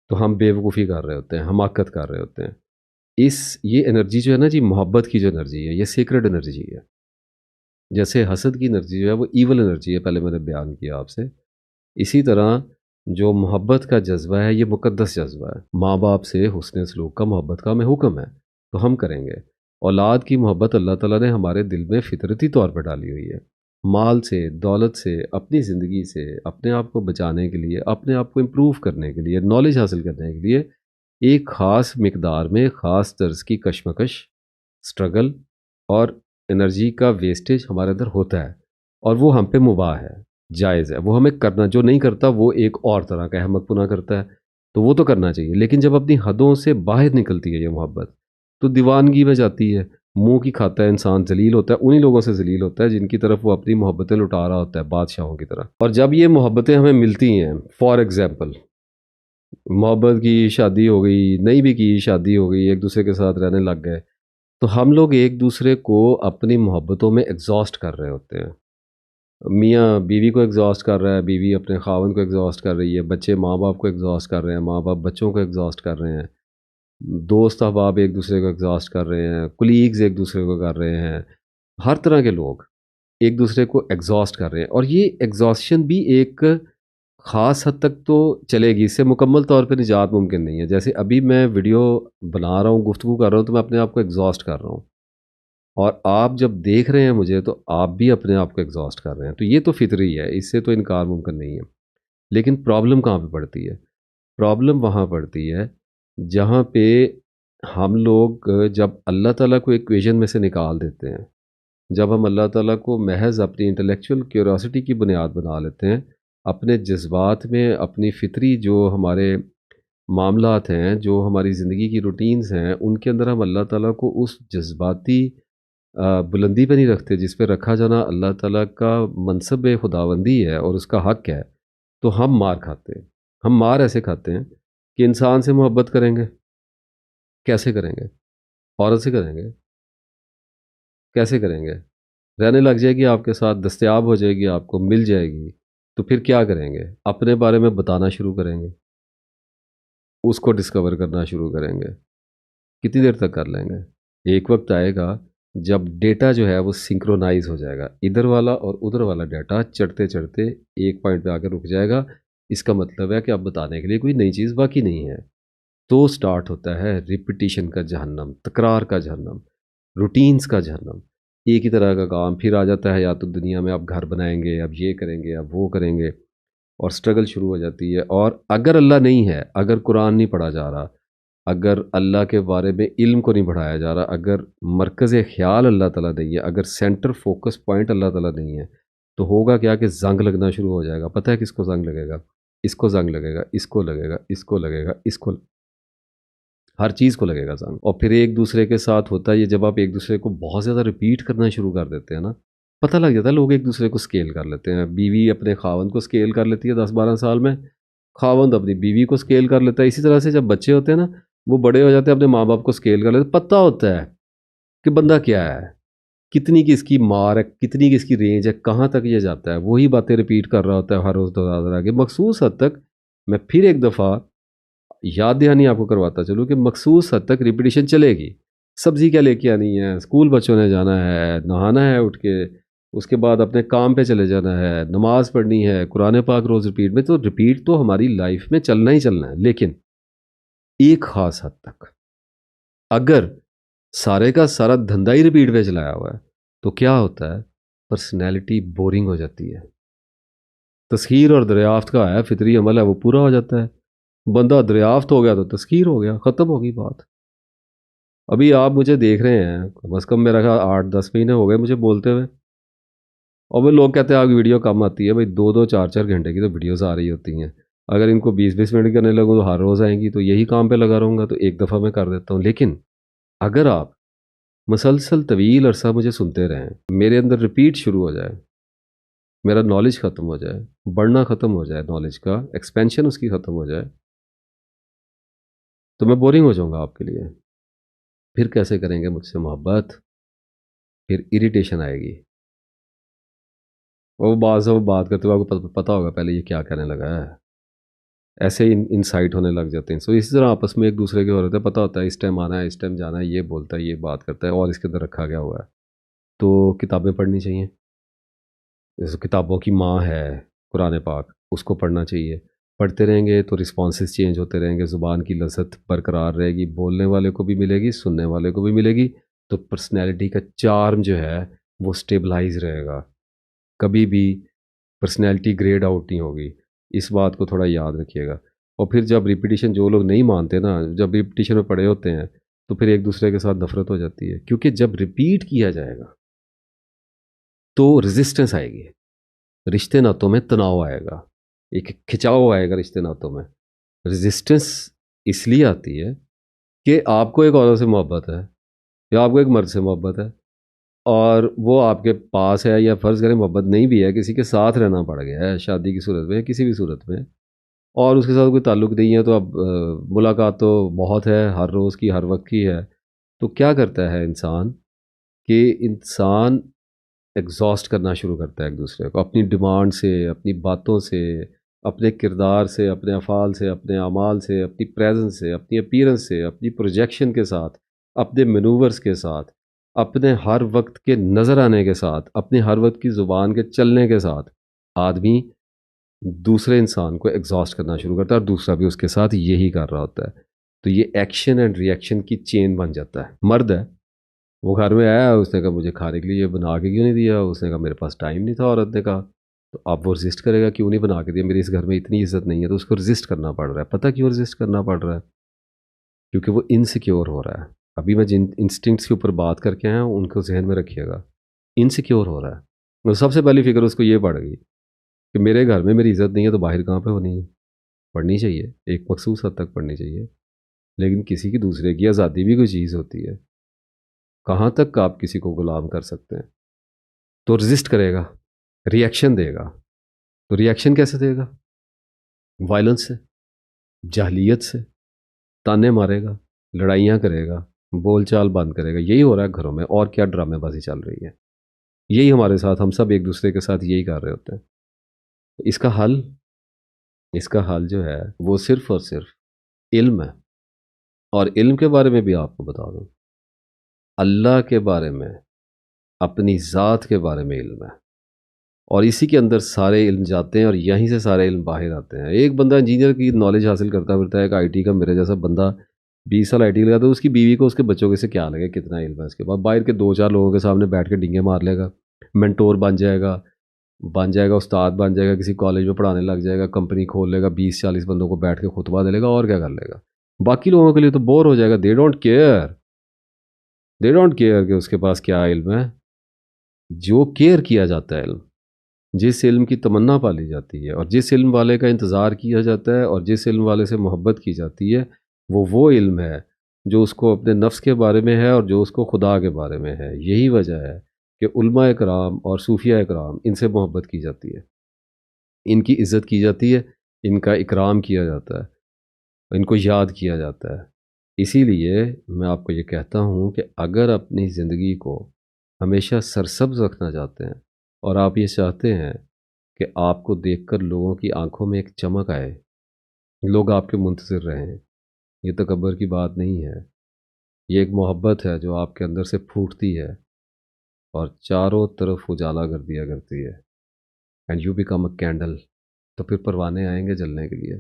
تو ہم بے وقوفی کر رہے ہوتے ہیں، حماقت کر رہے ہوتے ہیں۔ یہ انرجی جو ہے نا جی، محبت کی جو انرجی ہے، یہ سیکرڈ انرجی ہے۔ جیسے حسد کی انرجی جو ہے وہ ایول انرجی ہے، پہلے میں نے بیان کیا آپ سے، اسی طرح جو محبت کا جذبہ ہے یہ مقدس جذبہ ہے۔ ماں باپ سے حسن سلوک کا، محبت کا ہمیں حکم ہے، تو ہم کریں گے۔ اولاد کی محبت اللہ تعالیٰ نے ہمارے دل میں فطرتی طور پر ڈالی ہوئی ہے۔ مال سے، دولت سے، اپنی زندگی سے، اپنے آپ کو بچانے کے لیے، اپنے آپ کو امپروو کرنے کے لیے، نالج حاصل کرنے کے لیے ایک خاص مقدار میں خاص طرز کی کشمکش، سٹرگل اور انرجی کا ویسٹیج ہمارے اندر ہوتا ہے، اور وہ ہم پہ مباح ہے، جائز ہے، وہ ہمیں کرنا، جو نہیں کرتا وہ ایک اور طرح کا احمق پنا کرتا ہے، تو وہ تو کرنا چاہیے۔ لیکن جب اپنی حدوں سے باہر نکلتی ہے یہ محبت، تو دیوانگی میں جاتی ہے، منہ کی کھاتا ہے انسان، ذلیل ہوتا ہے، انہی لوگوں سے ذلیل ہوتا ہے جن کی طرف وہ اپنی محبتیں لٹا رہا ہوتا ہے بادشاہوں کی طرح۔ اور جب یہ محبتیں ہمیں ملتی ہیں، فار ایگزامپل محبت کی شادی ہو گئی، نہیں بھی کی شادی ہو گئی، ایک دوسرے کے ساتھ رہنے لگ گئے، تو ہم لوگ ایک دوسرے کو اپنی محبتوں میں ایگزاسٹ کر رہے ہوتے ہیں۔ میاں بیوی کو ایگزاسٹ کر رہا ہے، بیوی اپنے خاوند کو ایگزاسٹ کر رہی ہے، بچے ماں باپ کو ایگزاسٹ کر رہے ہیں، ماں باپ بچوں کو ایگزاسٹ کر رہے ہیں، دوست احباب ایک دوسرے کو ایگزاسٹ کر رہے ہیں، کولیگز ایک دوسرے کو کر رہے ہیں، ہر طرح کے لوگ ایک دوسرے کو ایگزاسٹ کر رہے ہیں۔ اور یہ ایگزاسشن بھی ایک خاص حد تک تو چلے گی، اس سے مکمل طور پہ نجات ممکن نہیں ہے۔ جیسے ابھی میں ویڈیو بنا رہا ہوں، گفتگو کر رہا ہوں، تو میں اپنے آپ کو ایگزاسٹ کر رہا ہوں، اور آپ جب دیکھ رہے ہیں مجھے، تو آپ بھی اپنے آپ کو ایگزاسٹ کر رہے ہیں، تو یہ تو فطری ہے، اس سے تو انکار ممکن نہیں ہے۔ لیکن پرابلم کہاں پہ پڑتی ہے؟ پرابلم وہاں پڑتی ہے جہاں پہ ہم لوگ جب اللہ تعالیٰ کو ایکویژن میں سے نکال دیتے ہیں، جب ہم اللہ تعالیٰ کو محض اپنی انٹلیکچوئل کیوریوسٹی کی بنیاد بنا لیتے ہیں، اپنے جذبات میں، اپنی فطری جو ہمارے معاملات ہیں، جو ہماری زندگی کی روٹینز ہیں، ان کے اندر ہم اللہ تعالیٰ کو اس جذباتی بلندی پہ نہیں رکھتے جس پہ رکھا جانا اللہ تعالیٰ کا منصب خداوندی ہے اور اس کا حق ہے، تو ہم مار کھاتے ہیں۔ ہم مار ایسے کھاتے ہیں کہ انسان سے محبت کریں گے، کیسے کریں گے؟ عورت سے کریں گے، کیسے کریں گے؟ رہنے لگ جائے گی آپ کے ساتھ، دستیاب ہو جائے گی، آپ کو مل جائے گی، تو پھر کیا کریں گے؟ اپنے بارے میں بتانا شروع کریں گے، اس کو ڈسکور کرنا شروع کریں گے. کتنی دیر تک کر لیں گے؟ ایک وقت آئے گا جب ڈیٹا جو ہے وہ سنکرونائز ہو جائے گا، ادھر والا اور ادھر والا ڈیٹا چڑھتے چڑھتے ایک پوائنٹ پہ آ کے رک جائے گا. اس کا مطلب ہے کہ اب بتانے کے لیے کوئی نئی چیز باقی نہیں ہے. تو سٹارٹ ہوتا ہے ریپیٹیشن کا جہنم، تکرار کا جہنم، روٹینز کا جہنم. ایک ہی طرح کا کام پھر آ جاتا ہے، یا تو دنیا میں اب گھر بنائیں گے، اب یہ کریں گے، اب وہ کریں گے، اور سٹرگل شروع ہو جاتی ہے. اور اگر اللہ نہیں ہے، اگر قرآن نہیں پڑھا جا رہا، اگر اللہ کے بارے میں علم کو نہیں بڑھایا جا رہا، اگر مرکز خیال اللہ تعالیٰ نہیں ہے، اگر سینٹر فوکس پوائنٹ اللہ تعالیٰ نہیں ہے، تو ہوگا کیا کہ زنگ لگنا شروع ہو جائے گا. پتہ ہے کس کو زنگ لگے گا؟ اس کو زنگ لگے گا، اس کو لگے گا، اس کو لگے گا، اس کو، ہر چیز کو لگے گا زنگ. اور پھر ایک دوسرے کے ساتھ ہوتا ہے یہ، جب آپ ایک دوسرے کو بہت زیادہ ریپیٹ کرنا شروع کر دیتے ہیں نا، پتہ لگ جاتا ہے، لوگ ایک دوسرے کو سکیل کر لیتے ہیں. بیوی اپنے خاوند کو سکیل کر لیتی ہے 10-12 سال میں، خاوند اپنی بیوی کو سکیل کر لیتا ہے. اسی طرح سے جب بچے ہوتے ہیں نا، وہ بڑے ہو جاتے ہیں، اپنے ماں باپ کو سکیل کر لیتے ہیں. پتہ ہوتا ہے کہ بندہ کیا ہے، کتنی کی اس کی مار ہے، کتنی کی اس کی رینج ہے، کہاں تک یہ جاتا ہے. وہی باتیں ریپیٹ کر رہا ہوتا ہے ہر روز دوہرا کے مخصوص حد تک. میں پھر ایک دفعہ یاد دہانی آپ کو کرواتا چلوں کہ مخصوص حد تک ریپیٹیشن چلے گی. سبزی کیا لے کے آنی ہے، اسکول بچوں نے جانا ہے، نہانا ہے اٹھ کے، اس کے بعد اپنے کام پہ چلے جانا ہے، نماز پڑھنی ہے، قرآن پاک روز ریپیٹ میں. تو ریپیٹ تو ہماری لائف میں چلنا ہی چلنا ہے، لیکن ایک خاص حد تک. اگر سارے کا سارا دھندا ہی ریپیٹ پہ چلایا ہوا ہے تو کیا ہوتا ہے؟ پرسنالٹی بورنگ ہو جاتی ہے. تسخیر اور دریافت کا ہے فطری عمل ہے، وہ پورا ہو جاتا ہے. بندہ دریافت ہو گیا تو تسخیر ہو گیا، ختم ہوگی بات. ابھی آپ مجھے دیکھ رہے ہیں، کم از کم میرا خیال 8-10 مہینے ہو گئے مجھے بولتے ہوئے، اور وہ لوگ کہتے ہیں آپ کی ویڈیو کم آتی ہے. بھائی 2-2 4-4 گھنٹے کی تو ویڈیوز آ رہی ہوتی ہیں. اگر ان کو 20-20 منٹ کرنے لگوں تو ہر روز آئیں گی، تو یہی کام پہ لگا رہوں گا تو ایک دفعہ میں کر دیتا ہوں. لیکن اگر آپ مسلسل طویل عرصہ مجھے سنتے رہیں، میرے اندر ریپیٹ شروع ہو جائے، میرا نالج ختم ہو جائے، بڑھنا ختم ہو جائے، نالج کا ایکسپینشن اس کی ختم ہو جائے، تو میں بورنگ ہو جاؤں گا آپ کے لیے. پھر کیسے کریں گے مجھ سے محبت؟ پھر اریٹیشن آئے گی. وہ بات کرتے ہوئے آپ کو پتہ ہوگا پہلے یہ کیا کہنے لگا ہے. ایسے ہی انسائٹ ہونے لگ جاتے ہیں. سو اسی طرح آپس میں ایک دوسرے کے ہو رہتے ہیں، پتہ ہوتا ہے اس ٹائم آنا ہے، اس ٹائم جانا ہے، یہ بولتا ہے، یہ بات کرتا ہے، اور اس کے اندر رکھا گیا ہوا ہے. تو کتابیں پڑھنی چاہیے. جیسے کتابوں کی ماں ہے قرآن پاک، اس کو پڑھنا چاہیے. پڑھتے رہیں گے تو رسپانسز چینج ہوتے رہیں گے، زبان کی لذت برقرار رہے گی، بولنے والے کو بھی ملے گی، سننے والے کو بھی ملے گی. تو پرسنالٹی کا چارم جو ہے وہ سٹیبلائز رہے گا. کبھی بھی پرسنالٹی گریڈ آؤٹ نہیں ہوگی. اس بات کو تھوڑا یاد رکھیے گا. اور پھر جب ریپیٹیشن، جو لوگ نہیں مانتے نا، جب ریپیٹیشن میں پڑے ہوتے ہیں تو پھر ایک دوسرے کے ساتھ نفرت ہو جاتی ہے. کیونکہ جب ریپیٹ کیا جائے گا تو ریزسٹنس آئے گی، رشتے ناتوں میں تناؤ آئے گا، ایک کھچاؤ آئے گا رشتے ناتوں میں. ریزسٹنس اس لیے آتی ہے کہ آپ کو ایک عورت سے محبت ہے، یا آپ کو ایک مرد سے محبت ہے، اور وہ آپ کے پاس ہے، یا فرض کریں محبت نہیں بھی ہے، کسی کے ساتھ رہنا پڑ گیا ہے شادی کی صورت میں، کسی بھی صورت میں، اور اس کے ساتھ کوئی تعلق نہیں ہے، تو اب ملاقات تو بہت ہے، ہر روز کی، ہر وقت کی ہے. تو کیا کرتا ہے انسان کہ انسان ایگزاسٹ کرنا شروع کرتا ہے ایک دوسرے کو، اپنی ڈیمانڈ سے، اپنی باتوں سے، اپنے کردار سے، اپنے افعال سے، اپنے اعمال سے، اپنی پریزنس سے، اپنی اپیرنس سے، اپنی پروجیکشن کے ساتھ، اپنے مینوورس کے ساتھ، اپنے ہر وقت کے نظر آنے کے ساتھ، اپنے ہر وقت کی زبان کے چلنے کے ساتھ آدمی دوسرے انسان کو ایگزاسٹ کرنا شروع کرتا ہے، اور دوسرا بھی اس کے ساتھ یہی کر رہا ہوتا ہے. تو یہ ایکشن اینڈ ری ایکشن کی چین بن جاتا ہے. مرد ہے، وہ گھر میں آیا، اس نے کہا مجھے کھانے کے لیے یہ بنا کے کیوں نہیں دیا، اس نے کہا میرے پاس ٹائم نہیں تھا، عورت نے کہا. تو اب وہ رزسٹ کرے گا، کیوں نہیں بنا کے دیا، میری اس گھر میں اتنی عزت نہیں ہے. تو اس کو رزسٹ کرنا پڑ رہا ہے. پتہ کیوں رزسٹ کرنا پڑ رہا ہے؟ کیونکہ وہ انسیکیور ہو رہا ہے. ابھی میں جن انسٹنکٹس کے اوپر بات کر کے آیا ہوں ان کو ذہن میں رکھیے گا. انسیکیور ہو رہا ہے. اور سب سے پہلی فکر اس کو یہ پڑ گئی کہ میرے گھر میں میری عزت نہیں ہے، تو باہر کہاں پہ ہونی ہے. پڑھنی چاہیے، ایک مخصوص حد تک پڑھنی چاہیے، لیکن کسی کی دوسرے کی آزادی بھی کوئی چیز ہوتی ہے. کہاں تک آپ کسی کو غلام کر سکتے ہیں؟ تو رزسٹ کرے گا، ری ایکشن دے گا. تو ری ایکشن کیسے دے گا؟ وائلنس سے، جاہلیت سے، تانے مارے گا، لڑائیاں کرے گا، بول چال بند کرے گا. یہی ہو رہا ہے گھروں میں، اور کیا ڈرامے بازی چل رہی ہے. یہی ہمارے ساتھ، ہم سب ایک دوسرے کے ساتھ یہی کر رہے ہوتے ہیں. اس کا حل، اس کا حل جو ہے وہ صرف اور صرف علم ہے. اور علم کے بارے میں بھی آپ کو بتا دوں، اللہ کے بارے میں، اپنی ذات کے بارے میں علم ہے، اور اسی کے اندر سارے علم جاتے ہیں اور یہیں سے سارے علم باہر آتے ہیں. ایک بندہ انجینئر کی نالج حاصل کرتا پھرتا ہے، ایک آئی ٹی کا میرے جیسا بندہ 20 سال آئی ٹی لگا، تو اس کی بیوی کو اس کے بچوں کے سے کیا لگے کتنا علم ہے اس کے بعد؟ باہر کے 2-4 لوگوں کے سامنے بیٹھ کے ڈنگے مار لے گا، مینٹور بن جائے گا استاد بن جائے گا، کسی کالج میں پڑھانے لگ جائے گا، کمپنی کھول لے گا، 20-40 بندوں کو بیٹھ کے خطبہ دے لے گا، اور کیا کر لے گا. باقی لوگوں کے لیے تو بور ہو جائے گا. دے ڈونٹ کیئر کہ اس کے پاس کیا علم ہے. جو کیئر کیا جاتا ہے علم، جس علم کی تمنا پالی جاتی ہے، اور جس علم والے کا انتظار کیا جاتا ہے، اور جس علم والے سے محبت کی جاتی ہے، وہ علم ہے جو اس کو اپنے نفس کے بارے میں ہے، اور جو اس کو خدا کے بارے میں ہے. یہی وجہ ہے کہ علماء کرام اور صوفیاء کرام، ان سے محبت کی جاتی ہے، ان کی عزت کی جاتی ہے، ان کا اکرام کیا جاتا ہے، ان کو یاد کیا جاتا ہے. اسی لیے میں آپ کو یہ کہتا ہوں کہ اگر اپنی زندگی کو ہمیشہ سرسبز رکھنا چاہتے ہیں، اور آپ یہ چاہتے ہیں کہ آپ کو دیکھ کر لوگوں کی آنکھوں میں ایک چمک آئے، لوگ آپ کے منتظر رہیں، یہ تکبر کی بات نہیں ہے. یہ ایک محبت ہے جو آپ کے اندر سے پھوٹتی ہے اور چاروں طرف اجالا کر دیا کرتی ہے. And you become a candle. تو پھر پروانے آئیں گے جلنے کے لیے.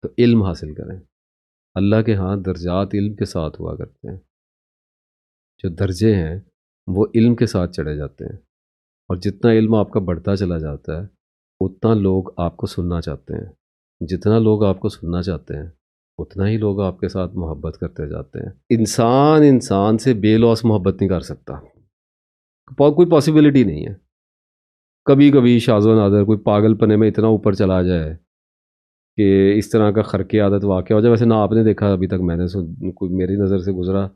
تو علم حاصل کریں. اللہ کے ہاں درجات علم کے ساتھ ہوا کرتے ہیں. جو درجے ہیں وہ علم کے ساتھ چڑھے جاتے ہیں، اور جتنا علم آپ کا بڑھتا چلا جاتا ہے، اتنا لوگ آپ کو سننا چاہتے ہیں. جتنا لوگ آپ کو سننا چاہتے ہیں، اتنا ہی لوگ آپ کے ساتھ محبت کرتے جاتے ہیں. انسان سے بے لوس محبت نہیں کر سکتا، کوئی پاسبلٹی نہیں ہے. کبھی کبھی شاذ و نادر کوئی پاگل پنے میں اتنا اوپر چلا جائے کہ اس طرح کا خرق عادت واقع ہو جائے. ویسے نہ آپ نے دیکھا ابھی تک، میں نے کوئی میری نظر سے گزرا.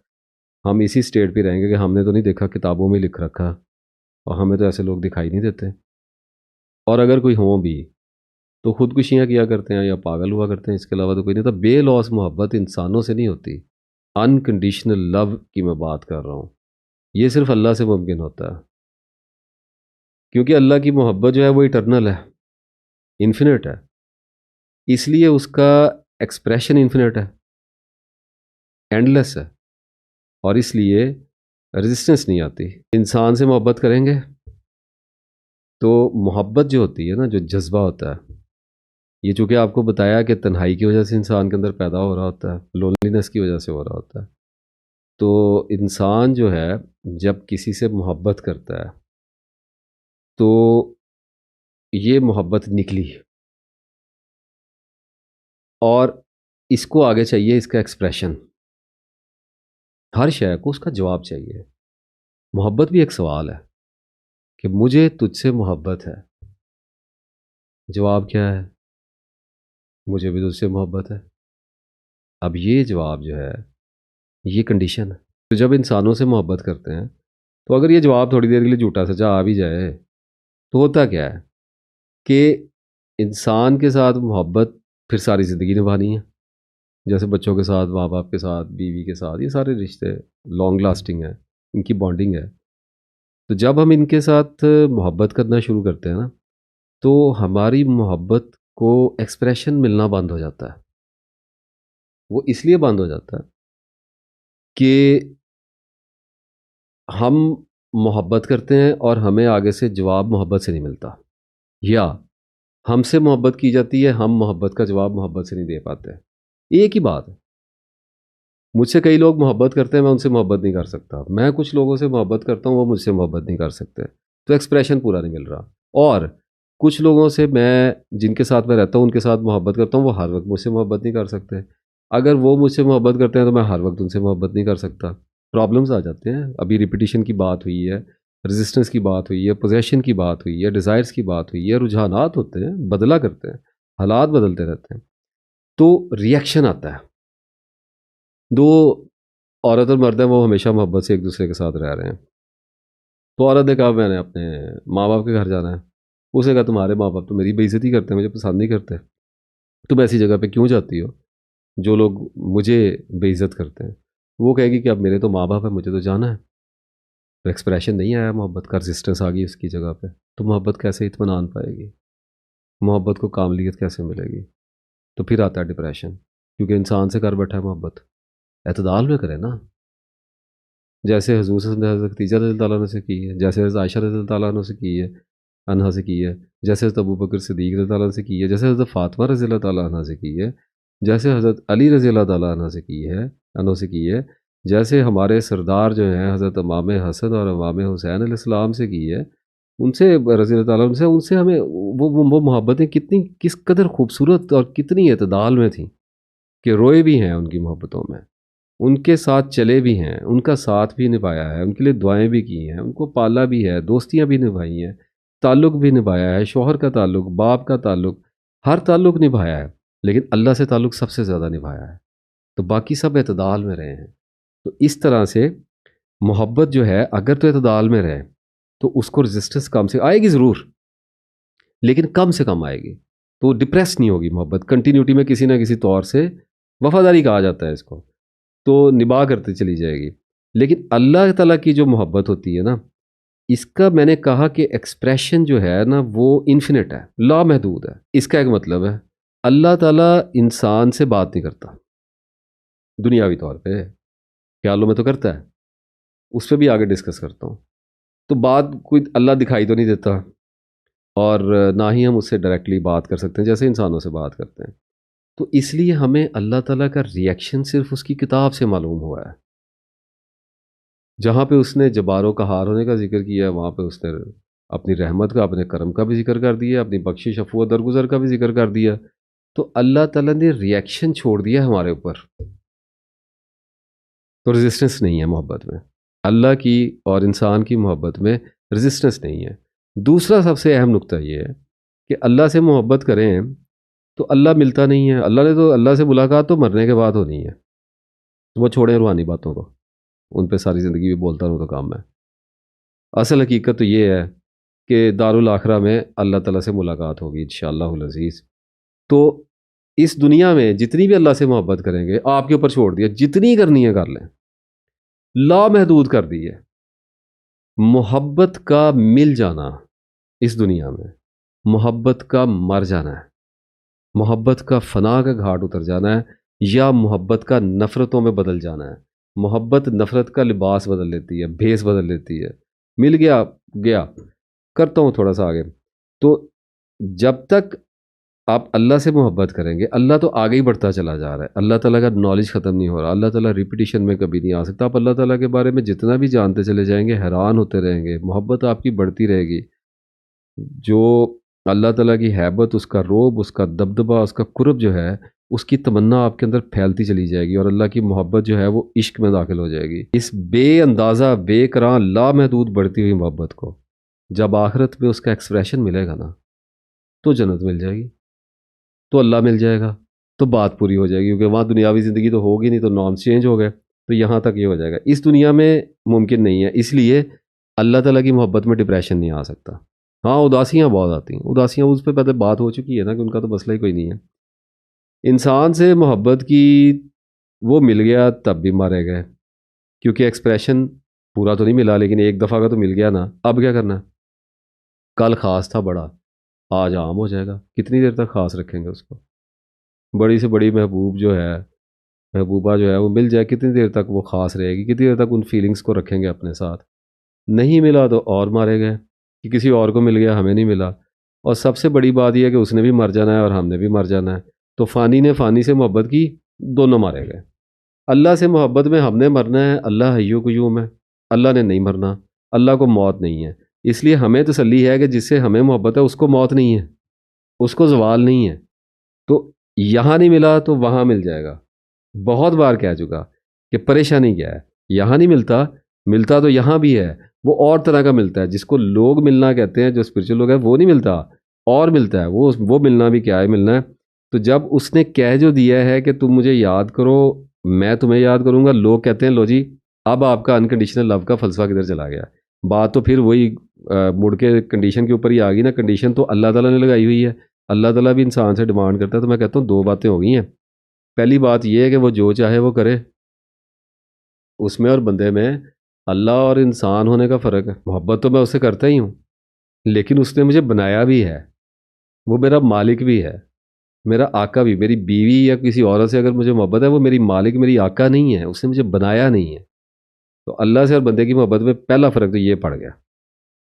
ہم اسی سٹیٹ پہ رہیں گے کہ ہم نے تو نہیں دیکھا، کتابوں میں لکھ رکھا، اور ہمیں تو ایسے لوگ دکھائی نہیں دیتے. اور اگر کوئی ہوں بھی تو خودکشیاں کیا کرتے ہیں یا پاگل ہوا کرتے ہیں، اس کے علاوہ تو کوئی نہیں. تو بے لوس محبت انسانوں سے نہیں ہوتی. انکنڈیشنل لو کی میں بات کر رہا ہوں. یہ صرف اللہ سے ممکن ہوتا ہے، کیونکہ اللہ کی محبت جو ہے وہ ایٹرنل ہے، انفینٹ ہے. اس لیے اس کا ایکسپریشن انفینٹ ہے، اینڈ لیس ہے، اور اس لیے ریزسٹنس نہیں آتی. انسان سے محبت کریں گے تو محبت جو ہوتی ہے نا، جو جذبہ ہوتا ہے، یہ چونکہ آپ کو بتایا کہ تنہائی کی وجہ سے انسان کے اندر پیدا ہو رہا ہوتا ہے، لونلینس کی وجہ سے ہو رہا ہوتا ہے. تو انسان جو ہے جب کسی سے محبت کرتا ہے تو یہ محبت نکلی، اور اس کو آگے چاہیے اس کا ایکسپریشن. ہر شے کو اس کا جواب چاہیے. محبت بھی ایک سوال ہے کہ مجھے تجھ سے محبت ہے. جواب کیا ہے؟ مجھے بھی تجھ سے محبت ہے. اب یہ جواب جو ہے، یہ کنڈیشن ہے. تو جب انسانوں سے محبت کرتے ہیں تو اگر یہ جواب تھوڑی دیر کے لیے جھوٹا سچا آ بھی جائے تو ہوتا کیا ہے کہ انسان کے ساتھ محبت پھر ساری زندگی نبھانی ہے. جیسے بچوں کے ساتھ، ماں باپ کے ساتھ، بیوی کے ساتھ، یہ سارے رشتے لانگ لاسٹنگ ہیں، ان کی بانڈنگ ہے. تو جب ہم ان کے ساتھ محبت کرنا شروع کرتے ہیں نا، تو ہماری محبت کو ایکسپریشن ملنا بند ہو جاتا ہے. وہ اس لیے بند ہو جاتا ہے کہ ہم محبت کرتے ہیں اور ہمیں آگے سے جواب محبت سے نہیں ملتا، یا ہم سے محبت کی جاتی ہے، ہم محبت کا جواب محبت سے نہیں دے پاتے. ایک ہی بات ہے. مجھ سے کئی لوگ محبت کرتے ہیں، میں ان سے محبت نہیں کر سکتا. میں کچھ لوگوں سے محبت کرتا ہوں، وہ مجھ سے محبت نہیں کر سکتے. تو ایکسپریشن پورا نہیں مل رہا. اور کچھ لوگوں سے میں، جن کے ساتھ میں رہتا ہوں، ان کے ساتھ محبت کرتا ہوں، وہ ہر وقت مجھ سے محبت نہیں کر سکتے. اگر وہ مجھ سے محبت کرتے ہیں تو میں ہر وقت ان سے محبت نہیں کر سکتا. پرابلمز آ جاتے ہیں. ابھی ریپیٹیشن کی بات ہوئی ہے، ریزسٹنس کی بات ہوئی ہے، پوزیشن کی بات ہوئی ہے، ڈیزائرز کی بات ہوئی ہے. رجحانات ہوتے ہیں، بدلا کرتے ہیں، حالات بدلتے رہتے ہیں، تو ریئیکشن آتا ہے. دو عورت اور مرد ہیں، وہ ہمیشہ محبت سے ایک دوسرے کے ساتھ رہ رہے ہیں. تو عورت نے کہا میں نے اپنے ماں باپ کے گھر جانا ہے. اس نے کہا تمہارے ماں باپ تو میری بے عزتی کرتے ہیں، مجھے پسند نہیں کرتے. تم ایسی جگہ پہ کیوں جاتی ہو جو لوگ مجھے بے عزت کرتے ہیں؟ وہ کہے گی کہ اب میرے تو ماں باپ ہیں، مجھے تو جانا ہے. تو ایکسپریشن نہیں آیا محبت کا، رزسٹنس آ گئی اس کی جگہ پہ، تو محبت کیسے اطمینان پائے گی؟ محبت کو کاملیت کیسے ملے گی؟ تو پھر آتا ہے ڈپریشن، کیونکہ انسان سے کر بیٹھا ہے محبت، اعتدال میں کرے نا، جیسے حضور صلی اللہ علیہ وسلم نے حضرت خدیجہ رضی اللہ عنہ سے کی ہے، جیسے حضرت عائشہ رضی اللہ عنہ سے کی ہے، عنہا سے کی ہے، جیسے حضرت ابو بکر صدیق رضی اللہ عنہ سے کی ہے، جیسے حضرت فاطمہ رضی اللہ تعالیٰ عنہ سے کی ہے، جیسے حضرت علی رضی اللہ تعالیٰ عنہ سے کی ہے، عنہ سے کی ہے، جیسے ہمارے سردار جو ہیں حضرت امام حسن اور امام حسین علیہ السلام سے کی ہے، ان سے رضی اللہ تعالیٰ عنہ سے، ان سے ہمیں وہ محبتیں کتنی کس قدر خوبصورت اور کتنی اعتدال میں تھیں کہ روئے بھی ہیں ان کی محبتوں میں، ان کے ساتھ چلے بھی ہیں، ان کا ساتھ بھی نبھایا ہے، ان کے لیے دعائیں بھی کی ہیں، ان کو پالا بھی ہے، دوستیاں بھی نبھائی ہیں، تعلق بھی نبھایا ہے، شوہر کا تعلق، باپ کا تعلق، ہر تعلق نبھایا ہے، لیکن اللہ سے تعلق سب سے زیادہ نبھایا ہے، تو باقی سب اعتدال میں رہے ہیں۔ تو اس طرح سے محبت جو ہے اگر تو اعتدال میں رہے تو اس کو رزسٹنس کم سے آئے گی ضرور، لیکن کم سے کم آئے گی، تو ڈپریس نہیں ہوگی محبت، کنٹینیوٹی میں کسی نہ کسی طور سے، وفاداری کہا جاتا ہے اس کو، تو نباہ کرتے چلی جائے گی۔ لیکن اللہ تعالیٰ کی جو محبت ہوتی ہے نا، اس کا میں نے کہا کہ ایکسپریشن جو ہے نا وہ انفینٹ ہے، لامحدود ہے۔ اس کا ایک مطلب ہے اللہ تعالیٰ انسان سے بات نہیں کرتا دنیاوی طور پہ، خیالوں میں تو کرتا ہے، اس پہ بھی آگے ڈسکس کرتا ہوں، تو بات کوئی اللہ دکھائی تو نہیں دیتا، اور نہ ہی ہم اس سے ڈائریکٹلی بات کر سکتے ہیں جیسے انسانوں سے بات کرتے ہیں، تو اس لیے ہمیں اللہ تعالیٰ کا ریئیکشن صرف اس کی کتاب سے معلوم ہوا ہے۔ جہاں پہ اس نے جبار و قہار ہونے کا ذکر کیا ہے، وہاں پہ اس نے اپنی رحمت کا، اپنے کرم کا بھی ذکر کر دیا، اپنی بخشش عفو و درگزر کا بھی ذکر کر دیا، تو اللہ تعالیٰ نے ریئیکشن چھوڑ دیا ہمارے اوپر، تو رزسٹنس نہیں ہے محبت میں، اللہ کی اور انسان کی محبت میں رزسٹنس نہیں ہے۔ دوسرا سب سے اہم نقطہ یہ ہے کہ اللہ سے محبت کریں تو اللہ ملتا نہیں ہے، اللہ نے تو، اللہ سے ملاقات تو مرنے کے بعد ہونی ہے، وہ چھوڑیں روحانی باتوں کو، ان پہ ساری زندگی بھی بولتا رہوں تو کام ہے۔ اصل حقیقت تو یہ ہے کہ دارالآخرہ میں اللہ تعالیٰ سے ملاقات ہوگی انشاءاللہ العزیز۔ تو اس دنیا میں جتنی بھی اللہ سے محبت کریں گے، آپ کے اوپر چھوڑ دیا، جتنی کرنی ہے کر لیں، لامحدود کر دی ہے۔ محبت کا مل جانا اس دنیا میں، محبت کا مر جانا ہے، محبت کا فنا کا گھاٹ اتر جانا ہے، یا محبت کا نفرتوں میں بدل جانا ہے۔ محبت نفرت کا لباس بدل لیتی ہے، بھیس بدل لیتی ہے، مل گیا گیا، کرتا ہوں تھوڑا سا آگے۔ تو جب تک آپ اللہ سے محبت کریں گے، اللہ تو آگے ہی بڑھتا چلا جا رہا ہے، اللہ تعالیٰ کا نالج ختم نہیں ہو رہا، اللہ تعالیٰ ریپیٹیشن میں کبھی نہیں آ سکتا، آپ اللہ تعالیٰ کے بارے میں جتنا بھی جانتے چلے جائیں گے حیران ہوتے رہیں گے، محبت آپ کی بڑھتی رہے گی۔ جو اللہ تعالیٰ کی ہیبت، اس کا روب، اس کا دبدبہ، اس کا قرب جو ہے، اس کی تمنا آپ کے اندر پھیلتی چلی جائے گی، اور اللہ کی محبت جو ہے وہ عشق میں داخل ہو جائے گی۔ اس بے اندازہ، بے کراں، لامحدود بڑھتی ہوئی محبت کو جب آخرت میں اس کا ایکسپریشن ملے گا نا، تو جنت مل جائے گی، تو اللہ مل جائے گا، تو بات پوری ہو جائے گی، کیونکہ وہاں دنیاوی زندگی تو ہوگی نہیں، تو نارمس چینج ہو گئے، تو یہاں تک یہ ہو جائے گا۔ اس دنیا میں ممکن نہیں ہے، اس لیے اللہ تعالیٰ کی محبت میں ڈپریشن نہیں آ سکتا۔ ہاں اداسیاں بہت آتی ہیں، اداسیاں اس پہ پہلے بات ہو چکی ہے نا کہ ان کا تو مسئلہ ہی کوئی نہیں ہے۔ انسان سے محبت کی، وہ مل گیا تب بھی مارے گئے، کیونکہ ایکسپریشن پورا تو نہیں ملا، لیکن ایک دفعہ کا تو مل گیا نا، اب کیا کرنا ہے؟ کل خاص تھا بڑا، آج عام ہو جائے گا، کتنی دیر تک خاص رکھیں گے اس کو؟ بڑی سے بڑی محبوب جو ہے، محبوبہ جو ہے وہ مل جائے، کتنی دیر تک وہ خاص رہے گی؟ کتنی دیر تک ان فیلنگز کو رکھیں گے اپنے ساتھ؟ نہیں ملا تو اور مارے گئے کہ کسی اور کو مل گیا، ہمیں نہیں ملا۔ اور سب سے بڑی بات یہ ہے کہ اس نے بھی مر جانا ہے اور ہم نے بھی مر جانا ہے، تو فانی نے فانی سے محبت کی، دونوں مارے گئے۔ اللہ سے محبت میں ہم نے مرنا ہے، اللہ حی و قیوم ہے، اللہ نے نہیں مرنا، اللہ کو موت نہیں ہے، اس لیے ہمیں تسلی ہے کہ جس سے ہمیں محبت ہے اس کو موت نہیں ہے، اس کو زوال نہیں ہے، تو یہاں نہیں ملا تو وہاں مل جائے گا۔ بہت بار کہہ چکا کہ پریشانی کیا ہے، یہاں نہیں ملتا، ملتا تو یہاں بھی ہے، وہ اور طرح کا ملتا ہے، جس کو لوگ ملنا کہتے ہیں، جو اسپرچل لوگ ہیں، وہ نہیں ملتا، اور ملتا ہے، وہ ملنا بھی کیا ہے، ملنا ہے۔ تو جب اس نے کہہ جو دیا ہے کہ تم مجھے یاد کرو، میں تمہیں یاد کروں گا، لوگ کہتے ہیں لو جی اب آپ کا انکنڈیشنل لو کا فلسفہ کدھر چلا گیا؟ بات تو پھر وہی مڑ کے کنڈیشن کے اوپر ہی آ گئی نا، کنڈیشن تو اللہ تعالیٰ نے لگائی ہوئی ہے، اللہ تعالیٰ بھی انسان سے ڈیمانڈ کرتا ہے۔ تو میں کہتا ہوں دو باتیں ہو گئی ہیں، پہلی بات یہ ہے کہ وہ جو چاہے وہ کرے، اس میں اور بندے میں اللہ اور انسان ہونے کا فرق ہے. محبت تو میں اسے کرتا ہی ہوں، لیکن اس نے مجھے بنایا بھی ہے، وہ میرا مالک بھی ہے، میرا آقا بھی. میری بیوی یا کسی عورت سے اگر مجھے محبت ہے، وہ میری مالک، میری آقا نہیں ہے، اس نے مجھے بنایا نہیں ہے. تو اللہ سے اور بندے کی محبت میں پہلا فرق تو یہ پڑ گیا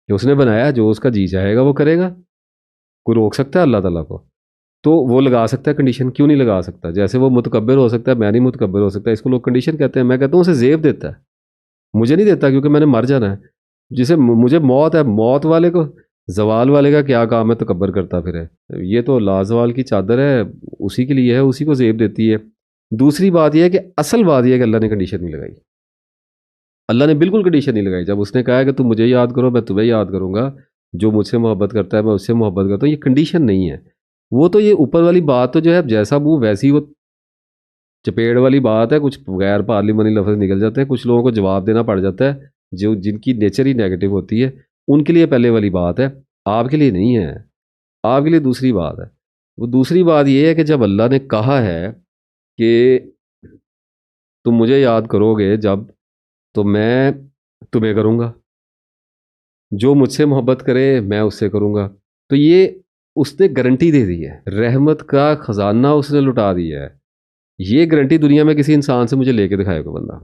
کہ اس نے بنایا، جو اس کا جی چاہے گا وہ کرے گا. کوئی روک سکتا ہے اللہ تعالیٰ کو؟ تو وہ لگا سکتا ہے کنڈیشن، کیوں نہیں لگا سکتا؟ جیسے وہ متکبر ہو سکتا ہے، میں نہیں متکبر ہو سکتا. اس کو لوگ کنڈیشن کہتے ہیں. میں کہتا ہوں اسے زیب دیتا ہے، مجھے نہیں دیتا، کیونکہ میں نے مر جانا ہے. جسے مجھے موت ہے، موت والے کو زوال والے کا کیا کام ہے تکبر کرتا پھر ہے؟ یہ تو لازوال کی چادر ہے، اسی کے لیے ہے، اسی کو زیب دیتی ہے. دوسری بات یہ ہے کہ اصل بات یہ ہے کہ اللہ نے کنڈیشن نہیں لگائی. اللہ نے بالکل کنڈیشن نہیں لگائی. جب اس نے کہا ہے کہ تم مجھے یاد کرو، میں تمہیں یاد کروں گا، جو مجھ سے محبت کرتا ہے میں اس سے محبت کرتا ہوں، یہ کنڈیشن نہیں ہے. وہ تو یہ اوپر والی بات تو جو ہے جیسا منہ ویسی وہ چپیڑ والی بات ہے. کچھ غیر پارلیمانی لفظ نکل جاتے ہیں، کچھ لوگوں کو جواب دینا پڑ جاتا ہے جو جن کی نیچر ہی نیگیٹو ہوتی ہے. ان کے لیے پہلے والی بات ہے، آپ کے لیے نہیں ہے. آپ کے لیے دوسری بات ہے. وہ دوسری بات یہ ہے کہ جب اللہ نے کہا ہے کہ تم مجھے یاد کرو گے جب، تو میں تمہیں کروں گا. جو مجھ سے محبت کرے میں اس سے کروں گا. تو یہ اس نے گارنٹی دے دی ہے، رحمت کا خزانہ اس نے لٹا دیا ہے. یہ گارنٹی دنیا میں کسی انسان سے مجھے لے کے دکھائے گا بندہ.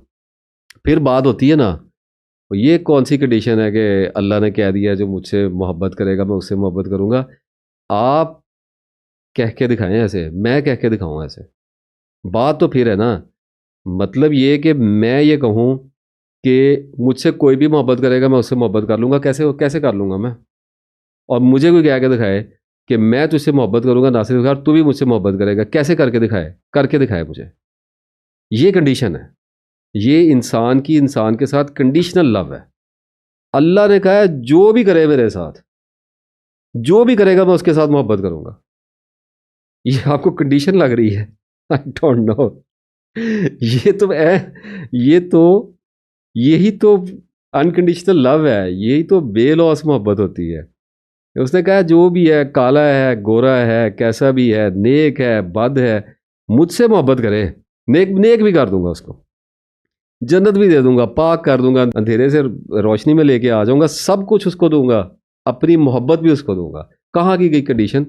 پھر بات ہوتی ہے نا، یہ کون سی کنڈیشن ہے کہ اللہ نے کہہ دیا جو مجھ سے محبت کرے گا میں اس سے محبت کروں گا. آپ کہہ کے دکھائیں ایسے، میں کہہ کے دکھاؤں ایسے؟ بات تو پھر ہے نا. مطلب یہ کہ میں یہ کہوں کہ مجھ سے کوئی بھی محبت کرے گا میں اس سے محبت کر لوں گا. کیسے کیسے کر لوں گا میں؟ اور مجھے کوئی کہہ کے دکھائے کہ میں تجھ سے محبت کروں گا ناصر خار، تو بھی مجھ سے محبت کرے گا. کیسے کر کے دکھائے؟ کر کے دکھائے مجھے. یہ کنڈیشن ہے. یہ انسان کی انسان کے ساتھ کنڈیشنل لو ہے. اللہ نے کہا ہے جو بھی کرے میرے ساتھ، جو بھی کرے گا میں اس کے ساتھ محبت کروں گا. یہ آپ کو کنڈیشن لگ رہی ہے؟ I don't know. یہ تو ہے، یہ تو یہی تو انکنڈیشنل لو ہے، یہی تو بے لوس محبت ہوتی ہے. اس نے کہا جو بھی ہے، کالا ہے، گورا ہے، کیسا بھی ہے، نیک ہے، بد ہے، مجھ سے محبت کرے، نیک نیک بھی کر دوں گا اس کو، جنت بھی دے دوں گا، پاک کر دوں گا، اندھیرے سے روشنی میں لے کے آ جاؤں گا، سب کچھ اس کو دوں گا، اپنی محبت بھی اس کو دوں گا. کہاں کی گئی کنڈیشن؟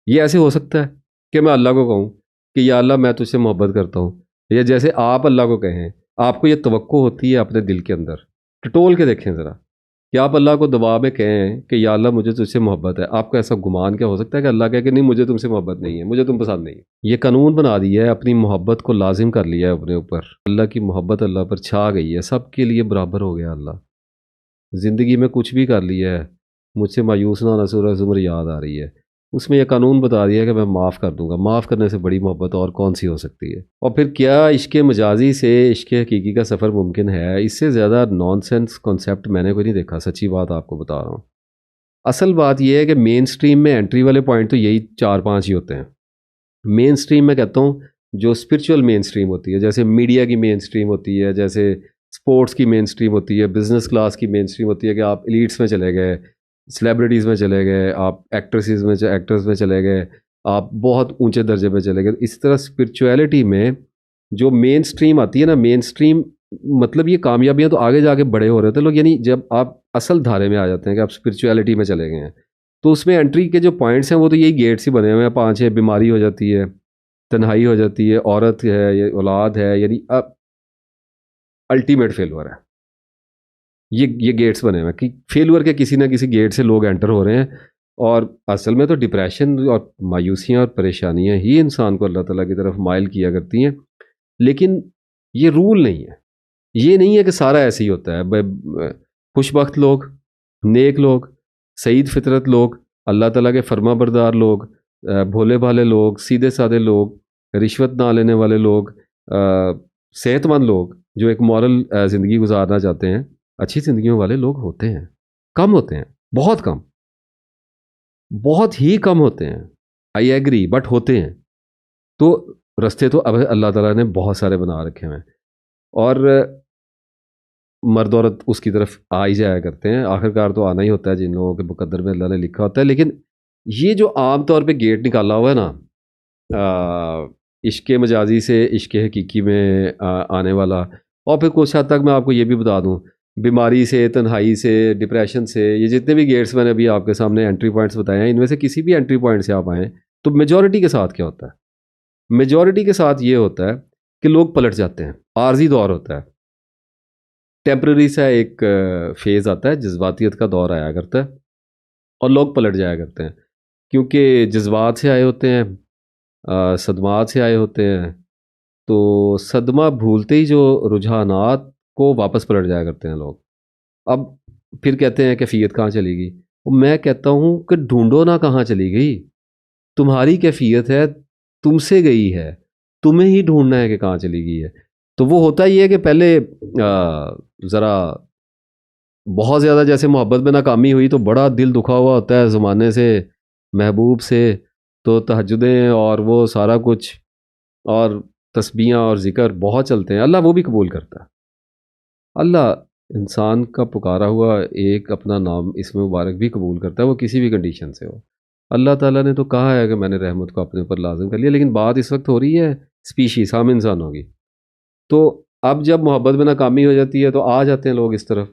یہ ایسے ہو سکتا ہے کہ میں اللہ کو کہوں کہ یا اللہ میں تجھ سے محبت کرتا ہوں، یا جیسے آپ اللہ کو کہیں، آپ کو یہ توقع ہوتی ہے اپنے دل کے اندر؟ ٹٹول کے دیکھیں ذرا کہ آپ اللہ کو دبا میں کہیں کہ یا اللہ مجھے تجھ سے محبت ہے. آپ کو ایسا گمان کیا ہو سکتا ہے کہ اللہ کہے کہ نہیں مجھے تم سے محبت نہیں ہے، مجھے تم پسند نہیں ہے؟ یہ قانون بنا دیا ہے، اپنی محبت کو لازم کر لیا ہے اپنے اوپر. اللہ کی محبت اللہ پر چھا گئی ہے، سب کے لیے برابر ہو گیا اللہ. زندگی میں کچھ بھی کر لیا ہے، مجھ سے مایوس نہ ہونا. سورہ زمر یاد آ رہی ہے، اس میں یہ قانون بتا دیا کہ میں معاف کر دوں گا. معاف کرنے سے بڑی محبت اور کون سی ہو سکتی ہے؟ اور پھر کیا عشق مجازی سے عشق حقیقی کا سفر ممکن ہے؟ اس سے زیادہ نان سینس کانسیپٹ میں نے کوئی نہیں دیکھا، سچی بات آپ کو بتا رہا ہوں. اصل بات یہ ہے کہ مین سٹریم میں انٹری والے پوائنٹ تو یہی 4-5 ہی ہوتے ہیں. مین سٹریم میں کہتا ہوں جو اسپرچول مین سٹریم ہوتی ہے، جیسے میڈیا کی مین سٹریم ہوتی ہے، جیسے اسپورٹس کی مین سٹریم ہوتی ہے، بزنس کلاس کی مین سٹریم ہوتی ہے کہ آپ ایلیٹس میں چلے گئے، سلیبریٹیز میں چلے گئے، آپ ایکٹرز میں چلے گئے، آپ بہت اونچے درجے میں چلے گئے. اس طرح اسپرچویلٹی میں جو مین سٹریم آتی ہے نا، مین سٹریم مطلب یہ کامیابیاں تو آگے جا کے بڑے ہو رہے تھے لوگ. یعنی جب آپ اصل دھارے میں آ جاتے ہیں کہ آپ اسپرچویلٹی میں چلے گئے ہیں، تو اس میں انٹری کے جو پوائنٹس ہیں وہ تو یہی گیٹس ہی بنے ہوئے ہیں 5-6. بیماری ہو جاتی ہے، تنہائی ہو جاتی ہے، عورت ہے یا اولاد ہے، یعنی اب الٹیمیٹ فیلور ہے. یہ گیٹس بنے ہوئے ہیں کہ فیلور کے کسی نہ کسی گیٹ سے لوگ انٹر ہو رہے ہیں. اور اصل میں تو ڈپریشن اور مایوسیاں اور پریشانیاں ہی انسان کو اللہ تعالیٰ کی طرف مائل کیا کرتی ہیں. لیکن یہ رول نہیں ہے، یہ نہیں ہے کہ سارا ایسے ہی ہوتا ہے. خوش بخت لوگ، نیک لوگ، سعید فطرت لوگ، اللہ تعالیٰ کے فرما بردار لوگ، بھولے بھالے لوگ، سیدھے سادے لوگ، رشوت نہ لینے والے لوگ، صحت مند لوگ جو ایک مورل زندگی گزارنا چاہتے ہیں، اچھی زندگیوں والے لوگ ہوتے ہیں. کم ہوتے ہیں، بہت کم، بہت ہی کم ہوتے ہیں. آئی ایگری، بٹ ہوتے ہیں. تو رستے تو اب اللہ تعالیٰ نے بہت سارے بنا رکھے ہیں، اور مرد عورت اس کی طرف آ ہی جایا کرتے ہیں. آخر کار تو آنا ہی ہوتا ہے جن لوگوں کے مقدر میں اللہ نے لکھا ہوتا ہے. لیکن یہ جو عام طور پہ گیٹ نکالا ہوا ہے نا، عشق مجازی سے عشق حقیقی میں آنے والا، اور پھر کچھ حد تک میں آپ کو یہ بھی بتا دوں، بیماری سے، تنہائی سے، ڈپریشن سے، یہ جتنے بھی گیٹس میں نے ابھی آپ کے سامنے انٹری پوائنٹس بتائے ہیں، ان میں سے کسی بھی انٹری پوائنٹ سے آپ آئیں تو میجورٹی کے ساتھ کیا ہوتا ہے؟ میجورٹی کے ساتھ یہ ہوتا ہے کہ لوگ پلٹ جاتے ہیں، عارضی دور ہوتا ہے، ٹیمپرری سا ایک فیز آتا ہے، جذباتیت کا دور آیا کرتا ہے اور لوگ پلٹ جایا کرتے ہیں، کیونکہ جذبات سے آئے ہوتے ہیں، صدمات سے آئے ہوتے ہیں، تو صدمہ بھولتے ہی جو رجحانات کو واپس پلٹ جایا کرتے ہیں لوگ۔ اب پھر کہتے ہیں کیفیت کہاں چلی گئی؟ میں کہتا ہوں کہ ڈھونڈو نہ کہاں چلی گئی، تمہاری کیفیت ہے، تم سے گئی ہے، تمہیں ہی ڈھونڈنا ہے کہ کہاں چلی گئی ہے۔ تو وہ ہوتا ہی ہے کہ پہلے ذرا بہت زیادہ جیسے محبت میں ناکامی ہوئی تو بڑا دل دکھا ہوا ہوتا ہے زمانے سے، محبوب سے، تو تہجدیں اور وہ سارا کچھ اور تسبیحاں اور ذکر بہت چلتے ہیں، اللہ وہ بھی قبول کرتا ہے۔ اللہ انسان کا پکارا ہوا ایک اپنا نام اسم مبارک بھی قبول کرتا ہے، وہ کسی بھی کنڈیشن سے ہو۔ اللہ تعالیٰ نے تو کہا ہے کہ میں نے رحمت کو اپنے اوپر لازم کر لیا، لیکن بات اس وقت ہو رہی ہے اسپیشیز، عام انسانوں کی۔ تو اب جب محبت میں ناکامی ہو جاتی ہے تو آ جاتے ہیں لوگ اس طرف،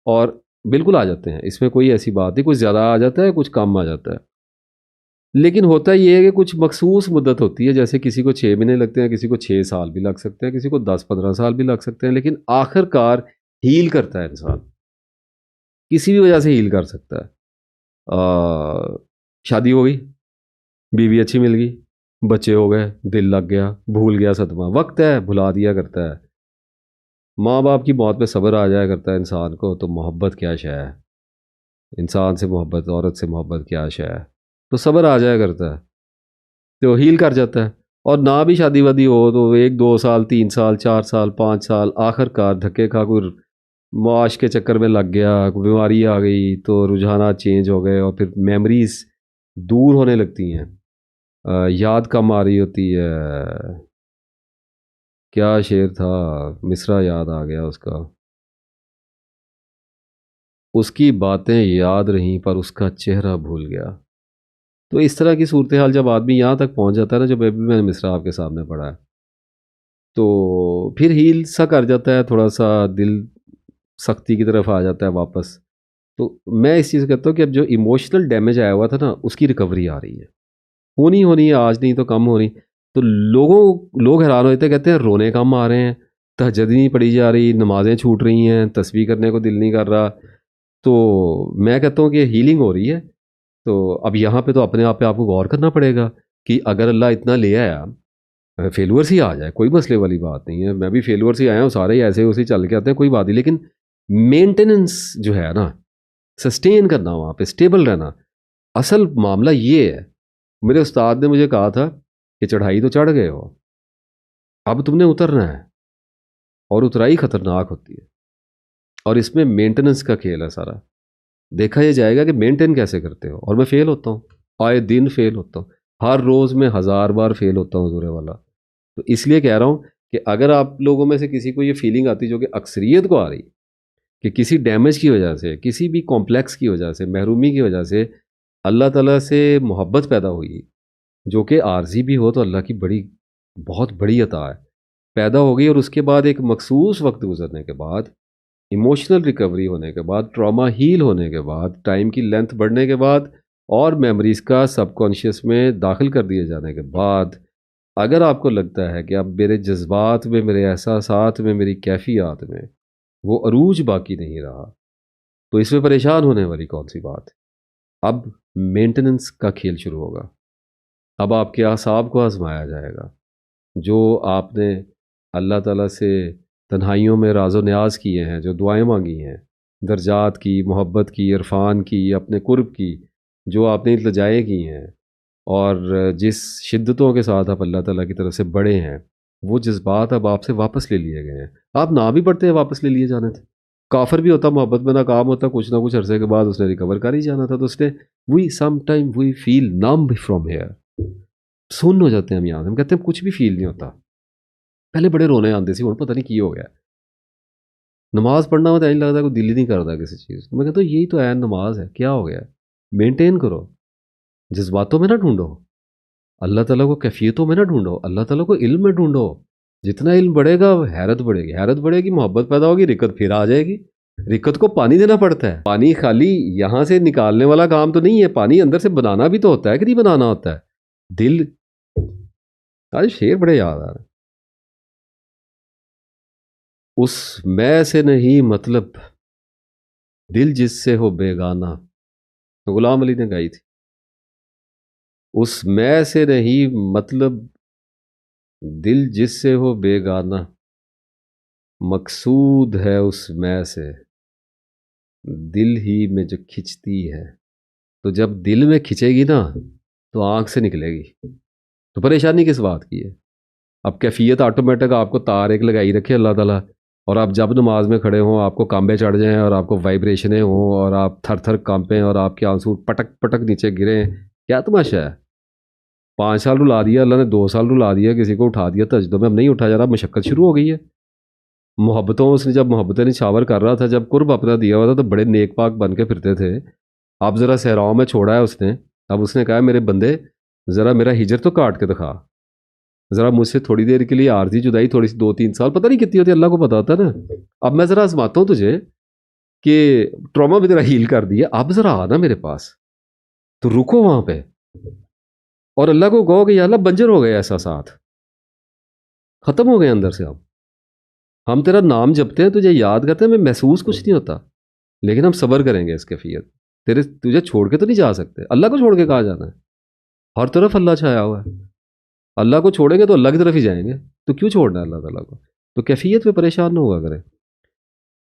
اور بالکل آ جاتے ہیں، اس میں کوئی ایسی بات نہیں، کچھ زیادہ آ جاتا ہے، کچھ کم آ جاتا ہے، لیکن ہوتا یہ ہے کہ کچھ مخصوص مدت ہوتی ہے، جیسے کسی کو 6 مہینے لگتے ہیں، کسی کو 6 سال بھی لگ سکتے ہیں، کسی کو 10-15 سال بھی لگ سکتے ہیں، لیکن آخر کار ہیل کرتا ہے انسان، کسی بھی وجہ سے ہیل کر سکتا ہے۔ شادی ہو گئی، بیوی اچھی مل گئی، بچے ہو گئے، دل لگ گیا، بھول گیا صدمہ، وقت ہے بھلا دیا کرتا ہے۔ ماں باپ کی موت پہ صبر آ جایا کرتا ہے انسان کو، تو محبت کیا شے ہے، انسان سے محبت، عورت سے محبت کیا شے ہے، تو صبر آ جایا کرتا ہے، تو ہیل کر جاتا ہے۔ اور نہ بھی شادی وادی ہو تو 1-2 سال، 3 سال، 4 سال، 5 سال، آخر کار دھکے کھا کوئی معاش کے چکر میں لگ گیا، کوئی بیماری آ گئی تو رجحانات چینج ہو گئے، اور پھر میموریز دور ہونے لگتی ہیں، یاد کم آ رہی ہوتی ہے۔ کیا شعر تھا، مصرع یاد آ گیا اس کا، اس کی باتیں یاد رہیں پر اس کا چہرہ بھول گیا۔ تو اس طرح کی صورتحال جب آدمی یہاں تک پہنچ جاتا ہے نا، جب ابھی میں نے مصرع آپ کے سامنے پڑھا ہے، تو پھر ہیل سا کر جاتا ہے، تھوڑا سا دل سختی کی طرف آ جاتا ہے واپس۔ تو میں اس چیز کو کہتا ہوں کہ اب جو ایموشنل ڈیمیج آیا ہوا تھا نا، اس کی ریکوری آ رہی ہے، ہونی ہے، آج نہیں تو کم ہونی۔ تو لوگ حیران ہوتے کہتے ہیں رونے کم آ رہے ہیں، تہجد نہیں پڑھی جا رہی، نمازیں چھوٹ رہی ہیں، تسبیح کرنے کو دل نہیں کر رہا۔ تو میں کہتا ہوں کہ ہیلنگ ہو رہی ہے۔ تو اب یہاں پہ تو اپنے آپ پہ آپ کو غور کرنا پڑے گا کہ اگر اللہ اتنا لے آیا، فیلور ہی آ جائے، کوئی مسئلے والی بات نہیں ہے، میں بھی فیلور سے آیا ہوں، سارے ہی ایسے اسی چل کے آتے ہیں، کوئی بات نہیں، لیکن مینٹیننس جو ہے نا، سسٹین کرنا، وہاں پہ اسٹیبل رہنا، اصل معاملہ یہ ہے۔ میرے استاد نے مجھے کہا تھا کہ چڑھائی تو چڑھ گئے ہو، اب تم نے اترنا ہے، اور اترائی خطرناک ہوتی ہے، اور اس میں مینٹیننس کا کھیل ہے سارا۔ دیکھا یہ جائے گا کہ مینٹین کیسے کرتے ہو، اور میں فیل ہوتا ہوں، آئے دن فیل ہوتا ہوں، ہر روز میں 1000 بار فیل ہوتا ہوں حضور والا۔ تو اس لیے کہہ رہا ہوں کہ اگر آپ لوگوں میں سے کسی کو یہ فیلنگ آتی، جو کہ اکثریت کو آ رہی، کہ کسی ڈیمیج کی وجہ سے، کسی بھی کمپلیکس کی وجہ سے، محرومی کی وجہ سے اللہ تعالیٰ سے محبت پیدا ہوئی، جو کہ عارضی بھی ہو تو اللہ کی بہت بڑی عطا ہے، پیدا ہو گئی، اور اس کے بعد ایک مخصوص وقت گزرنے کے بعد، ایموشنل ریکوری ہونے کے بعد، ٹراما ہیل ہونے کے بعد، ٹائم کی لینتھ بڑھنے کے بعد، اور میموریز کا سب کانشیس میں داخل کر دیے جانے کے بعد، اگر آپ کو لگتا ہے کہ اب میرے جذبات میں، میرے احساسات میں، میری کیفیات میں وہ عروج باقی نہیں رہا، تو اس میں پریشان ہونے والی کون سی بات ہے؟ اب مینٹیننس کا کھیل شروع ہوگا، اب آپ کے اعصاب کو آزمایا جائے گا، جو آپ نے اللہ تعالیٰ سے تنہائیوں میں راز و نیاز کیے ہیں، جو دعائیں مانگی ہیں، درجات کی، محبت کی، عرفان کی، اپنے قرب کی، جو آپ نے التجائیں کی ہیں، اور جس شدتوں کے ساتھ آپ اللہ تعالیٰ کی طرف سے بڑے ہیں، وہ جذبات اب آپ سے واپس لے لیے گئے ہیں۔ آپ نہ بھی پڑھتے ہیں، واپس لے لیے جانے تھے۔ کافر بھی ہوتا، محبت میں ناکام ہوتا، کچھ نہ کچھ عرصے کے بعد اس نے ریکور کر ہی جانا تھا، تو اس نے we some time we feel numb from here, سن ہو جاتے ہیں ہم یہاں سے، ہم کہتے ہیں کچھ بھی فیل نہیں ہوتا، پہلے بڑے رونے آتے سی، ہوں پتہ نہیں کی ہو گیا، نماز پڑھنا میں تو نہیں لگتا، کوئی دل ہی نہیں کرتا کسی چیز، میں کہتا ہوں یہی تو ہے نماز ہے، کیا ہو گیا؟ مینٹین کرو، جذباتوں میں نہ ڈھونڈو، اللہ تعالیٰ کو کیفیتوں میں نہ ڈھونڈو، اللہ تعالیٰ کو علم میں ڈھونڈو، جتنا علم بڑھے گا حیرت بڑھے گی، حیرت بڑھے گی محبت پیدا ہوگی، رکت پھر آ جائے گی۔ رکت کو پانی دینا پڑتا ہے، پانی خالی یہاں سے نکالنے والا کام تو نہیں ہے، پانی اندر سے بنانا بھی تو ہوتا ہے کہ نہیں بنانا ہوتا ہے۔ دل، آج شعر بڑے یاد آ رہے ہیں۔ اس میں سے نہیں مطلب دل جس سے ہو بیگانہ، غلام علی نے گائی تھی۔ اس میں سے نہیں مطلب دل جس سے ہو بیگانہ، مقصود ہے اس میں سے دل ہی میں جو کھنچتی ہے۔ تو جب دل میں کھنچے گی نا تو آنکھ سے نکلے گی، تو پریشانی کس بات کی ہے؟ اب کیفیت آٹومیٹک آپ کو تار ایک لگائی رکھے اللہ تعالیٰ، اور آپ جب نماز میں کھڑے ہوں آپ کو کانبے چڑھ جائیں اور آپ کو وائبریشنیں ہوں اور آپ تھر تھر کانپیں اور آپ کے آنسو پٹک پٹک نیچے گریں، کیا تماشا ہے؟ 5 سال رلا دیا اللہ نے، 2 سال رلا دیا، کسی کو اٹھا دیا تجدوں میں، اب نہیں اٹھا جا رہا، مشقت شروع ہو گئی ہے۔ محبتوں اس نے جب محبتیں نچھاور کر رہا تھا، جب قرب اپنا دیا ہوا تھا تو بڑے نیک پاک بن کے پھرتے تھے۔ اب ذرا صحراؤں میں چھوڑا ہے اس نے، اب اس نے کہا میرے بندے ذرا میرا ہجر تو کاٹ کے دکھا، ذرا مجھ سے تھوڑی دیر کے لیے عارضی جدائی، تھوڑی سی 2-3 سال، پتہ نہیں کتنی ہوتی ہے، اللہ کو پتا ہوتا ہے نا۔ اب میں ذرا آزماتا ہوں تجھے کہ ٹراما بھی تیرا ہیل کر دیا، اب ذرا آنا میرے پاس، تو رکو وہاں پہ اور اللہ کو کہو کہ یا اللہ بنجر ہو گئے احساسات، ختم ہو گئے اندر سے۔ ہم تیرا نام جپتے ہیں، تجھے یاد کرتے ہیں، ہمیں محسوس کچھ نہیں ہوتا، لیکن ہم صبر کریں گے اس کیفیت۔ تجھے چھوڑ کے تو نہیں جا سکتے، اللہ کو چھوڑ کے کہاں جانا ہے؟ ہر طرف اللہ چھایا ہوا ہے، اللہ کو چھوڑیں گے تو اللہ کی طرف ہی جائیں گے، تو کیوں چھوڑنا ہے اللہ تعالیٰ کو؟ تو کیفیت پہ پریشان نہ ہوگا کریں۔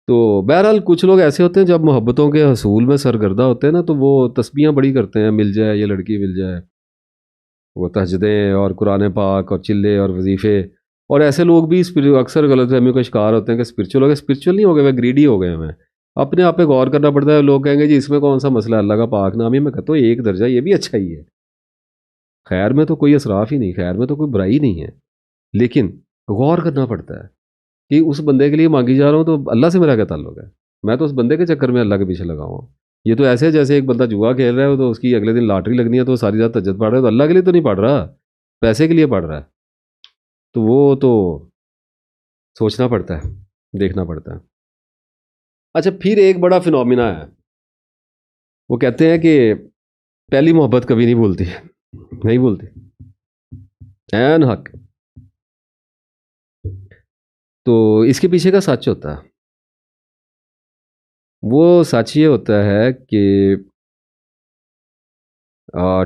تو بہرحال کچھ لوگ ایسے ہوتے ہیں جب محبتوں کے حصول میں سرگردہ ہوتے ہیں نا، تو وہ تسبیحاں بڑی کرتے ہیں، مل جائے یہ لڑکی مل جائے، وہ تہجدیں اور قرآن پاک اور چلے اور وظیفے۔ اور ایسے لوگ بھی اکثر غلط فہمیوں کا شکار ہوتے ہیں کہ اسپرچل ہو گئے، اسپرچل نہیں ہو گئے، وہ گریڈی ہو گئے ہیں۔ اپنے آپ پہ غور کرنا پڑتا ہے، لوگ کہیں گے جی اس میں کون سا مسئلہ ہے، اللہ کا پاک نام ہی، میں کہتا ہوں ایک درجہ یہ بھی اچھا ہی ہے، خیر میں تو کوئی اسراف ہی نہیں، خیر میں تو کوئی برائی نہیں ہے، لیکن غور کرنا پڑتا ہے کہ اس بندے کے لیے مانگی جا رہا ہوں تو اللہ سے میرا کیا تعلق ہے؟ میں تو اس بندے کے چکر میں اللہ کے پیچھے لگا ہوں۔ یہ تو ایسے جیسے ایک بندہ جوا کھیل رہا ہے تو اس کی اگلے دن لاٹری لگنی ہے تو ساری رات تہجد پڑھ رہا ہے، تو اللہ کے لیے تو نہیں پڑھ رہا، پیسے کے لیے پڑھ رہا ہے۔ تو وہ تو سوچنا پڑتا ہے، دیکھنا پڑتا ہے۔ اچھا، پھر ایک بڑا فنومینا ہے، وہ کہتے ہیں کہ پہلی محبت کبھی نہیں بھولتی، نہیں بھولتی، عین حق۔ تو اس کے پیچھے کا سچ ہوتا ہے، وہ سچ یہ ہوتا ہے کہ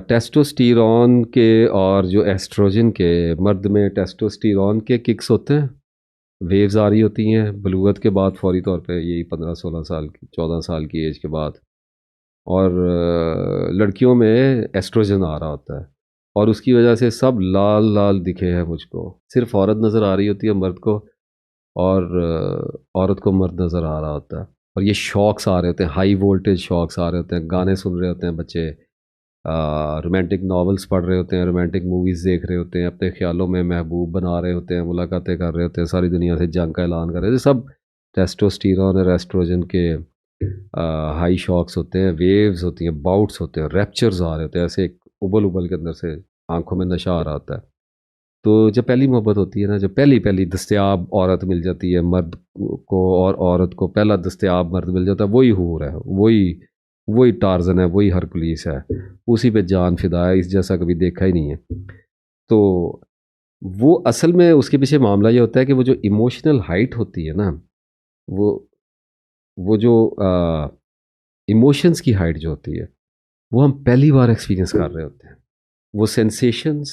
ٹیسٹوسٹیرون کے اور جو ایسٹروجن کے، مرد میں ٹیسٹوسٹیرون کے ککس ہوتے ہیں، ویوز آ رہی ہوتی ہیں بلوغت کے بعد، فوری طور پہ یہی 15-16 سال کی، 14 سال کی ایج کے بعد، اور لڑکیوں میں ایسٹروجن آ رہا ہوتا ہے، اور اس کی وجہ سے سب لال لال دکھے ہیں مجھ کو، صرف عورت نظر آ رہی ہوتی ہے مرد کو، اور عورت کو مرد نظر آ رہا ہوتا ہے، اور یہ شاکس آ رہے ہوتے ہیں، ہائی وولٹیج شاکس آ رہے ہوتے ہیں، گانے سن رہے ہوتے ہیں بچے، رومانٹک ناولز پڑھ رہے ہوتے ہیں، رومانٹک موویز دیکھ رہے ہوتے ہیں، اپنے خیالوں میں محبوب بنا رہے ہوتے ہیں، ملاقاتیں کر رہے ہوتے ہیں، ساری دنیا سے جنگ کا اعلان کر رہے ہوتے ہیں، سب ٹیسٹوسٹیرون اور ایسٹروجن کے ہائی شاکس ہوتے ہیں، ویوز ہوتی ہیں، باؤٹس ہوتے ہیں، ریپچرز آ رہے ہوتے ہیں، ایسے ایک ابل ابل کے اندر سے آنکھوں میں نشہ آ رہا ہوتا ہے۔ تو جب پہلی محبت ہوتی ہے نا، جب پہلی دستیاب عورت مل جاتی ہے مرد کو، اور عورت کو پہلا دستیاب مرد مل جاتا ہے، وہی حور ہے، وہی ٹارزن ہے، وہی ہرکلیس ہے، اسی پہ جان فدا ہے، اس جیسا کبھی دیکھا ہی نہیں ہے۔ تو وہ اصل میں اس کے پیچھے معاملہ یہ ہوتا ہے کہ وہ جو ایموشنل ہائٹ ہوتی ہے نا، وہ جو ایموشنز کی ہائٹ جو ہوتی ہے، وہ ہم پہلی بار ایکسپیرینس کر رہے ہوتے ہیں، وہ سینسیشنز،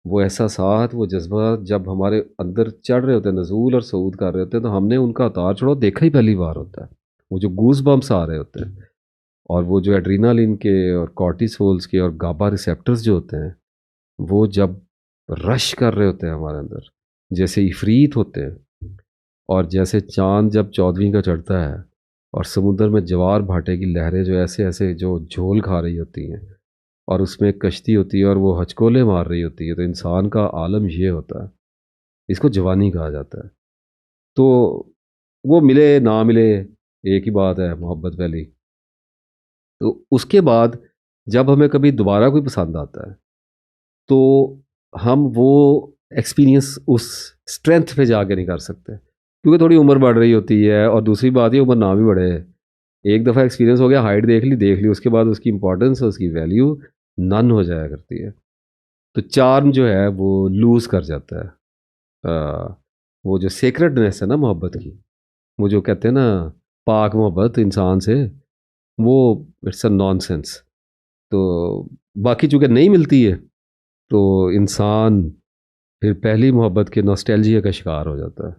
وہ احساسات، وہ جذبات جب ہمارے اندر چڑھ رہے ہوتے ہیں، نزول اور صعود کر رہے ہوتے ہیں، تو ہم نے ان کا اتار چڑھاؤ دیکھا ہی پہلی بار ہوتا ہے، وہ جو گوز بمپس آ رہے ہوتے ہیں، اور وہ جو ایڈرینالین کے اور کارٹیسولز کے اور گابا ریسیپٹرز جو ہوتے ہیں، وہ جب رش کر رہے ہوتے ہیں ہمارے اندر، جیسے عفریت ہوتے ہیں، اور جیسے چاند جب 14ویں کا چڑھتا ہے اور سمندر میں جوار بھاٹے کی لہریں جو ایسے ایسے جو جھول کھا رہی ہوتی ہیں، اور اس میں ایک کشتی ہوتی ہے اور وہ ہچکولے مار رہی ہوتی ہے، تو انسان کا عالم یہ ہوتا ہے، اس کو جوانی کہا جاتا ہے۔ تو وہ ملے نہ ملے ایک ہی بات ہے، محبت پہلی۔ تو اس کے بعد جب ہمیں کبھی دوبارہ کوئی پسند آتا ہے تو ہم وہ ایکسپیرینس اس اسٹرینتھ پہ جا کے نہیں کر سکتے، کیونکہ تھوڑی عمر بڑھ رہی ہوتی ہے، اور دوسری بات یہ عمر نہ بھی بڑھے، ایک دفعہ ایکسپیرینس ہو گیا، ہائٹ دیکھ لی، اس کے بعد اس کی امپورٹنس، اس کی ویلیو نن ہو جایا کرتی ہے، تو چارم جو ہے وہ لوز کر جاتا ہے، وہ جو سیکرڈنیس ہے نا محبت کی، وہ جو کہتے ہیں نا پاک محبت انسان سے، وہ اٹس اے نان سینس. تو باقی چونکہ نہیں ملتی ہے تو انسان پھر پہلی محبت کے نوسٹیلجیا کا شکار ہو جاتا ہے،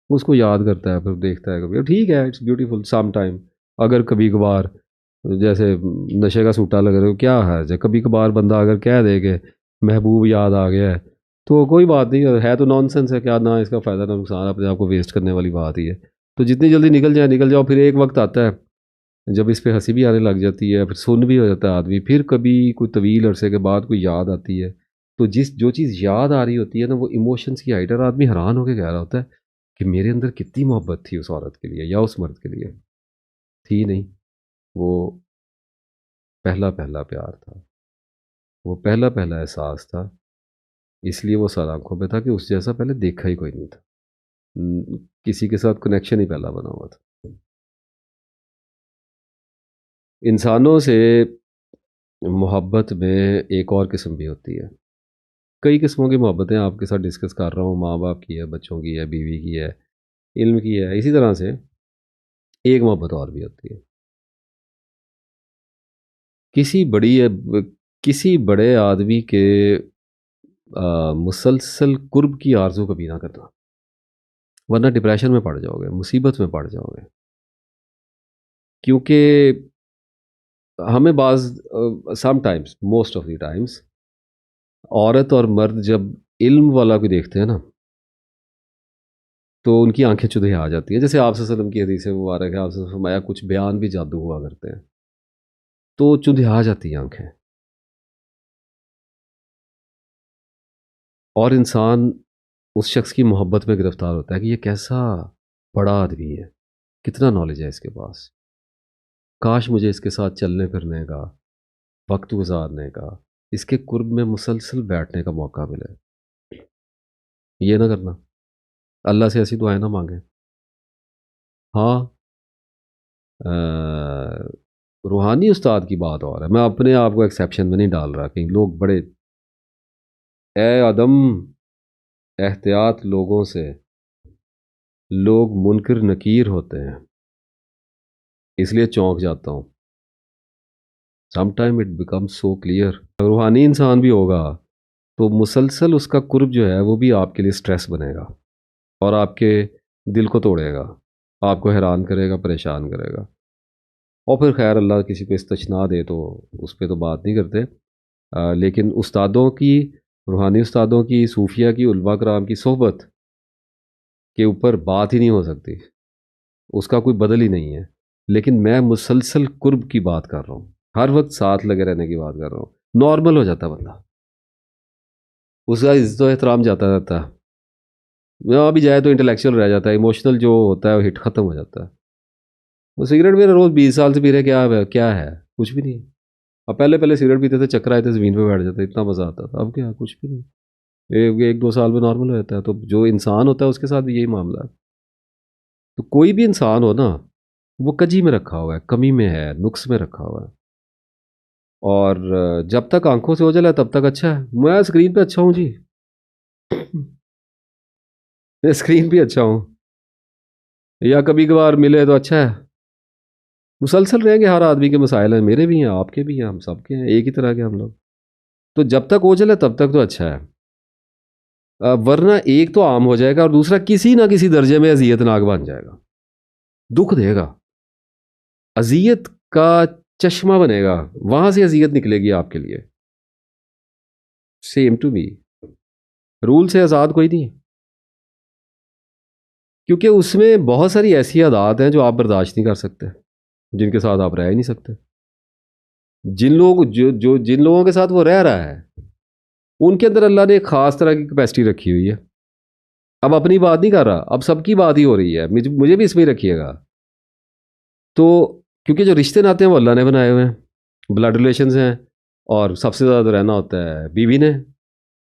اس کو یاد کرتا ہے، پھر دیکھتا ہے کبھی ٹھیک ہے اٹس بیوٹیفل سم ٹائم، اگر کبھی کبھار جیسے نشے کا سوٹا لگ رہا ہے کیا ہے، جب کبھی کبھار بندہ اگر کہہ دے کہ محبوب یاد آ گیا ہے تو کوئی بات نہیں ہے، تو نان سینس ہے، کیا نہ اس کا فائدہ نہ نقصان، اپنے آپ کو ویسٹ کرنے والی بات ہی ہے. تو جتنی جلدی نکل جاؤ، پھر ایک وقت آتا ہے جب اس پہ ہنسی بھی آنے لگ جاتی ہے، پھر سن بھی ہو جاتا ہے آدمی، پھر کبھی کوئی طویل عرصے کے بعد کوئی یاد آتی ہے، تو جو چیز یاد آ رہی ہوتی ہے نا وہ ایموشنس کی ہائٹ، اور آدمی حیران ہو کے کہہ رہا ہوتا ہے کہ میرے اندر کتنی محبت تھی اس عورت کے لیے یا اس مرد کے لیے. تھی نہیں، وہ پہلا پہلا پیار تھا، وہ پہلا پہلا احساس تھا، اس لیے وہ سر آنکھوں پہ تھا کہ اس جیسا پہلے دیکھا ہی کوئی نہیں تھا، کسی کے ساتھ کنیکشن ہی پہلا بنا ہوا تھا. انسانوں سے محبت میں ایک اور قسم بھی ہوتی ہے، کئی قسموں کی محبتیں آپ کے ساتھ ڈسکس کر رہا ہوں، ماں باپ کی ہے، بچوں کی ہے، بیوی کی ہے، علم کی ہے، اسی طرح سے ایک محبت اور بھی ہوتی ہے. کسی بڑی کسی بڑے آدمی کے مسلسل قرب کی آرزو کبھی نہ کرنا، ورنہ ڈپریشن میں پڑ جاؤ گے، مصیبت میں پڑ جاؤ گے. کیونکہ ہمیں some times, most of the times, عورت اور مرد جب علم والا کو دیکھتے ہیں نا تو ان کی آنکھیں چدھے آ جاتی ہیں، جیسے آپ صلی اللہ علیہ وسلم کی حدیث مبارک ہے، آپ سے فرمایا کچھ بیان بھی جادو ہوا کرتے ہیں، تو چدھے آ جاتی ہیں آنکھیں، اور انسان اس شخص کی محبت میں گرفتار ہوتا ہے کہ یہ کیسا بڑا آدمی ہے، کتنا نالج ہے اس کے پاس، کاش مجھے اس کے ساتھ چلنے پھرنے کا، وقت گزارنے کا، اس کے قرب میں مسلسل بیٹھنے کا موقع ملے. یہ نہ کرنا، اللہ سے ایسی دعائیں نہ مانگیں. ہاں، روحانی استاد کی بات اور ہے، میں اپنے آپ کو ایکسیپشن میں نہیں ڈال رہا، کہ لوگ بڑے اے عدم احتیاط لوگوں سے لوگ منکر نکیر ہوتے ہیں، اس لیے چونک جاتا ہوں. Some time it become so clear. روحانی انسان بھی ہوگا تو مسلسل اس کا قرب جو ہے وہ بھی آپ کے لیے سٹریس بنے گا، اور آپ کے دل کو توڑے گا، آپ کو حیران کرے گا، پریشان کرے گا. اور پھر خیر اللہ کسی کو استثنا دے تو اس پہ تو بات نہیں کرتے، لیکن استادوں کی، روحانی استادوں کی، صوفیہ کی، علماء کرام کی صحبت کے اوپر بات ہی نہیں ہو سکتی، اس کا کوئی بدل ہی نہیں ہے. لیکن میں مسلسل قرب کی بات کر رہا ہوں، ہر وقت ساتھ لگے رہنے کی بات کر رہا ہوں. نارمل ہو جاتا بندہ، اس کا عزت و احترام جاتا رہتا ہے، وہاں بھی جائے تو انٹلیکچوئل رہ جاتا ہے، ایموشنل جو ہوتا ہے وہ ہٹ ختم ہو جاتا ہے. وہ سگریٹ میرا روز 20 سال سے پی رہے، کیا ہے، کچھ بھی نہیں. اب پہلے سگریٹ پیتے تھے، چکر آئے تھے، زمین پہ بیٹھ جاتے، اتنا مزہ آتا تھا، اب کیا، کچھ بھی نہیں. ایک دو سال میں نارمل ہو جاتا ہے. تو جو انسان ہوتا ہے اس کے ساتھ بھی یہی معاملہ ہے. تو کوئی بھی انسان ہو نا، وہ کجی میں رکھا ہوا ہے، کمی میں ہے، نقص میں رکھا ہوا ہے، اور جب تک آنکھوں سے ہو جائے تب تک اچھا ہے. میں اسکرین پہ اچھا ہوں جی، میں اسکرین پہ اچھا ہوں، یا کبھی کبھار ملے تو اچھا ہے. مسلسل رہیں گے، ہر آدمی کے مسائل ہیں، میرے بھی ہیں، آپ کے بھی ہیں، ہم سب کے ہیں، ایک ہی طرح کے ہم لوگ. تو جب تک ہو چلے تب تک تو اچھا ہے، ورنہ ایک تو عام ہو جائے گا، اور دوسرا کسی نہ کسی درجے میں اذیت ناک بن جائے گا، دکھ دے گا، اذیت کا چشمہ بنے گا، وہاں سے اذیت نکلے گی آپ کے لیے. سیم ٹو می، رول سے آزاد کوئی نہیں، کیونکہ اس میں بہت ساری ایسی عادات ہیں جو آپ برداشت نہیں کر سکتے، جن کے ساتھ آپ رہ ہی نہیں سکتے. جن لوگوں کے ساتھ وہ رہ رہا ہے ان کے اندر اللہ نے ایک خاص طرح کی کیپیسٹی رکھی ہوئی ہے. اب اپنی بات نہیں کر رہا، اب سب کی بات ہی ہو رہی ہے، مجھے بھی اس میں ہی رکھیے گا. تو کیونکہ جو رشتے ناتے ہیں وہ اللہ نے بنائے ہوئے ہیں، بلڈ ریلیشنز ہیں، اور سب سے زیادہ رہنا ہوتا ہے بیوی نے،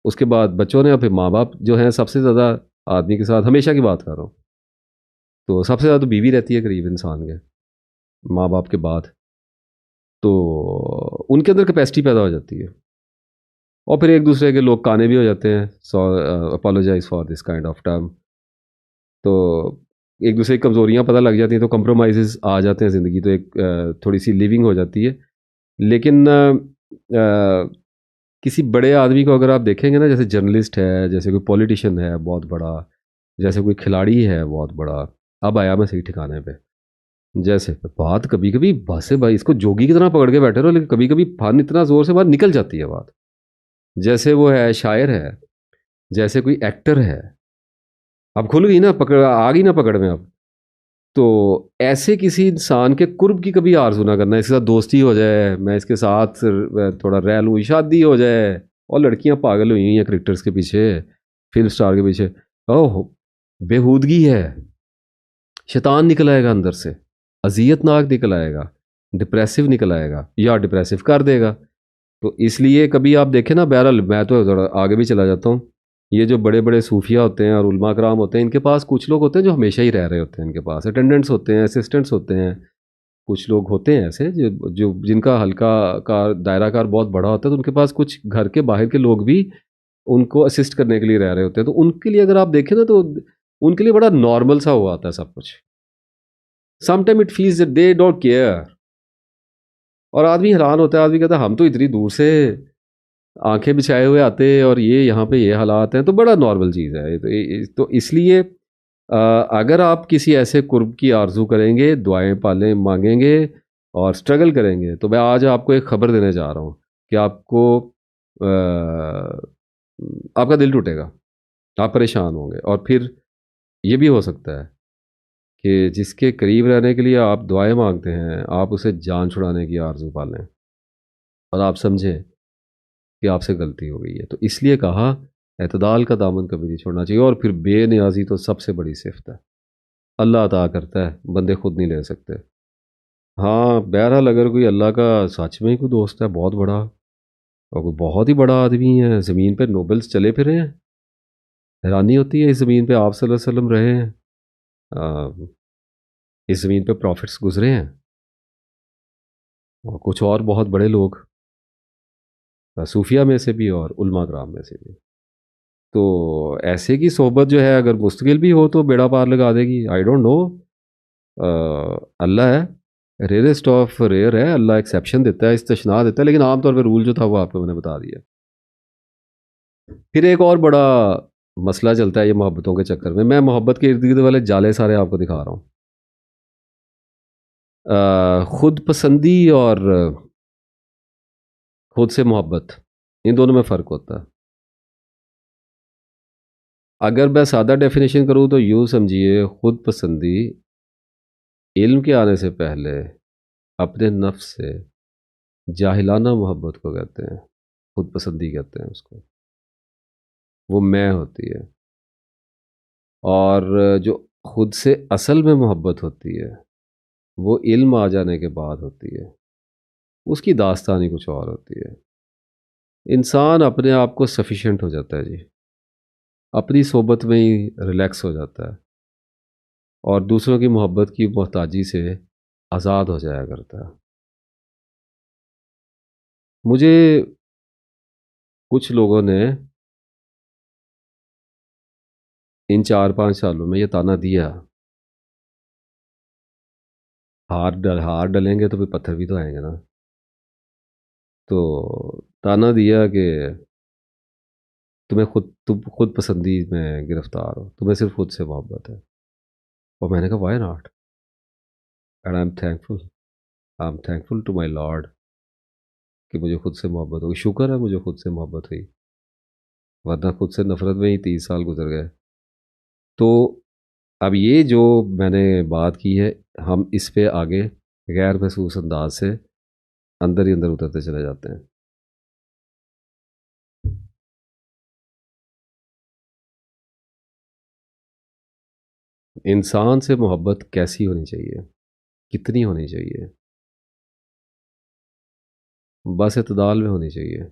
اس کے بعد بچوں نے، اور پھر ماں باپ جو ہیں سب سے زیادہ آدمی کے ساتھ، ہمیشہ کی بات کر رہا ہوں، تو سب سے زیادہ تو بیوی رہتی ہے قریب انسان کے ماں باپ کے بعد، تو ان کے اندر کیپیسٹی پیدا ہو جاتی ہے، اور پھر ایک دوسرے کے لوگ کانے بھی ہو جاتے ہیں. So apologise for this kind of term. تو ایک دوسرے کی کمزوریاں پتہ لگ جاتی ہیں، تو کمپرومائزز آ جاتے ہیں زندگی، تو ایک تھوڑی سی لیونگ ہو جاتی ہے. لیکن کسی بڑے آدمی کو اگر آپ دیکھیں گے نا، جیسے جرنلسٹ ہے، جیسے کوئی پولیٹیشین ہے بہت بڑا، جیسے کوئی کھلاڑی ہے بہت بڑا، اب آیا میں صحیح ٹھکانے پہ، جیسے بات کبھی کبھی بس سے بھائی اس کو جوگی کی طرح پکڑ کے بیٹھے رہو، لیکن کبھی کبھی فن اتنا زور سے باہر نکل جاتی ہے بات. جیسے وہ ہے شاعر ہے، جیسے کوئی ایکٹر ہے، اب کھل گئی نا پکڑ، آ گئی نا پکڑ میں اب. تو ایسے کسی انسان کے قرب کی کبھی آرزو نہ کرنا، اس کے ساتھ دوستی ہو جائے، میں اس کے ساتھ تھوڑا رہ لوں، شادی ہو جائے. اور لڑکیاں پاگل ہوئی ہیں کرکٹرز کے پیچھے، فلم سٹار کے پیچھے. اوہ بےہودگی ہے، شیطان نکل آئے گا اندر سے، اذیت ناک نکل آئے گا، ڈپریسو نکل آئے گا، یا ڈپریسو کر دے گا. تو اس لیے کبھی آپ دیکھیں نا، بہرحال میں تو ذرا آگے بھی چلا جاتا ہوں. یہ جو بڑے بڑے صوفیہ ہوتے ہیں اور علماء کرام ہوتے ہیں، ان کے پاس کچھ لوگ ہوتے ہیں جو ہمیشہ ہی رہ رہے ہوتے ہیں، ان کے پاس اٹینڈنٹس ہوتے ہیں، اسسٹنٹس ہوتے ہیں. کچھ لوگ ہوتے ہیں ایسے جن کا حلقہ کار دائرہ کار بہت بڑا ہوتا ہے، تو ان کے پاس کچھ گھر کے باہر کے لوگ بھی ان کو اسسٹ کرنے کے لیے رہ رہے ہوتے ہیں. تو ان کے لیے اگر آپ دیکھیں نا، تو ان کے لیے بڑا نارمل سا ہوا آتا ہے سب کچھ. Some time it feels that they don't care. اور آدمی حیران ہوتا ہے، آدمی کہتا ہے ہم تو اتنی دور سے آنکھیں بچھائے ہوئے آتے اور یہ یہاں پہ یہ حالات ہیں. تو بڑا نارمل چیز ہے. تو اس لیے اگر آپ کسی ایسے قرب کی آرزو کریں گے، دعائیں پالیں مانگیں گے اور اسٹرگل کریں گے، تو میں آج آپ کو ایک خبر دینے جا رہا ہوں کہ آپ کو آپ کا دل ٹوٹے گا، آپ پریشان ہوں گے. اور پھر یہ بھی ہو سکتا ہے کہ جس کے قریب رہنے کے لیے آپ دعائیں مانگتے ہیں، آپ اسے جان چھڑانے کی آرزو پالیں اور آپ سمجھیں کہ آپ سے غلطی ہو گئی ہے. تو اس لیے کہا اعتدال کا دامن کبھی نہیں چھوڑنا چاہیے. اور پھر بے نیازی تو سب سے بڑی صفت ہے، اللہ عطا کرتا ہے، بندے خود نہیں لے سکتے. ہاں بہرحال اگر کوئی اللہ کا سچ میں ہی کوئی دوست ہے بہت بڑا، اور کوئی بہت ہی بڑا آدمی ہے، زمین پہ نوبلز چلے پھرے ہیں، حیرانی ہوتی ہے اس زمین پہ آپ صلی اللہ علیہ وسلم رہے ہیں، اس زمین پہ پروفٹس گزرے ہیں، اور کچھ اور بہت بڑے لوگ صوفیہ میں سے بھی اور علماء کرام میں سے بھی. تو ایسے کی صحبت جو ہے اگر مستقل بھی ہو تو بیڑا پار لگا دے گی. آئی ڈونٹ نو، اللہ ہے، ریئرسٹ آف ریئر ہے، اللہ ایکسیپشن دیتا ہے، استثناء دیتا ہے، لیکن عام طور پہ رول جو تھا وہ آپ کو میں نے بتا دیا. پھر ایک اور بڑا مسئلہ چلتا ہے یہ محبتوں کے چکر میں محبت کے ارد گرد والے جالے سارے آپ کو دکھا رہا ہوں. خود پسندی اور خود سے محبت، ان دونوں میں فرق ہوتا ہے. اگر میں سادہ ڈیفینیشن کروں تو یوں سمجھیے، خود پسندی علم کے آنے سے پہلے اپنے نفس سے جاہلانہ محبت کو کہتے ہیں، خود پسندی کہتے ہیں اس کو. وہ میں ہوتی ہے. اور جو خود سے اصل میں محبت ہوتی ہے وہ علم آ جانے کے بعد ہوتی ہے، اس کی داستانی کچھ اور ہوتی ہے. انسان اپنے آپ کو سفیشینٹ ہو جاتا ہے جی، اپنی صحبت میں ہی ریلیکس ہو جاتا ہے، اور دوسروں کی محبت کی محتاجی سے آزاد ہو جایا کرتا ہے. مجھے کچھ لوگوں نے ان 4-5 سالوں میں یہ تانا دیا، ہار ڈلیں گے تو پھر پتھر بھی تو آئیں گے نا. تو تانا دیا کہ تم خود پسندی میں گرفتار ہو، تمہیں صرف خود سے محبت ہے. اور میں نے کہا why not, and I am thankful to my lord کہ مجھے خود سے محبت ہوئی. شکر ہے مجھے خود سے محبت ہوئی، ورنہ خود سے نفرت میں ہی 30 سال گزر گئے. تو اب یہ جو میں نے بات کی ہے، ہم اس پہ آگے غیر محسوس انداز سے اندر ہی اندر اترتے چلے جاتے ہیں. انسان سے محبت کیسی ہونی چاہیے، کتنی ہونی چاہیے؟ بس اعتدال میں ہونی چاہیے.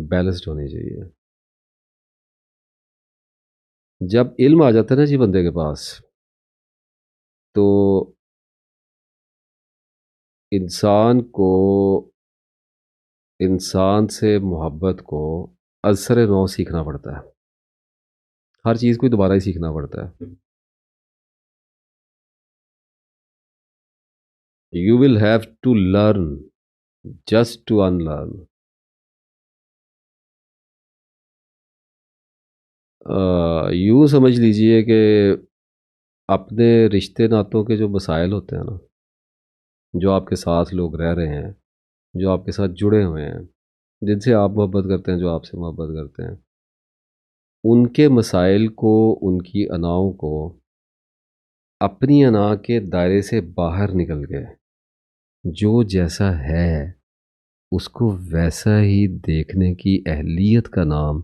بیلنسڈ ہونی چاہیے. جب علم آ جاتا ہے نا جی بندے کے پاس، تو انسان سے محبت کو ازسر نو سیکھنا پڑتا ہے. ہر چیز کو دوبارہ ہی سیکھنا پڑتا ہے. You will have to learn just to unlearn. یوں سمجھ لیجئے کہ اپنے رشتے ناتوں کے جو مسائل ہوتے ہیں نا، جو آپ کے ساتھ لوگ رہ رہے ہیں، جو آپ کے ساتھ جڑے ہوئے ہیں، جن سے آپ محبت کرتے ہیں، جو آپ سے محبت کرتے ہیں، ان کے مسائل کو، ان کی اناؤں کو اپنی انا کے دائرے سے باہر نکل کے جو جیسا ہے اس کو ویسا ہی دیکھنے کی اہلیت کا نام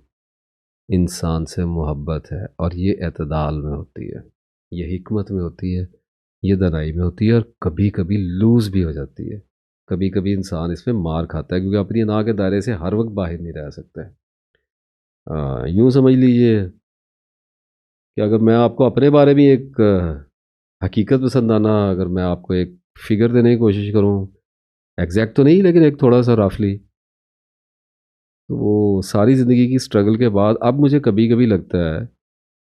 انسان سے محبت ہے. اور یہ اعتدال میں ہوتی ہے، یہ حکمت میں ہوتی ہے، یہ دانائی میں ہوتی ہے، اور کبھی کبھی لوز بھی ہو جاتی ہے. کبھی کبھی انسان اس میں مار کھاتا ہے کیونکہ اپنی انا کے دائرے سے ہر وقت باہر نہیں رہ سکتا ہے. یوں سمجھ لیجیے کہ اگر میں آپ کو اپنے بارے میں ایک حقیقت پسندانہ، اگر میں آپ کو ایک فگر دینے کی کوشش کروں، ایگزیکٹ تو نہیں لیکن ایک تھوڑا سا رفلی، تو وہ ساری زندگی کی سٹرگل کے بعد اب مجھے کبھی کبھی لگتا ہے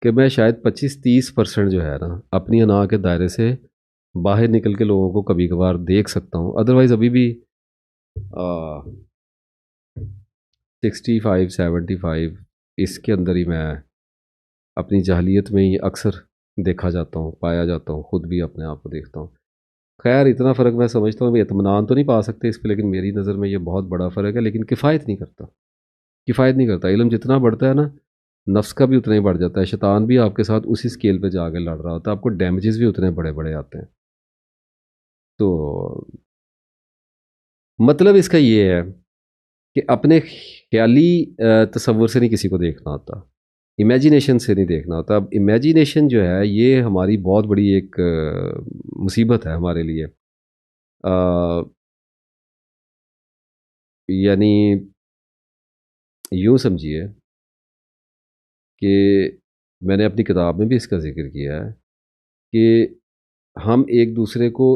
کہ میں شاید 25-30% جو ہے نا اپنی انا کے دائرے سے باہر نکل کے لوگوں کو کبھی کبھار دیکھ سکتا ہوں. ادروائز ابھی بھی 65-75 اس کے اندر ہی میں اپنی جاہلیت میں ہی اکثر دیکھا جاتا ہوں، پایا جاتا ہوں، خود بھی اپنے آپ کو دیکھتا ہوں. خیر اتنا فرق میں سمجھتا ہوں، اطمینان تو نہیں پا سکتے اس پہ، لیکن میری نظر میں یہ بہت بڑا فرق ہے. لیکن کفایت نہیں کرتا، کفایت نہیں کرتا. علم جتنا بڑھتا ہے نا، نفس کا بھی اتنا ہی بڑھ جاتا ہے. شیطان بھی آپ کے ساتھ اسی سکیل پہ جا کے لڑ رہا ہوتا ہے، آپ کو ڈیمیجز بھی اتنے بڑے بڑے آتے ہیں. تو مطلب اس کا یہ ہے کہ اپنے خیالی تصور سے نہیں کسی کو دیکھنا ہوتا، امیجینیشن سے نہیں دیکھنا ہوتا. اب امیجینیشن جو ہے یہ ہماری بہت بڑی ایک مصیبت ہے ہمارے لیے. یعنی یوں سمجھیے کہ میں نے اپنی کتاب میں بھی اس کا ذکر کیا ہے کہ ہم ایک دوسرے کو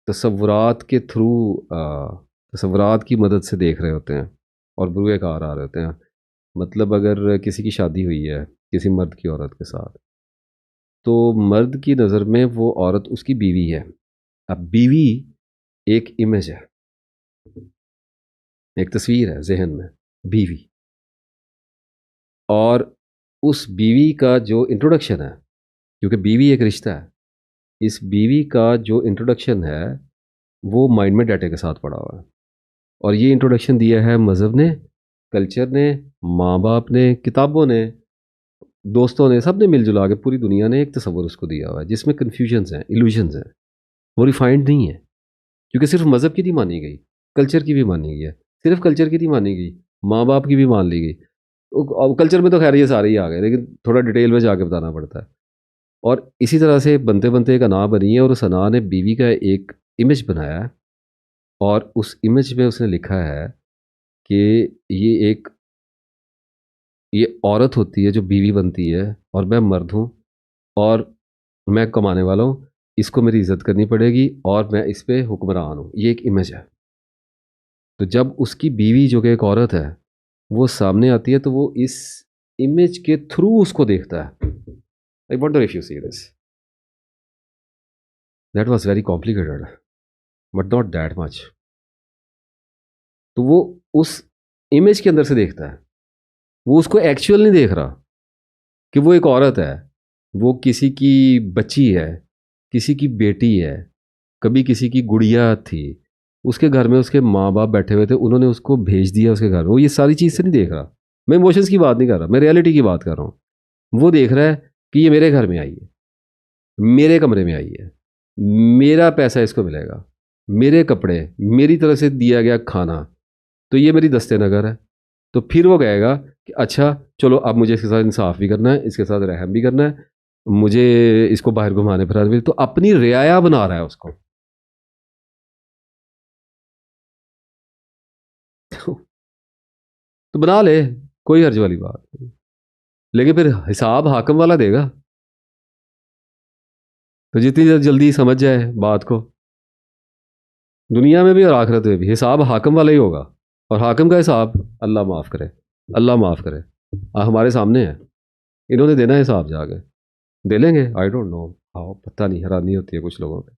تصورات کے تھرو، تصورات کی مدد سے دیکھ رہے ہوتے ہیں اور بروئے کار آ رہے ہوتے ہیں. مطلب اگر کسی کی شادی ہوئی ہے کسی مرد کی عورت کے ساتھ، تو مرد کی نظر میں وہ عورت اس کی بیوی ہے. اب بیوی ایک امیج ہے، ایک تصویر ہے ذہن میں بیوی، اور اس بیوی کا جو انٹروڈکشن ہے، کیونکہ بیوی ایک رشتہ ہے، اس بیوی کا جو انٹروڈکشن ہے وہ مائنڈ میں ڈیٹے کے ساتھ پڑا ہوا ہے. اور یہ انٹروڈکشن دیا ہے مذہب نے، کلچر نے، ماں باپ نے، کتابوں نے، دوستوں نے، سب نے مل جلا کے پوری دنیا نے ایک تصور اس کو دیا ہوا ہے جس میں کنفیوژنز ہیں، ایلوژنز ہیں. وہ ریفائنڈ نہیں ہے کیونکہ صرف مذہب کی نہیں مانی گئی، کلچر کی بھی مانی گئی ہے. صرف کلچر کی نہیں مانی گئی، ماں باپ کی بھی مان لی گئی. کلچر میں تو خیر یہ سارے ہی آ گئے، لیکن تھوڑا ڈیٹیل میں جا کے بتانا پڑتا ہے. اور اسی طرح سے بنتے بنتے ایک انا بنی ہے، اور اس انا نے بیوی کا ایک امیج بنایا ہے، اور اس امیج میں اس نے لکھا ہے کہ یہ عورت ہوتی ہے جو بیوی بنتی ہے، اور میں مرد ہوں، اور میں کمانے والا ہوں، اس کو میری عزت کرنی پڑے گی، اور میں اس پہ حکمران ہوں. یہ ایک امیج ہے. تو جب اس کی بیوی جو کہ ایک عورت ہے وہ سامنے آتی ہے تو وہ اس امیج کے تھرو اس کو دیکھتا ہے. I wonder if you see this. That was very complicated, but not that much. تو وہ اس امیج کے اندر سے دیکھتا ہے، وہ اس کو ایکچوئل نہیں دیکھ رہا کہ وہ ایک عورت ہے، وہ کسی کی بچی ہے، کسی کی بیٹی ہے، کبھی کسی کی گڑیا تھی، اس کے گھر میں اس کے ماں باپ بیٹھے ہوئے تھے، انہوں نے اس کو بھیج دیا اس کے گھر میں. وہ یہ ساری چیز سے نہیں دیکھ رہا. میں ایموشنز کی بات نہیں کر رہا، میں ریئلٹی کی بات کر رہا ہوں. وہ دیکھ رہا ہے کہ یہ میرے گھر میں آئی ہے، میرے کمرے میں آئی ہے، میرا پیسہ اس کو ملے گا، میرے کپڑے، میری طرف سے دیا گیا کھانا، تو یہ میری دستے نگر ہے. تو پھر وہ کہے گا کہ اچھا چلو اب مجھے اس کے ساتھ انصاف بھی کرنا ہے، اس کے ساتھ رحم بھی کرنا ہے، مجھے اس کو باہر گھمانے پھرانے بھی. تو اپنی رعایا بنا رہا ہے اس کو. تو بنا لے، کوئی حرج والی بات نہیں، لیکن پھر حساب حاکم والا دے گا. تو جتنی جلدی سمجھ جائے بات کو، دنیا میں بھی اور آخرت میں بھی حساب حاکم والا ہی ہوگا. اور حاکم کا حساب اللہ معاف کرے، اللہ معاف کرے، ہمارے سامنے ہے. انہوں نے دینا ہے حساب، جا کے دے لیں گے. آئی ڈونٹ نو ہاؤ، پتہ نہیں، حیرانی ہوتی ہے کچھ لوگوں پہ،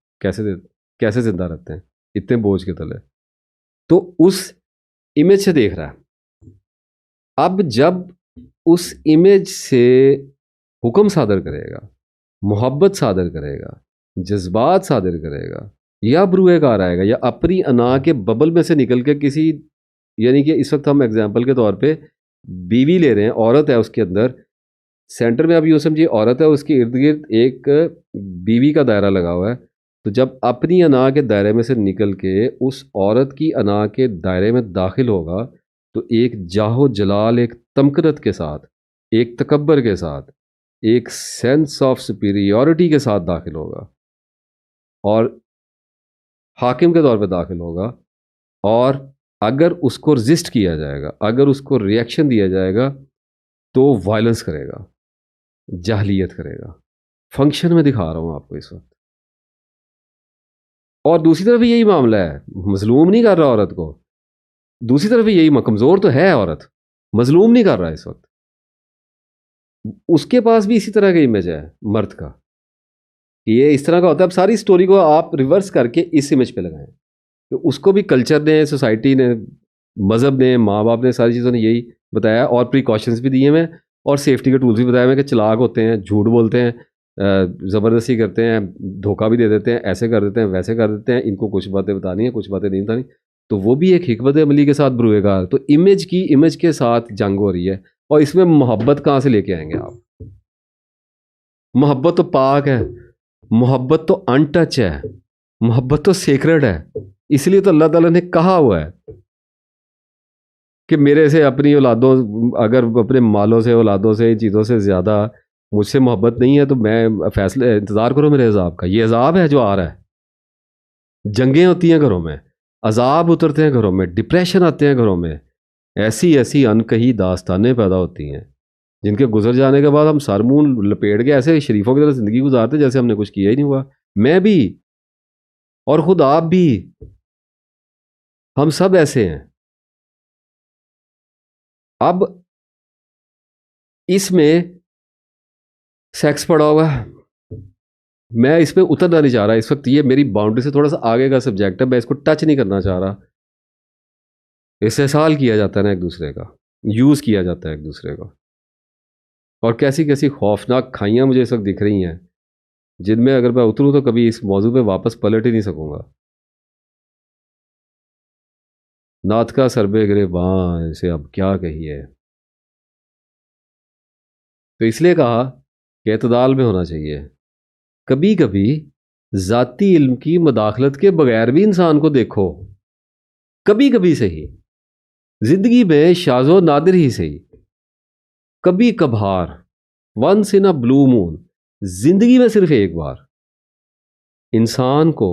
کیسے زندہ رہتے ہیں اتنے بوجھ کے تلے. تو اس امیج سے دیکھ رہا ہے. اب جب اس امیج سے حکم صادر کرے گا، محبت صادر کرے گا، جذبات صادر کرے گا، یا بروئے کار آئے گا، یا اپنی انا کے ببل میں سے نکل کے کسی، یعنی کہ اس وقت ہم اگزامپل کے طور پہ بیوی لے رہے ہیں، عورت ہے اس کے اندر سینٹر میں، اب یوں سمجھیے عورت ہے، اس کے ارد گرد ایک بیوی کا دائرہ لگا ہوا ہے. تو جب اپنی انا کے دائرے میں سے نکل کے اس عورت کی انا کے دائرے میں داخل ہوگا تو ایک جاہ و جلال، ایک تمکنت کے ساتھ، ایک تکبر کے ساتھ، ایک سینس آف سپیریورٹی کے ساتھ داخل ہوگا، اور حاکم کے طور پہ داخل ہوگا. اور اگر اس کو رزسٹ کیا جائے گا، اگر اس کو ریئیکشن دیا جائے گا تو وائلنس کرے گا، جاہلیت کرے گا. فنکشن میں دکھا رہا ہوں آپ کو اس وقت. اور دوسری طرف بھی یہی معاملہ ہے، مظلوم نہیں کر رہا عورت کو، دوسری طرف بھی یہی، کمزور تو ہے عورت، مظلوم نہیں کر رہا اس وقت. اس کے پاس بھی اسی طرح کا امیج ہے مرد کا، یہ اس طرح کا ہوتا ہے. اب ساری سٹوری کو آپ ریورس کر کے اس امیج پہ لگائیں، تو اس کو بھی کلچر نے، سوسائٹی نے، مذہب نے، ماں باپ نے، ساری چیزوں نے یہی بتایا، اور پریکاشنز بھی دیے ہوئے ہیں، اور سیفٹی کے ٹولز بھی بتائے ہوئے ہیں کہ چلاک ہوتے ہیں، جھوٹ بولتے ہیں، زبردستی کرتے ہیں، دھوکہ بھی دے دیتے ہیں، ایسے کر دیتے ہیں، ویسے کر دیتے ہیں، ان کو کچھ باتیں بتانی ہیں، کچھ باتیں نہیں بتانی. تو وہ بھی ایک حکمت عملی کے ساتھ بروئے گار. تو امیج کے ساتھ جنگ ہو رہی ہے، اور اس میں محبت کہاں سے لے کے آئیں گے آپ؟ محبت تو پاک ہے، محبت تو ان ٹچ ہے، محبت تو سیکرڈ ہے. اس لیے تو اللہ تعالیٰ نے کہا ہوا ہے کہ میرے سے اپنی اولادوں، اگر اپنے مالوں سے، اولادوں سے، ان چیزوں سے زیادہ مجھ سے محبت نہیں ہے تو میں فیصلے، انتظار کرو میرے عذاب کا. یہ عذاب ہے جو آ رہا ہے. جنگیں ہوتی ہیں گھروں میں، عذاب اترتے ہیں گھروں میں، ڈپریشن آتے ہیں گھروں میں، ایسی انکہی داستانیں پیدا ہوتی ہیں جن کے گزر جانے کے بعد ہم سر منہ لپیٹ کے ایسے شریفوں کی طرح زندگی گزارتے جیسے ہم نے کچھ کیا ہی نہیں ہوا. میں بھی، اور خود آپ بھی، ہم سب ایسے ہیں. اب اس میں سیکس پڑا ہوا ہے، میں اس پہ اترنا نہیں چاہ رہا اس وقت. یہ میری باؤنڈری سے تھوڑا سا آگے کا سبجیکٹ ہے، میں اس کو ٹچ نہیں کرنا چاہ رہا. استحصال کیا جاتا ہے نا ایک دوسرے کا، یوز کیا جاتا ہے ایک دوسرے کو، اور کیسی کیسی خوفناک کھائیاں مجھے اس وقت دکھ رہی ہیں جن میں اگر میں اتروں تو کبھی اس موضوع پہ واپس پلٹ ہی نہیں سکوں گا. نعت کا سربے گریباں اسے اب کیا کہیے. تو اس لیے کہا کہ اعتدال میں ہونا چاہیے. کبھی کبھی ذاتی علم کی مداخلت کے بغیر بھی انسان کو دیکھو، کبھی کبھی صحیح، زندگی میں شاذ و نادر ہی صحیح، کبھی کبھار، ونس ان اے بلو مون، زندگی میں صرف ایک بار انسان کو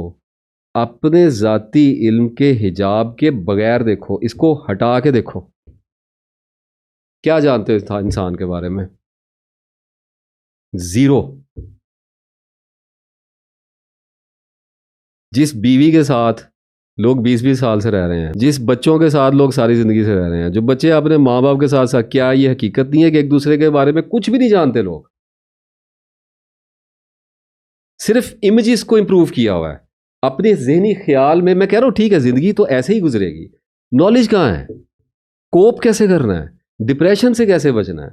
اپنے ذاتی علم کے حجاب کے بغیر دیکھو، اس کو ہٹا کے دیکھو. کیا جانتے تھا انسان کے بارے میں؟ زیرو. جس بیوی کے ساتھ لوگ 20-20 سال سے رہ رہے ہیں، جس بچوں کے ساتھ لوگ ساری زندگی سے رہ رہے ہیں، جو بچے اپنے ماں باپ کے ساتھ ساتھ، کیا یہ حقیقت نہیں ہے کہ ایک دوسرے کے بارے میں کچھ بھی نہیں جانتے لوگ؟ صرف امیجز کو امپروو کیا ہوا ہے اپنے ذہنی خیال میں. میں کہہ رہا ہوں ٹھیک ہے، زندگی تو ایسے ہی گزرے گی. نالج کہاں ہے؟ کوپ کیسے کرنا ہے؟ ڈپریشن سے کیسے بچنا ہے؟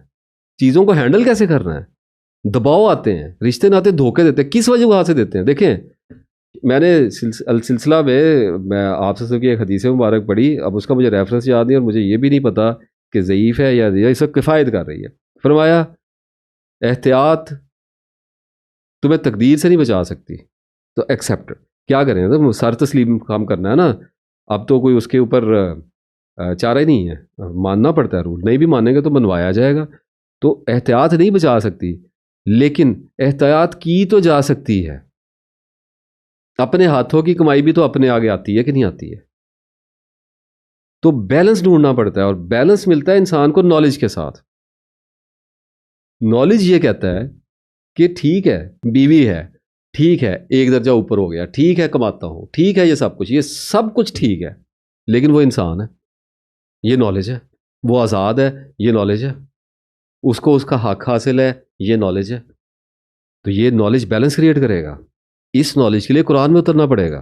چیزوں کو ہینڈل کیسے کرنا ہے؟ دباؤ آتے ہیں، رشتے ناتے دھوکے دیتے ہیں، کس وجہ سے دیتے ہیں؟ دیکھیں، میں نے السلسلہ میں آپ سے کی ایک حدیث مبارک پڑھی، اب اس کا مجھے ریفرنس یاد نہیں، اور مجھے یہ بھی نہیں پتا کہ ضعیف ہے یا اس وقت کفایت کر رہی ہے. فرمایا احتیاط تمہیں تقدیر سے نہیں بچا سکتی تو ایکسیپٹ. کیا کریں؟ تو سر تسلیم کام کرنا ہے نا. اب تو کوئی اس کے اوپر چارہ ہی نہیں ہے، ماننا پڑتا ہے رول. نہیں بھی مانیں گے تو منوایا جائے گا. تو احتیاط نہیں بچا سکتی، لیکن احتیاط کی تو جا سکتی ہے. اپنے ہاتھوں کی کمائی بھی تو اپنے آگے آتی ہے کہ نہیں آتی ہے؟ تو بیلنس ڈھونڈنا پڑتا ہے، اور بیلنس ملتا ہے انسان کو نالج کے ساتھ. نالج یہ کہتا ہے کہ ٹھیک ہے بیوی ہے، ٹھیک ہے ایک درجہ اوپر ہو گیا، ٹھیک ہے کماتا ہوں، ٹھیک ہے یہ سب کچھ ٹھیک ہے، لیکن وہ انسان ہے، یہ نالج ہے. وہ آزاد ہے، یہ نالج ہے. اس کو اس کا حق حاصل ہے، یہ نالج ہے. تو یہ نالج بیلنس کریٹ کرے گا. اس نالج کے لیے قرآن میں اترنا پڑے گا.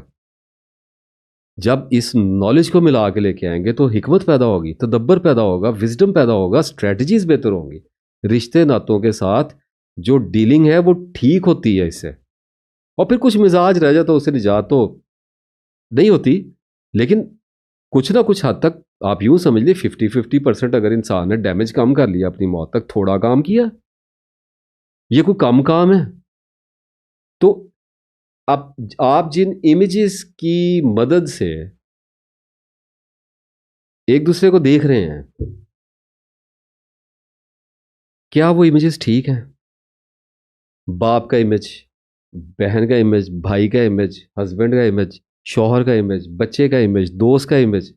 جب اس نالج کو ملا کے لے کے آئیں گے تو حکمت پیدا ہوگی، تدبر پیدا ہوگا، وزڈم پیدا ہوگا، اسٹریٹجیز بہتر ہوں گی. رشتے ناتوں کے ساتھ جو ڈیلنگ ہے وہ ٹھیک ہوتی ہے اس سے. اور پھر کچھ مزاج رہ جاتا، اس سے نجات تو نہیں ہوتی، لیکن کچھ نہ کچھ حد تک آپ یوں سمجھ لیں 50% اگر انسان نے ڈیمیج کم کر لیا اپنی موت تک، تھوڑا کام کیا، یہ کوئی کم کام ہے. تو اب آپ جن امیجز کی مدد سے ایک دوسرے کو دیکھ رہے ہیں، کیا وہ امیجز ٹھیک ہیں؟ باپ کا امیج، بہن کا امیج، بھائی کا امیج، ہسبینڈ کا امیج، شوہر کا امیج، بچے کا امیج، دوست کا امیج،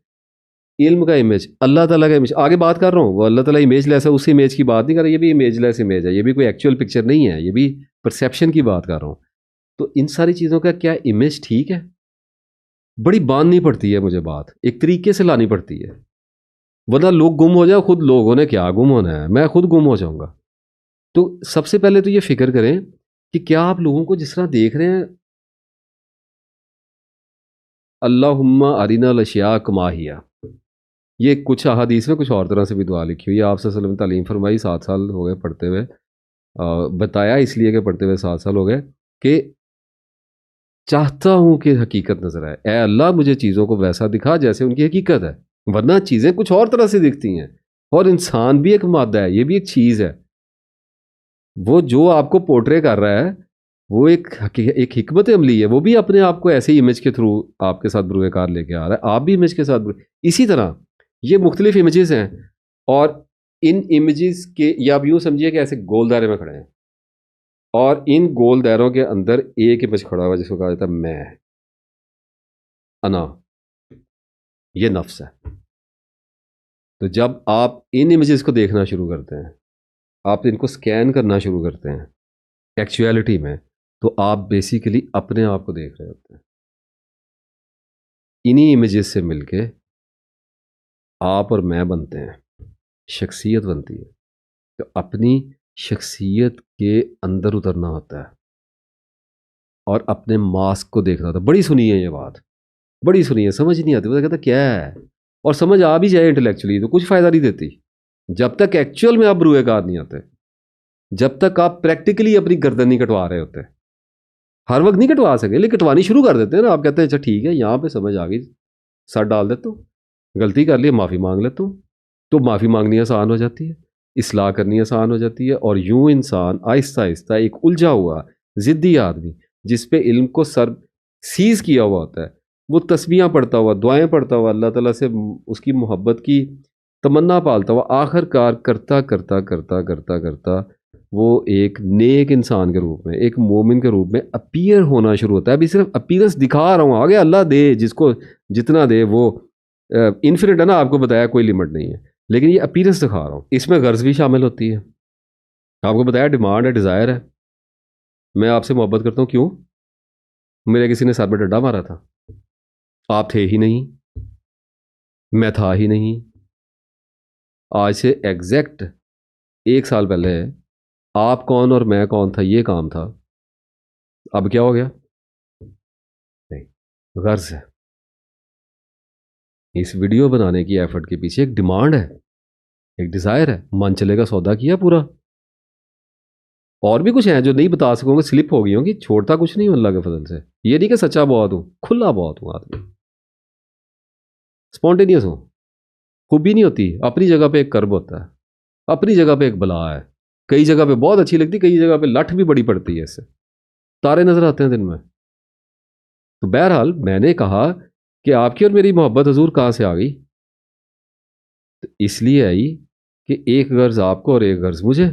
علم کا امیج، اللہ تعالیٰ کا امیج. آگے بات کر رہا ہوں، وہ اللہ تعالیٰ امیج لیس ہے، اس امیج کی بات نہیں کر رہا. یہ بھی امیج لیس امیج ہے، یہ بھی کوئی ایکچوئل پکچر نہیں ہے، یہ بھی پرسیپشن کی بات کر رہا ہوں. تو ان ساری چیزوں کا کیا امیج ٹھیک ہے؟ بڑی باندھنی پڑتی ہے مجھے، بات ایک طریقے سے لانی پڑتی ہے، ورنہ لوگ گم ہو جائے. خود لوگوں نے کیا گم ہونا ہے، میں خود گم ہو جاؤں گا. تو سب سے پہلے تو یہ فکر کریں کہ کیا آپ لوگوں کو جس طرح دیکھ رہے ہیں، اللہم ارنا الاشیاء کما ہی، یہ کچھ احادیث میں کچھ اور طرح سے بھی دعا لکھی ہوئی ہے. آپ صلی اللہ علیہ وسلم تعلیم فرمائی، 7 سال ہو گئے پڑھتے ہوئے، بتایا اس لیے کہ پڑھتے ہوئے 7 سال ہو گئے کہ چاہتا ہوں کہ حقیقت نظر آئے. اے اللہ مجھے چیزوں کو ویسا دکھا جیسے ان کی حقیقت ہے، ورنہ چیزیں کچھ اور طرح سے دکھتی ہیں. اور انسان بھی ایک مادہ ہے، یہ بھی ایک چیز ہے. وہ جو آپ کو پورٹرے کر رہا ہے وہ ایک حکمت عملی ہے، وہ بھی اپنے آپ کو ایسے امیج کے تھرو آپ کے ساتھ بروئے کار لے کے آ رہا ہے، آپ بھی امیج کے ساتھ اسی طرح یہ مختلف امیجز ہیں. اور ان امیجز کے، یا آپ یوں سمجھیے کہ ایسے گول دائرے میں کھڑے ہیں، اور ان گول دائروں کے اندر ایک امیج کھڑا ہوا جس کو کہا جاتا ہے میں، انا، یہ نفس ہے. تو جب آپ ان امیجز کو دیکھنا شروع کرتے ہیں، آپ ان کو سکین کرنا شروع کرتے ہیں ایکچویلٹی میں، تو آپ بیسیکلی اپنے آپ کو دیکھ رہے ہوتے ہیں. انہی امیجز سے مل کے آپ اور میں بنتے ہیں، شخصیت بنتی ہے. تو اپنی شخصیت کے اندر اترنا ہوتا ہے اور اپنے ماسک کو دیکھنا ہوتا ہے. بڑی سنی ہے یہ بات، بڑی سنی ہے، سمجھ نہیں آتی. وہ کہتا کیا ہے، اور سمجھ آ بھی جائے انٹلیکچولی تو کچھ فائدہ نہیں دیتی جب تک ایکچوئل میں آپ بروئے کار نہیں آتے، جب تک آپ پریکٹیکلی اپنی گردن نہیں کٹوا رہے ہوتے. ہر وقت نہیں کٹوا سکے، لیکن کٹوانی شروع کر دیتے ہیں نا. آپ کہتے ہیں اچھا ٹھیک ہے یہاں پہ سمجھ آ گئی، سر ڈال دیتا ہوں، غلطی کر لی معافی مانگ لیتا ہوں. تو معافی مانگنی آسان ہو جاتی ہے، اصلاح کرنی آسان ہو جاتی ہے. اور یوں انسان آہستہ آہستہ ایک الجھا ہوا ضدی آدمی جس پہ علم کو سر سیز کیا ہوا ہوتا ہے، وہ تسبیحاں پڑھتا ہوا، دعائیں پڑھتا ہوا، اللہ تعالیٰ سے اس کی محبت کی تمنا پالتا ہوا، آخر کار کرتا کرتا کرتا کرتا کرتا وہ ایک نیک انسان کے روپ میں، ایک مومن کے روپ میں اپیئر ہونا شروع ہوتا ہے. ابھی صرف اپیئرنس دکھا رہا ہوں، آگے اللہ دے جس کو جتنا دے. وہ انفینٹ ہے نا، آپ کو بتایا کوئی لمٹ نہیں ہے، لیکن یہ اپیئرنس دکھا رہا ہوں. اس میں غرض بھی شامل ہوتی ہے. آپ کو بتایا ڈیمانڈ ہے، ڈیزائر ہے. میں آپ سے محبت کرتا ہوں، کیوں؟ میرے کسی نے سر پہ ڈنڈا مارا تھا، آپ تھے ہی نہیں، میں تھا ہی نہیں. آج سے ایگزیکٹ 1 سال پہلے آپ کون اور میں کون تھا، یہ کام تھا. اب کیا ہو گیا؟ نہیں، غرض ہے. اس ویڈیو بنانے کی ایفرٹ کے پیچھے ایک ڈیمانڈ ہے، ایک ڈیزائر ہے. من چلے کا سودا کیا پورا. اور بھی کچھ ہیں جو نہیں بتا سکوں گے، سلپ ہو گئی ہوں گی. چھوڑتا کچھ نہیں ہوں اللہ کے فضل سے. یہ نہیں کہ سچا بہت ہوں، کھلا بہت ہوں آدمی، اسپونٹینیس ہوں. خوبی نہیں ہوتی، اپنی جگہ پہ ایک کرب ہوتا ہے، اپنی جگہ پہ ایک بلا ہے. کئی جگہ پہ بہت اچھی لگتی، کئی جگہ پہ لٹھ بھی بڑی پڑتی ہے. اس سے تارے نظر آتے ہیں دن میں. تو بہرحال میں نے کہا کہ آپ کی اور میری محبت حضور کہاں سے آ گئی؟ تو اس لیے آئی کہ ایک غرض آپ کو اور ایک غرض مجھے.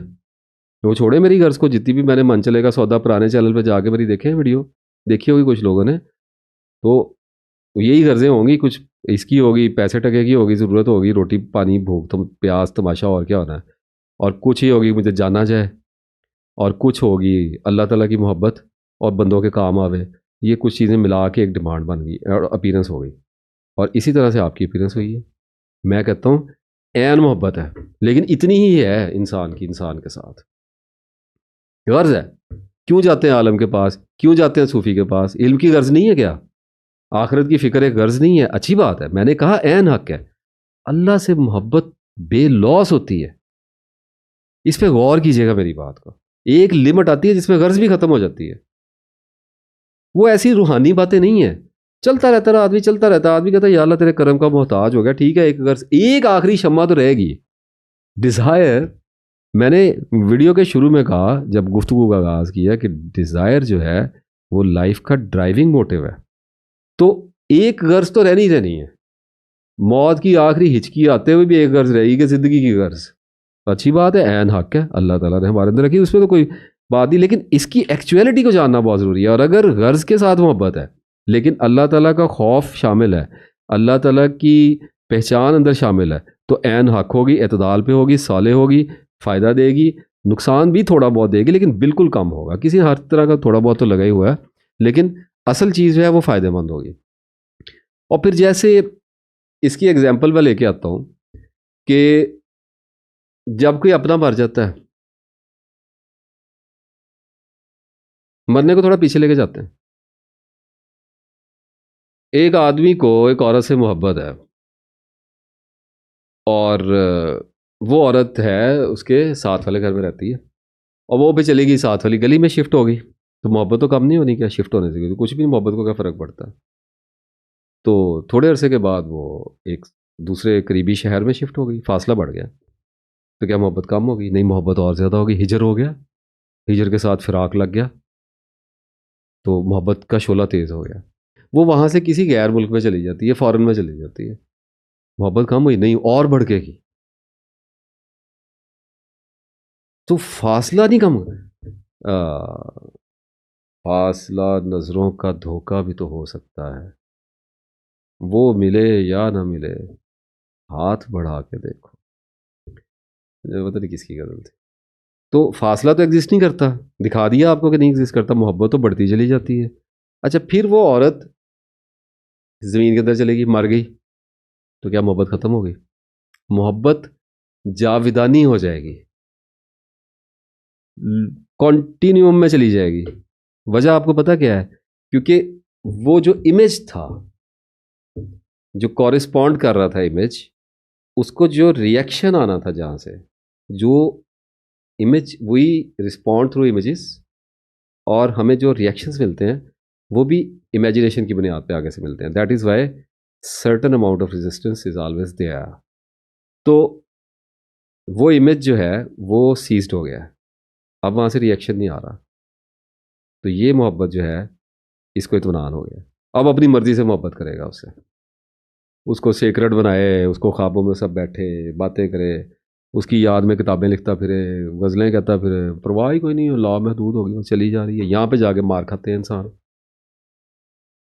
وہ چھوڑے میری غرض کو، جتنی بھی میں نے من چلے کا سودا پرانے چینل پہ جا کے میری دیکھیں ویڈیو، دیکھی ہوگی کچھ لوگوں نے، تو یہی غرضیں ہوں گی. کچھ اس کی ہوگی، پیسے ٹکے کی ہوگی، ضرورت ہوگی، روٹی پانی بھوک پیاس تماشا، اور کیا ہونا ہے، اور کچھ ہی ہوگی مجھے جانا جائے، اور کچھ ہوگی اللہ تعالیٰ کی محبت اور بندوں کے کام آوے. یہ کچھ چیزیں ملا کے ایک ڈیمانڈ بن گئی اور اپیرنس ہو گئی، اور اسی طرح سے آپ کی اپیرنس ہوئی ہے. میں کہتا ہوں عین محبت ہے، لیکن اتنی ہی ہے انسان کی انسان کے ساتھ. غرض ہے، کیوں جاتے ہیں عالم کے پاس، کیوں جاتے ہیں صوفی کے پاس؟ علم کی غرض نہیں ہے کیا؟ آخرت کی فکر ایک غرض نہیں ہے؟ اچھی بات ہے، میں نے کہا عین حق ہے. اللہ سے محبت بے لوس ہوتی ہے، اس پہ غور کیجیے گا میری بات کو. ایک لمٹ آتی ہے جس میں غرض بھی ختم ہو جاتی ہے. وہ ایسی روحانی باتیں نہیں ہیں. چلتا رہتا نا آدمی، چلتا رہتا آدمی، کہتا ہے یا اللہ تیرے کرم کا محتاج ہو گیا، ٹھیک ہے، ایک غرض، ایک آخری شمع تو رہے گی. ڈیزائر، میں نے ویڈیو کے شروع میں کہا جب گفتگو کا آغاز کیا کہ ڈیزائر جو ہے وہ لائف کا ڈرائیونگ موٹیو ہے. تو ایک غرض تو رہنی رہنی ہے. موت کی آخری ہچکی آتے ہوئے بھی ایک غرض رہے گی کہ زندگی کی غرض. اچھی بات ہے، عین حق ہے، اللہ تعالیٰ نے ہمارے اندر رکھی، اس میں تو کوئی بات نہیں، لیکن اس کی ایکچویلٹی کو جاننا بہت ضروری ہے. اور اگر غرض کے ساتھ محبت ہے لیکن اللہ تعالیٰ کا خوف شامل ہے، اللہ تعالیٰ کی پہچان اندر شامل ہے، تو عین حق ہوگی، اعتدال پہ ہوگی، صالح ہوگی، فائدہ دے گی، نقصان بھی تھوڑا بہت دے گی لیکن بالکل کم ہوگا. کسی ہر طرح کا تھوڑا بہت تو لگا ہی ہوا ہے، لیکن اصل چیز جو ہے وہ فائدہ مند ہوگی. اور پھر جیسے اس کی ایگزامپل میں لے کے آتا ہوں کہ جب کوئی اپنا مر جاتا ہے، مرنے کو تھوڑا پیچھے لے کے جاتے ہیں. ایک آدمی کو ایک عورت سے محبت ہے، اور وہ عورت ہے اس کے ساتھ والے گھر میں رہتی ہے، اور وہ بھی چلے گئی ساتھ والی گلی میں شفٹ ہو گئی. تو محبت تو کم نہیں ہونی کیا شفٹ ہونے سے؟ کچھ بھی محبت کو کیا فرق پڑتا ہے؟ تو تھوڑے عرصے کے بعد وہ ایک دوسرے قریبی شہر میں شفٹ ہو گئی، فاصلہ بڑھ گیا. تو کیا محبت کم ہوگی؟ نہیں، محبت اور زیادہ ہوگی. ہجر ہو گیا، ہجر کے ساتھ فراق لگ گیا، تو محبت کا شعلہ تیز ہو گیا. وہ وہاں سے کسی غیر ملک میں چلی جاتی ہے، فارن میں چلی جاتی ہے. محبت کم ہوئی؟ نہیں، اور بڑھ کے گی. تو فاصلہ نہیں کم ہوا، فاصلہ نظروں کا دھوکہ بھی تو ہو سکتا ہے. وہ ملے یا نہ ملے، ہاتھ بڑھا کے دیکھو. پتہ نہیں کس کی غزل تھی. تو فاصلہ تو ایگزسٹ نہیں کرتا، دکھا دیا آپ کو کہ نہیں ایگزسٹ کرتا. محبت تو بڑھتی چلی جاتی ہے. اچھا، پھر وہ عورت زمین کے اندر چلے گی، مر گئی، تو کیا محبت ختم ہو گئی؟ محبت جاودانی ہو جائے گی، کنٹینیوم میں چلی جائے گی. وجہ آپ کو پتا کیا ہے؟ کیونکہ وہ جو امیج تھا، جو کورسپونڈ کر رہا تھا امیج، اس کو جو ریئیکشن آنا تھا جہاں سے، جو امیج وہی رسپونڈ تھرو امیجز، اور ہمیں جو ریئیکشنز ملتے ہیں وہ بھی امیجنیشن کی بنیاد پہ آگے سے ملتے ہیں. That is why certain amount of resistance is always there. تو وہ امیج جو ہے وہ سیزڈ ہو گیا ہے، اب وہاں سے ریئیکشن نہیں آ رہا. تو یہ محبت جو ہے اس کو اطمینان ہو گیا، اب اپنی مرضی سے محبت کرے گا اس سے. اس کو سیکرٹ بنائے، اس کو خوابوں میں سب بیٹھے باتیں کرے، اس کی یاد میں کتابیں لکھتا پھرے، غزلیں کہتا پھرے، پرواہ ہی کوئی نہیں، لا محدود ہوگی، وہ چلی جا رہی ہے. یہاں پہ جا کے مار کھاتے ہیں انسان.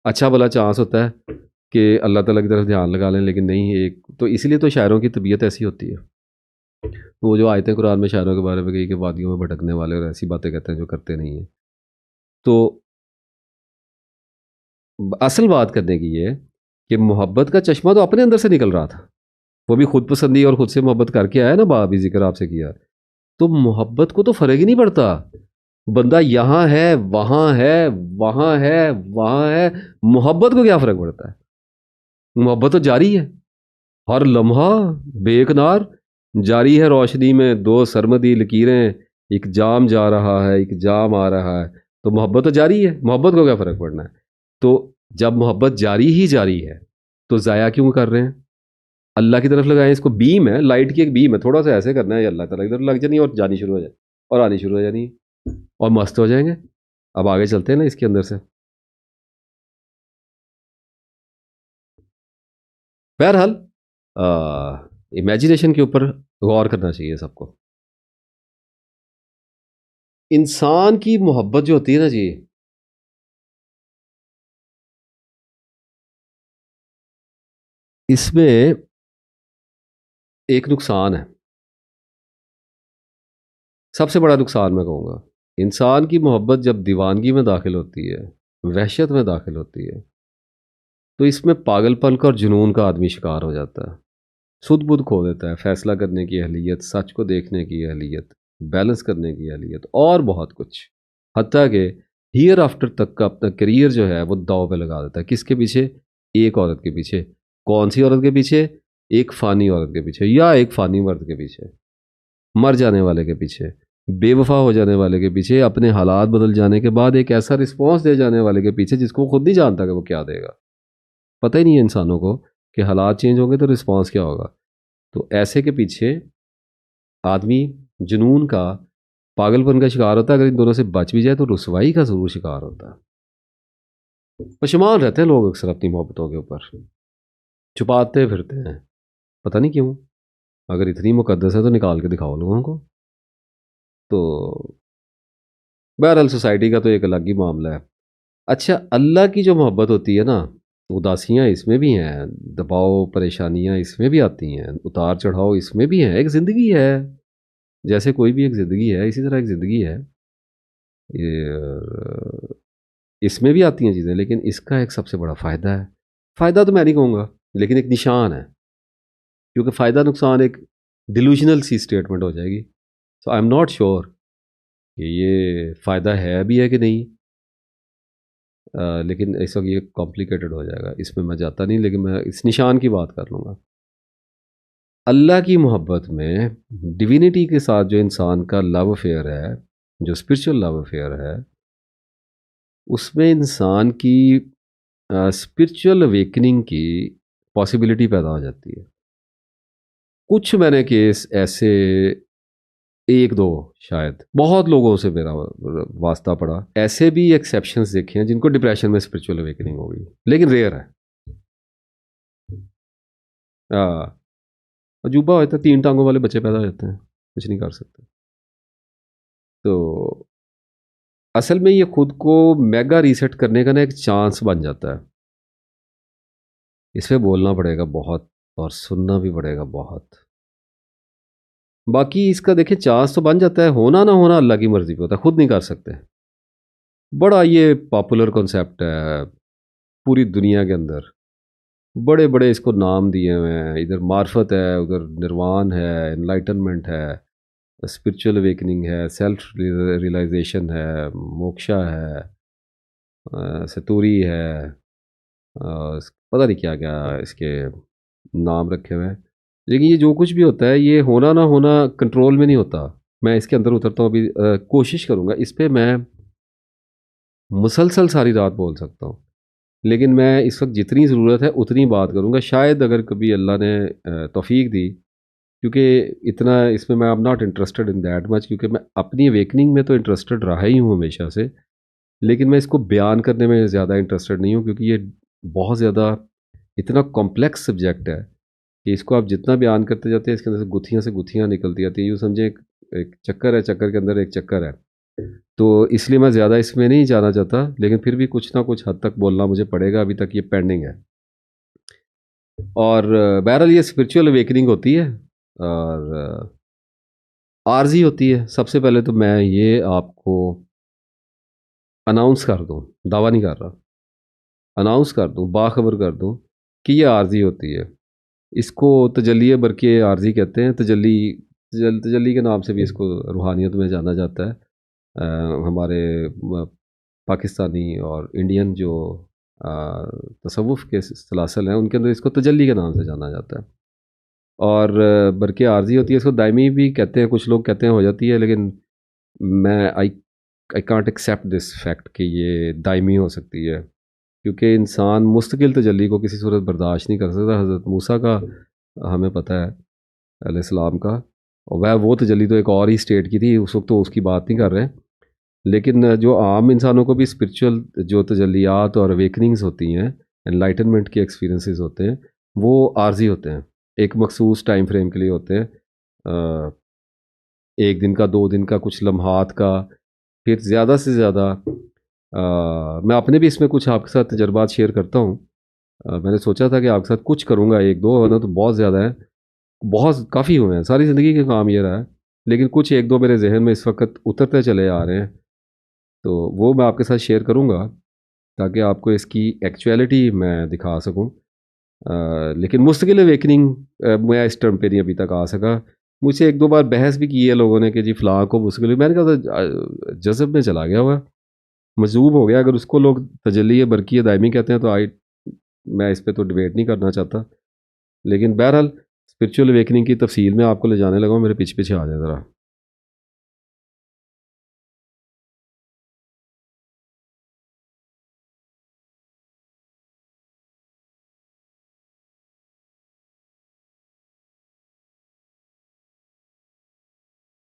اچھا بھلا چانس ہوتا ہے کہ اللہ تعالیٰ کی طرف دھیان لگا لیں، لیکن نہیں. ایک تو اس لیے تو شاعروں کی طبیعت ایسی ہوتی ہے. وہ جو آیتیں قرآن میں شاعروں کے بارے میں کہی کہ وادیوں میں بھٹکنے والے اور ایسی باتیں کہتے ہیں جو کرتے نہیں ہیں. تو اصل بات کرنے کی یہ کہ محبت کا چشمہ تو اپنے اندر سے نکل رہا تھا. وہ بھی خود پسندی اور خود سے محبت کر کے آیا نا، باب بھی ذکر آپ سے کیا. تو محبت کو تو فرق ہی نہیں پڑتا، بندہ یہاں ہے، وہاں ہے، وہاں ہے، وہاں ہے، محبت کو کیا فرق پڑتا ہے؟ محبت تو جاری ہے، ہر لمحہ بے کنار جاری ہے. روشنی میں دو سرمدی لکیریں، ایک جام جا رہا ہے، ایک جام آ رہا ہے. تو محبت تو جاری ہے، محبت کو کیا فرق پڑنا ہے؟ تو جب محبت جاری ہی جاری ہے تو ضائع کیوں کر رہے ہیں؟ اللہ کی طرف لگائیں. اس کو بیم ہے، لائٹ کی ایک بیم ہے، تھوڑا سا ایسے کرنا ہے، یا اللہ تعالیٰ کی طرف لگ جانی اور جانی شروع ہو جائے اور آنی شروع ہو جانی اور مست ہو جائیں گے. اب آگے چلتے ہیں نا اس کے اندر سے. بہرحال امیجنیشن کے اوپر غور کرنا چاہیے سب کو. انسان کی محبت جو ہوتی ہے نا جی، اس میں ایک نقصان ہے، سب سے بڑا نقصان میں کہوں گا، انسان کی محبت جب دیوانگی میں داخل ہوتی ہے، وحشت میں داخل ہوتی ہے، تو اس میں پاگل پن کا اور جنون کا آدمی شکار ہو جاتا ہے، سدھ بدھ کھو دیتا ہے، فیصلہ کرنے کی اہلیت، سچ کو دیکھنے کی اہلیت، بیلنس کرنے کی اہلیت اور بہت کچھ، حتیٰ کہ ہیئر آفٹر تک کا اپنا کریئر جو ہے وہ داؤ پہ لگا دیتا ہے۔ کس کے پیچھے؟ ایک عورت کے پیچھے۔ کون سی عورت کے پیچھے؟ ایک فانی عورت کے پیچھے یا ایک فانی مرد کے پیچھے، مر جانے والے کے پیچھے، بے وفا ہو جانے والے کے پیچھے، اپنے حالات بدل جانے کے بعد ایک ایسا رسپانس دے جانے والے کے پیچھے جس کو وہ خود نہیں جانتا کہ وہ کیا دے گا۔ پتہ ہی نہیں ہے انسانوں کو کہ حالات چینج ہوں گے تو رسپانس کیا ہوگا۔ تو ایسے کے پیچھے آدمی جنون کا، پاگل پن کا شکار ہوتا ہے۔ اگر ان دونوں سے بچ بھی جائے تو رسوائی کا ضرور شکار ہوتا ہے۔ پشیمان رہتے ہیں لوگ اکثر اپنی محبتوں کے اوپر، چھپاتے پھرتے ہیں، پتہ نہیں کیوں۔ اگر اتنی مقدس ہے تو نکال کے دکھاؤ لوگوں کو۔ تو بہرحال سوسائٹی کا تو ایک الگ ہی معاملہ ہے۔ اچھا، اللہ کی جو محبت ہوتی ہے نا، اداسیاں اس میں بھی ہیں، دباؤ پریشانیاں اس میں بھی آتی ہیں، اتار چڑھاؤ اس میں بھی ہیں، ایک زندگی ہے، جیسے کوئی بھی ایک زندگی ہے اسی طرح ایک زندگی ہے، یہ اس میں بھی آتی ہیں چیزیں، لیکن اس کا ایک سب سے بڑا فائدہ ہے، فائدہ تو میں نہیں کہوں گا لیکن ایک نشان ہے، کیونکہ فائدہ نقصان ایک ڈیلوژنل سی اسٹیٹمنٹ ہو جائے گی۔ سو آئی ایم ناٹ شیور کہ یہ فائدہ ہے بھی ہے کہ نہیں، لیکن اس وقت یہ کمپلیکیٹڈ ہو جائے گا، اس میں میں جاتا نہیں، لیکن میں اس نشان کی بات کر لوں گا۔ اللہ کی محبت میں ڈیوینٹی کے ساتھ جو انسان کا لو افیئر ہے، جو اسپرچل لو افیئر ہے، اس میں انسان کی اسپرچل اویکننگ کی پاسبلٹی پیدا ہو جاتی ہے۔ کچھ میں نے کیس ایسے ایک دو، شاید بہت لوگوں سے میرا واسطہ پڑا، ایسے بھی ایکسیپشنز دیکھے ہیں جن کو ڈپریشن میں اسپرچل اویکننگ ہو گئی، لیکن ریئر ہے۔ عجوبہ ہوتا ہے، 3 ٹانگوں والے بچے پیدا ہو جاتے ہیں، کچھ نہیں کر سکتے۔ تو اصل میں یہ خود کو میگا ریسیٹ کرنے کا نا ایک چانس بن جاتا ہے، اس پہ بولنا پڑے گا بہت اور سننا بھی پڑے گا بہت۔ باقی اس کا دیکھیں چانس تو بن جاتا ہے، ہونا نہ ہونا اللہ کی مرضی پہ ہوتا ہے، خود نہیں کر سکتے۔ بڑا یہ پاپولر کنسیپٹ ہے پوری دنیا کے اندر، بڑے بڑے اس کو نام دیے ہوئے ہیں، ادھر معرفت ہے، ادھر نروان ہے، انلائٹنمنٹ ہے، اسپرچل اویکننگ ہے، سیلف ریئلائزیشن ہے، موکشا ہے، ستوری ہے، پتہ نہیں کیا کیا اس کے نام رکھے ہوئے ہیں، لیکن یہ جو کچھ بھی ہوتا ہے یہ ہونا نہ ہونا کنٹرول میں نہیں ہوتا۔ میں اس کے اندر اترتا ہوں، ابھی کوشش کروں گا اس پہ، میں مسلسل ساری رات بول سکتا ہوں، لیکن میں اس وقت جتنی ضرورت ہے اتنی بات کروں گا، شاید اگر کبھی اللہ نے توفیق دی، کیونکہ اتنا اس میں am not interested in that much, کیونکہ میں اپنی اویکننگ میں تو انٹرسٹڈ رہا ہی ہوں ہمیشہ سے، لیکن میں اس کو بیان کرنے میں زیادہ انٹرسٹڈ نہیں ہوں، کیونکہ یہ بہت زیادہ اتنا کمپلیکس سبجیکٹ ہے کہ اس کو آپ جتنا بیان کرتے جاتے ہیں اس کے اندر سے گتھیاں نکلتی جاتی ہیں، یوں سمجھیں ایک چکر ہے، چکر کے اندر ایک چکر ہے، تو اس لیے میں زیادہ اس میں نہیں جانا چاہتا، لیکن پھر بھی کچھ نہ کچھ حد تک بولنا مجھے پڑے گا، ابھی تک یہ پینڈنگ ہے۔ اور بہرحال یہ اسپرچول اویکننگ ہوتی ہے اور عارضی ہوتی ہے۔ سب سے پہلے تو میں یہ آپ کو اناؤنس کر دوں، دعویٰ نہیں کر رہا، اناؤنس کر دوں، باخبر کر دوں کہ یہ عارضی ہوتی ہے۔ اس کو تجلی برقی عارضی کہتے ہیں، تجلی کے نام سے بھی اس کو روحانیت میں جانا جاتا ہے۔ ہمارے پاکستانی اور انڈین جو تصوف کے سلاسل ہیں ان کے اندر اس کو تجلی کے نام سے جانا جاتا ہے، اور برقی عارضی ہوتی ہے، اس کو دائمی بھی کہتے ہیں، کچھ لوگ کہتے ہیں ہو جاتی ہے، لیکن میں I can't accept this fact کہ یہ دائمی ہو سکتی ہے، کیونکہ انسان مستقل تجلی کو کسی صورت برداشت نہیں کر سکتا۔ حضرت موسیٰ کا ہمیں پتہ ہے علیہ السلام کا، اور وہ تجلی تو ایک اور ہی سٹیٹ کی تھی اس وقت، تو اس کی بات نہیں کر رہے، لیکن جو عام انسانوں کو بھی اسپرچول جو تجلیات اور اویکننگز ہوتی ہیں، انلائٹنمنٹ کے ایکسپیرینسز ہوتے ہیں، وہ عارضی ہوتے ہیں، ایک مخصوص ٹائم فریم کے لیے ہوتے ہیں، 1 دن کا، 2 دن کا، کچھ لمحات کا، پھر زیادہ سے زیادہ میں اپنے بھی اس میں کچھ آپ کے ساتھ تجربات شیئر کرتا ہوں، میں نے سوچا تھا کہ آپ کے ساتھ کچھ کروں گا ایک دو، ورنہ تو بہت زیادہ ہے، بہت کافی ہوئے ہیں، ساری زندگی کے کام یہ رہا ہے، لیکن کچھ ایک دو میرے ذہن میں اس وقت اترتے چلے آ رہے ہیں، تو وہ میں آپ کے ساتھ شیئر کروں گا تاکہ آپ کو اس کی ایکچویلٹی میں دکھا سکوں۔ لیکن مستقل اویکننگ میں اس ٹرم پہ نہیں ابھی تک آ سکا۔ مجھ سے ایک دو بار بحث بھی کی ہے لوگوں نے کہ جی فلاں کو مستقل، میں نے کہا تھا جذب میں چلا گیا ہوا، مجذوب ہو گیا، اگر اس کو لوگ تجلی برقی دائمی کہتے ہیں تو میں اس پہ تو ڈبیٹ نہیں کرنا چاہتا، لیکن بہرحال اسپرچول اویکننگ کی تفصیل میں آپ کو لے جانے لگا ہوں، میرے پیچھے پیچھے آ جائے ذرا۔